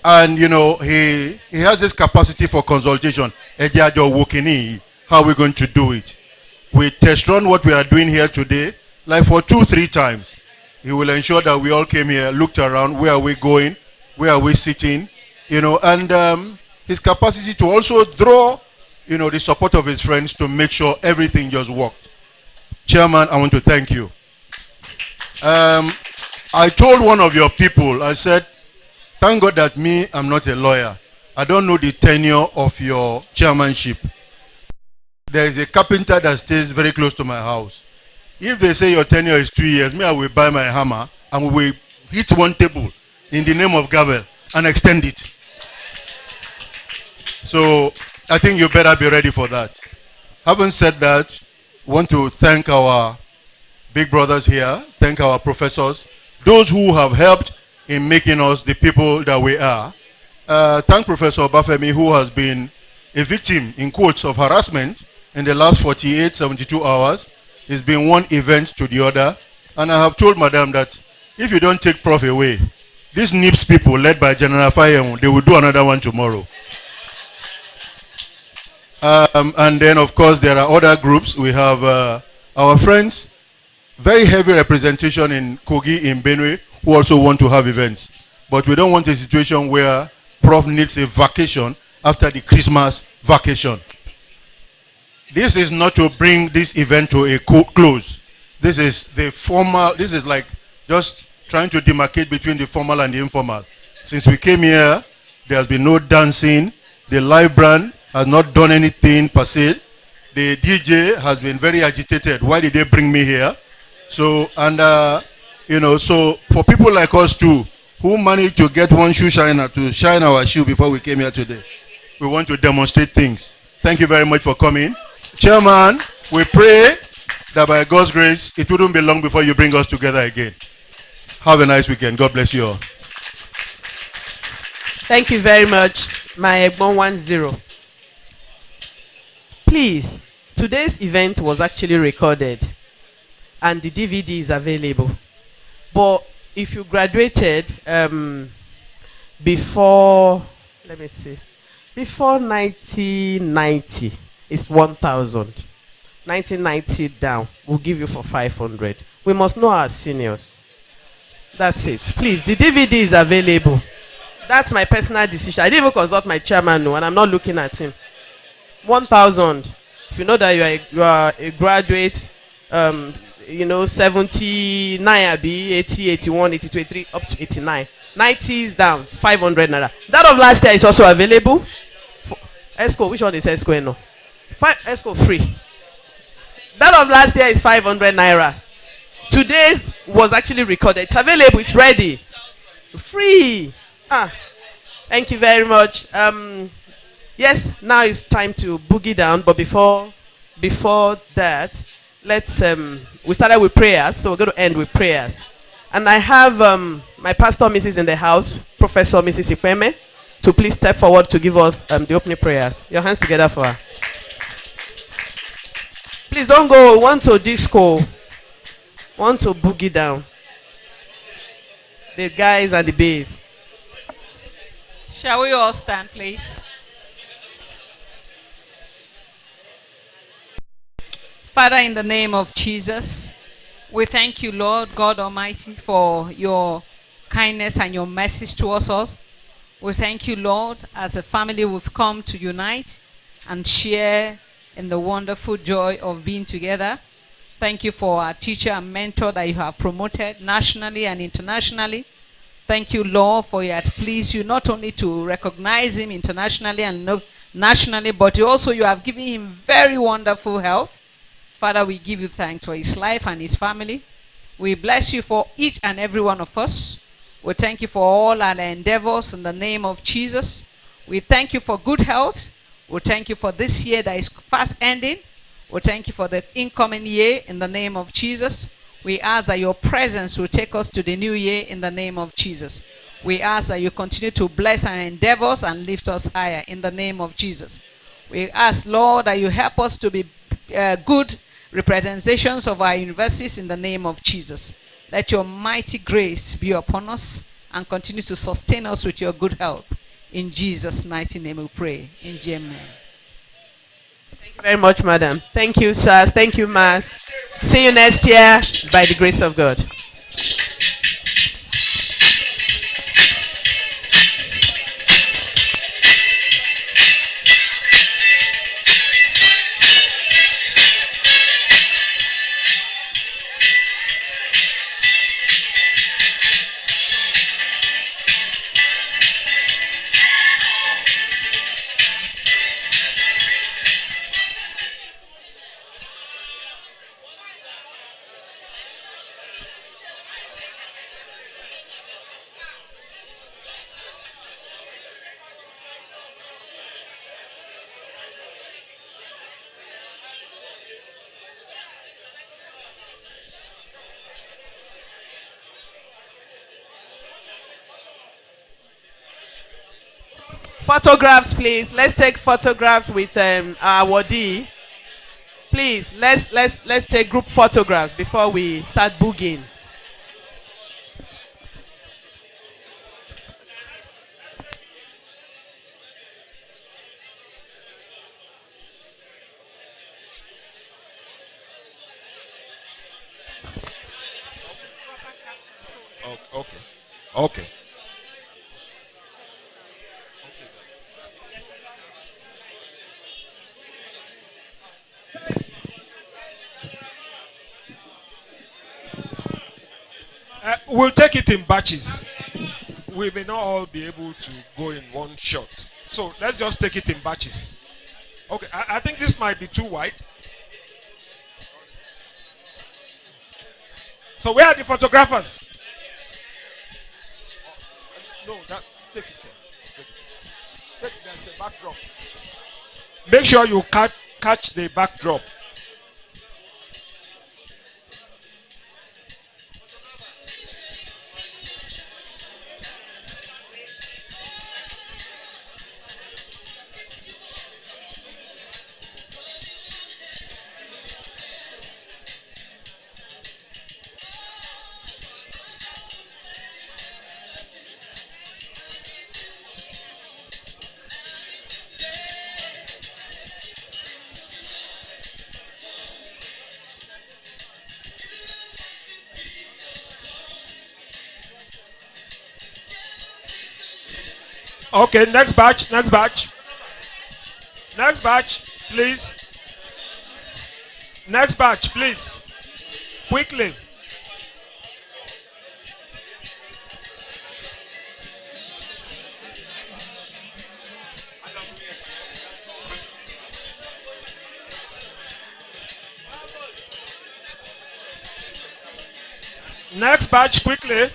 and he has this capacity for consultation. How are we going to do it? We test run what we are doing here today, like for 2-3 times. He will ensure that we all came here, looked around, where are we going, where are we sitting, and his capacity to also draw, the support of his friends to make sure everything just worked. Chairman, I want to thank you. I told one of your people, I said, thank God that I'm not a lawyer. I don't know the tenure of your chairmanship. There is a carpenter that stays very close to my house. If they say your tenure is 2 years, I will buy my hammer and we will hit one table in the name of Gavel and extend it. So I think you better be ready for that. Having said that, I want to thank our big brothers here, thank our professors, those who have helped in making us the people that we are. Thank Professor Bafemi, who has been a victim, in quotes, of harassment in the last 48, 72 hours. It's been one event to the other. And I have told Madam that if you don't take Prof away, these NIPS people led by General Fayem, they will do another one tomorrow. And then, of course, there are other groups. We have our friends, very heavy representation in Kogi, in Benue, who also want to have events. But we don't want a situation where Prof needs a vacation after the Christmas vacation. This is not to bring this event to a close. This is the formal, this is like just trying to demarcate between the formal and the informal. Since we came here, there has been no dancing. The live brand has not done anything per se. The DJ has been very agitated. Why did they bring me here? So, and so for people like us too, who managed to get one shoe shiner to shine our shoe before we came here today, we want to demonstrate things. Thank you very much for coming. Chairman, we pray that by God's grace, it wouldn't be long before you bring us together again. Have a nice weekend. God bless you all. Thank you very much, my Egbon 10. Please, today's event was actually recorded and the DVD is available. But if you graduated before, let me see, before 1990, it's 1,000. 1990 down, we'll give you for 500. We must know our seniors. That's it. Please, the DVD is available. That's my personal decision. I didn't even consult my chairman, no, and I'm not looking at him. 1,000. If you know that you are a graduate, 79 abi 80, 81, 82, 83, up to 89. 90 is down, 500 naira. That of last year is also available. ESCO, which one is ESCO no? ESCO free. That of last year is 500 naira. Today's was actually recorded. It's available. It's ready. Free. Thank you very much. Yes, now it's time to boogie down. But before that, let's we started with prayers, so we're going to end with prayers. And I have my pastor, Mrs. in the house, Professor Mrs. Ikweme, to please step forward to give us the opening prayers. Your hands together for her. Please don't go. Want to disco. Want to boogie down. The guys and the bass. Shall we all stand, please? Father, in the name of Jesus, we thank you, Lord God Almighty, for your kindness and your mercies towards us. We thank you, Lord, as a family we've come to unite and share in the wonderful joy of being together. Thank you for our teacher and mentor that you have promoted nationally and internationally. Thank you, Lord, for it pleased you not only to recognize him internationally and nationally, but also you have given him very wonderful health. Father, we give you thanks for his life and his family. We bless you for each and every one of us. We thank you for all our endeavors in the name of Jesus. We thank you for good health. We thank you for this year that is fast ending. We thank you for the incoming year in the name of Jesus. We ask that your presence will take us to the new year in the name of Jesus. We ask that you continue to bless our endeavors and lift us higher in the name of Jesus. We ask, Lord, that you help us to be good representations of our universities in the name of Jesus. Let your mighty grace be upon us and continue to sustain us with your good health. In Jesus' mighty name we pray. In Jesus' name. Thank you very much, madam. Thank you, sirs. Thank you, mas. See you next year by the grace of God. Photographs, please. Let's take photographs with our awardee. Please, let's take group photographs before we start boogieing. Okay. Okay. We'll take it in batches. We may not all be able to go in one shot. So let's just take it in batches. Okay, I think this might be too wide. So where are the photographers? No, take it here. There's a backdrop. Make sure you catch the backdrop. Okay, next batch, next batch. Next batch, please. Next batch, please. Quickly. Next batch, quickly.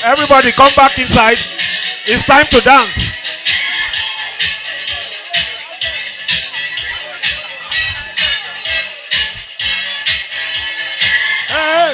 Everybody come back inside. It's time to dance. Hey.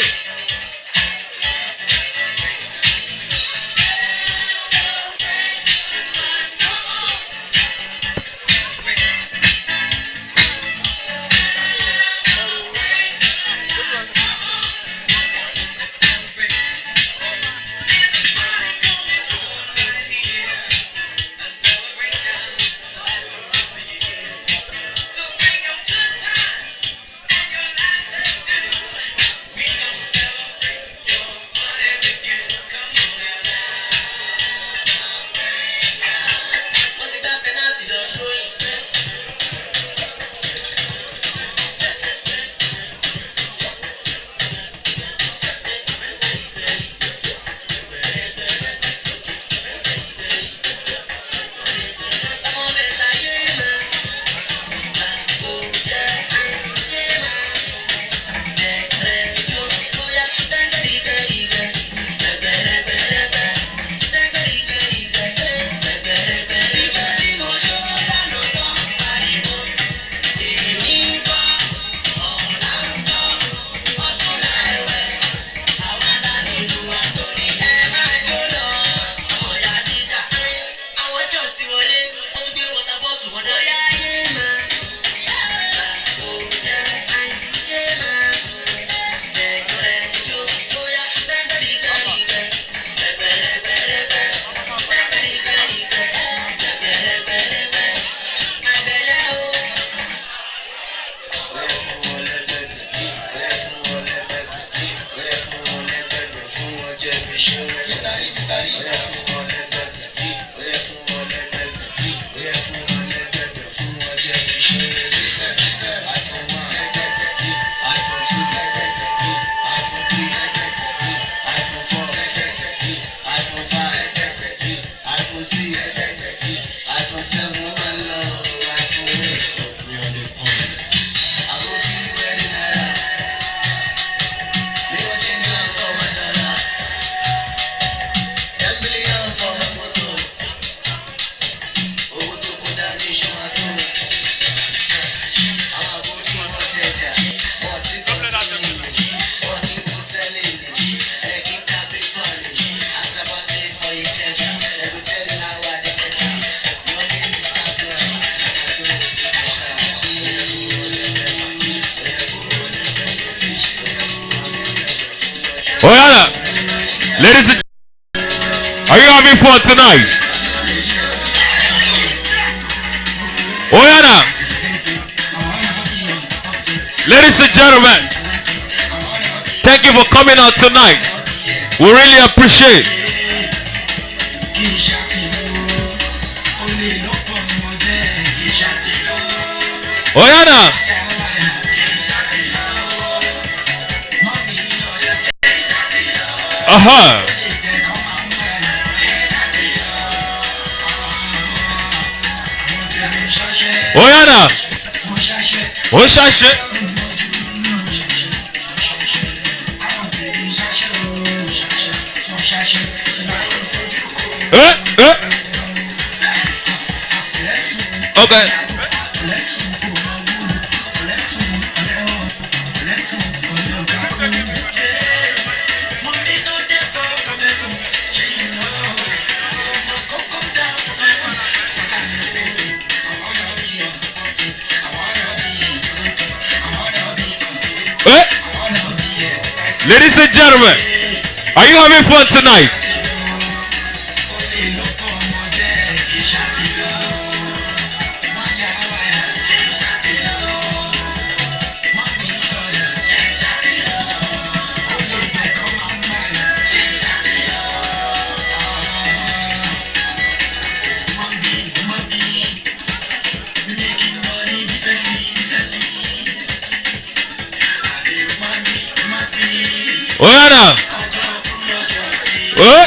Oh yeah, ladies and are you having fun tonight? Oh yeah, ladies and gentlemen, thank you for coming out tonight. We really appreciate. Oh yeah. Oyana. Oshashe. Okay. Ladies and gentlemen, are you having fun tonight? Oyana. Oh.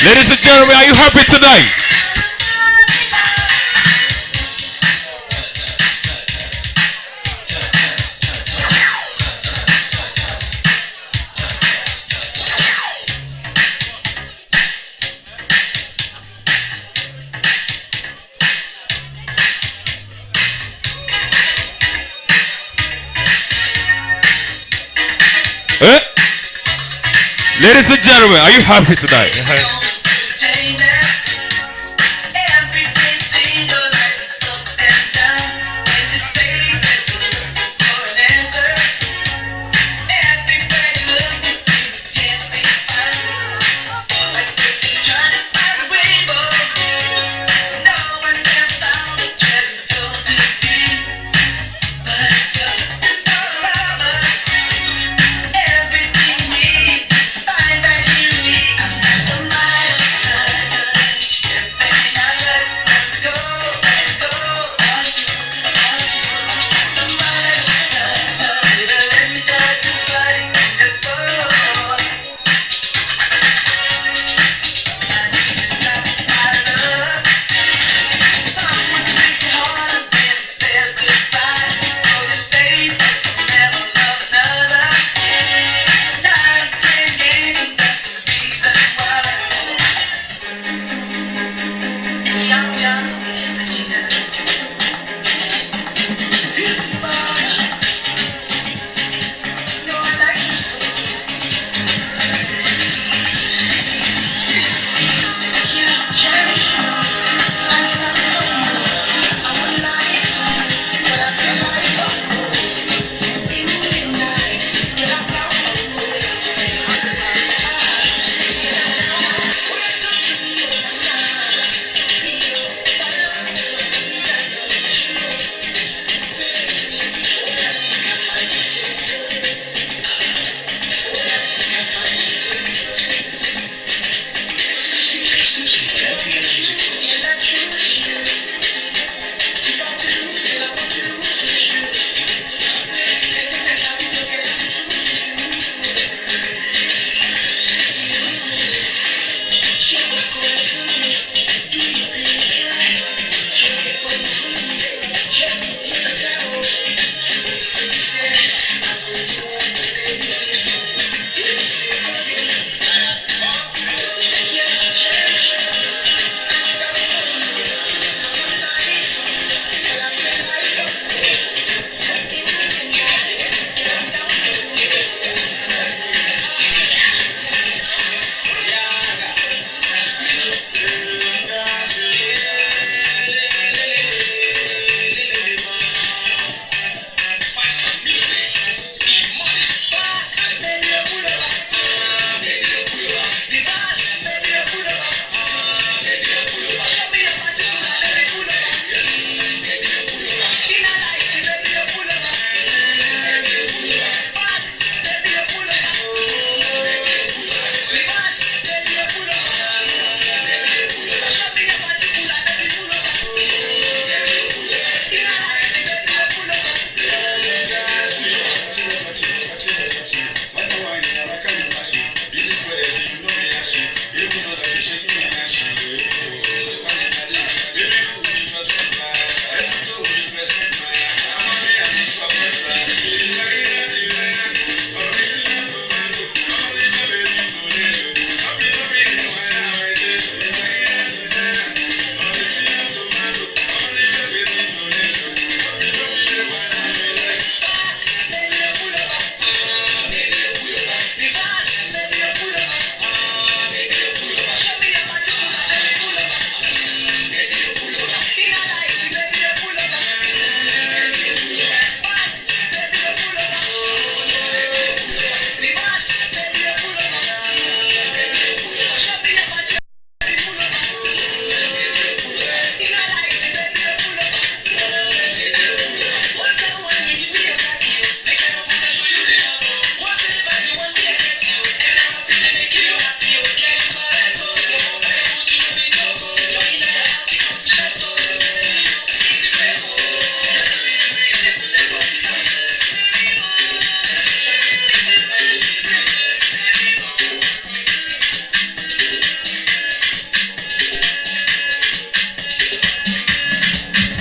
Ladies and gentlemen, are you happy tonight? Ladies and gentlemen, are you happy tonight?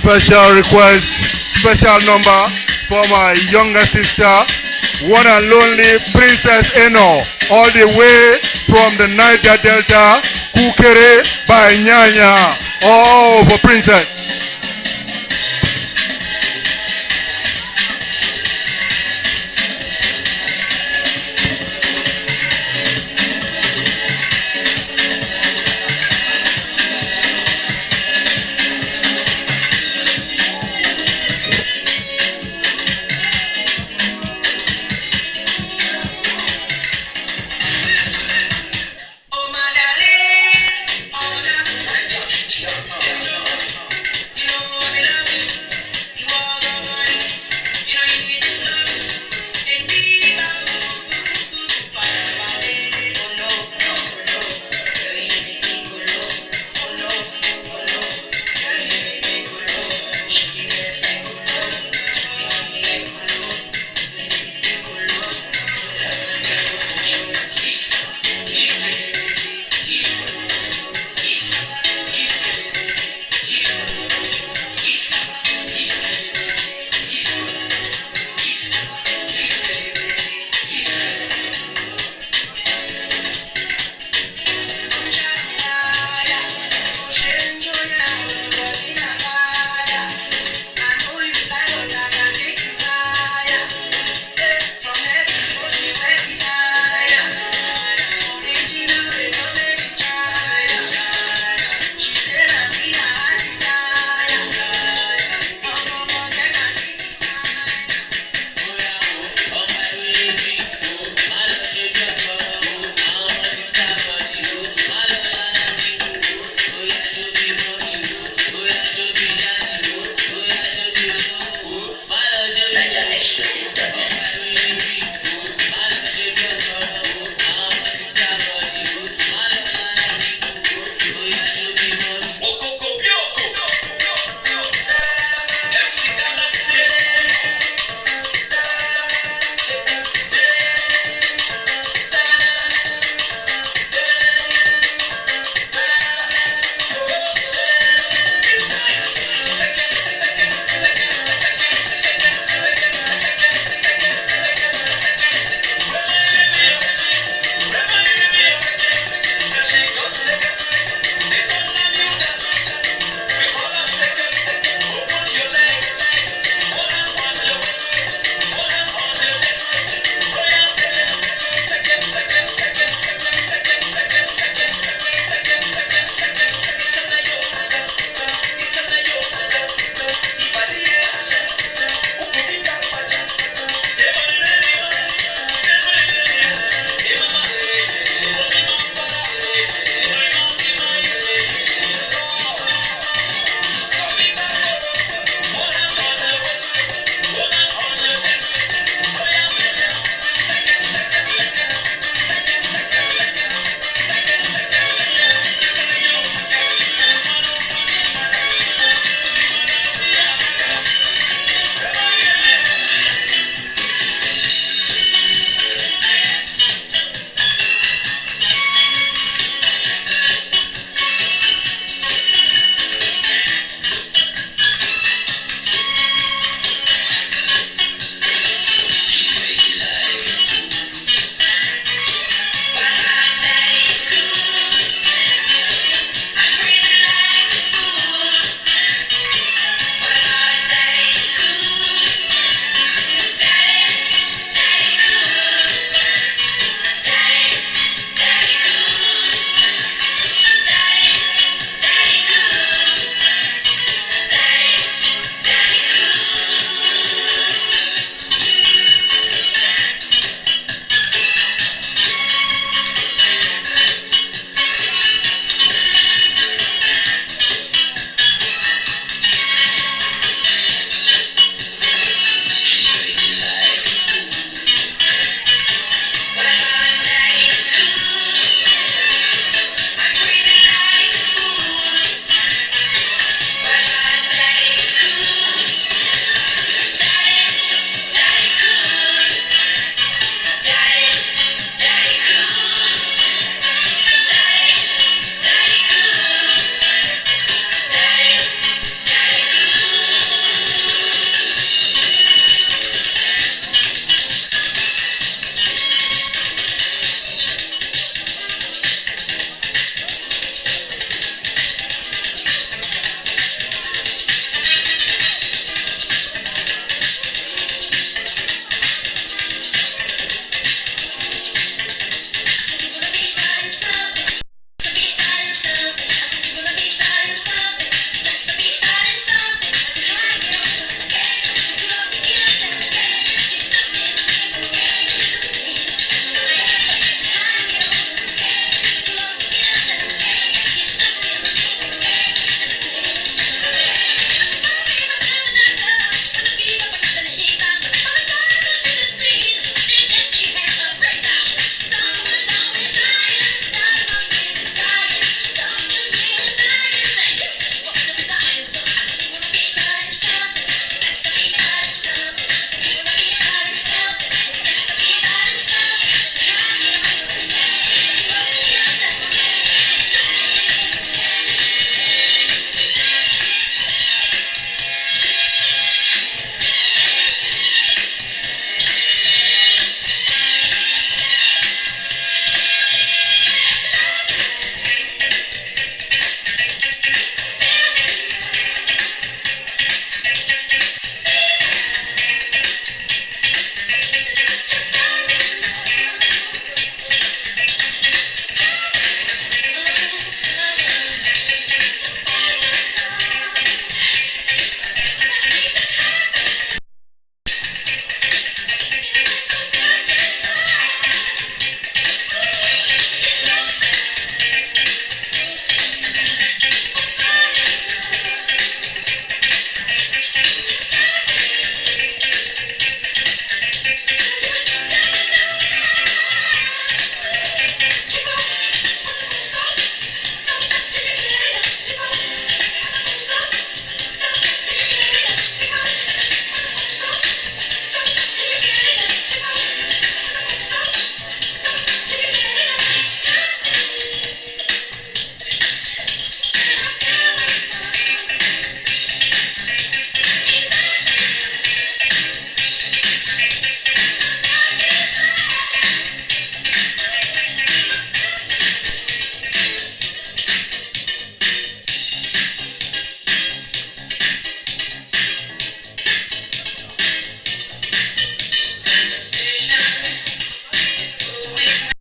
special request, special number for my younger sister, one and only Princess Eno, all the way from the Niger Delta, Kukere by Nyanya. Oh, for Princess.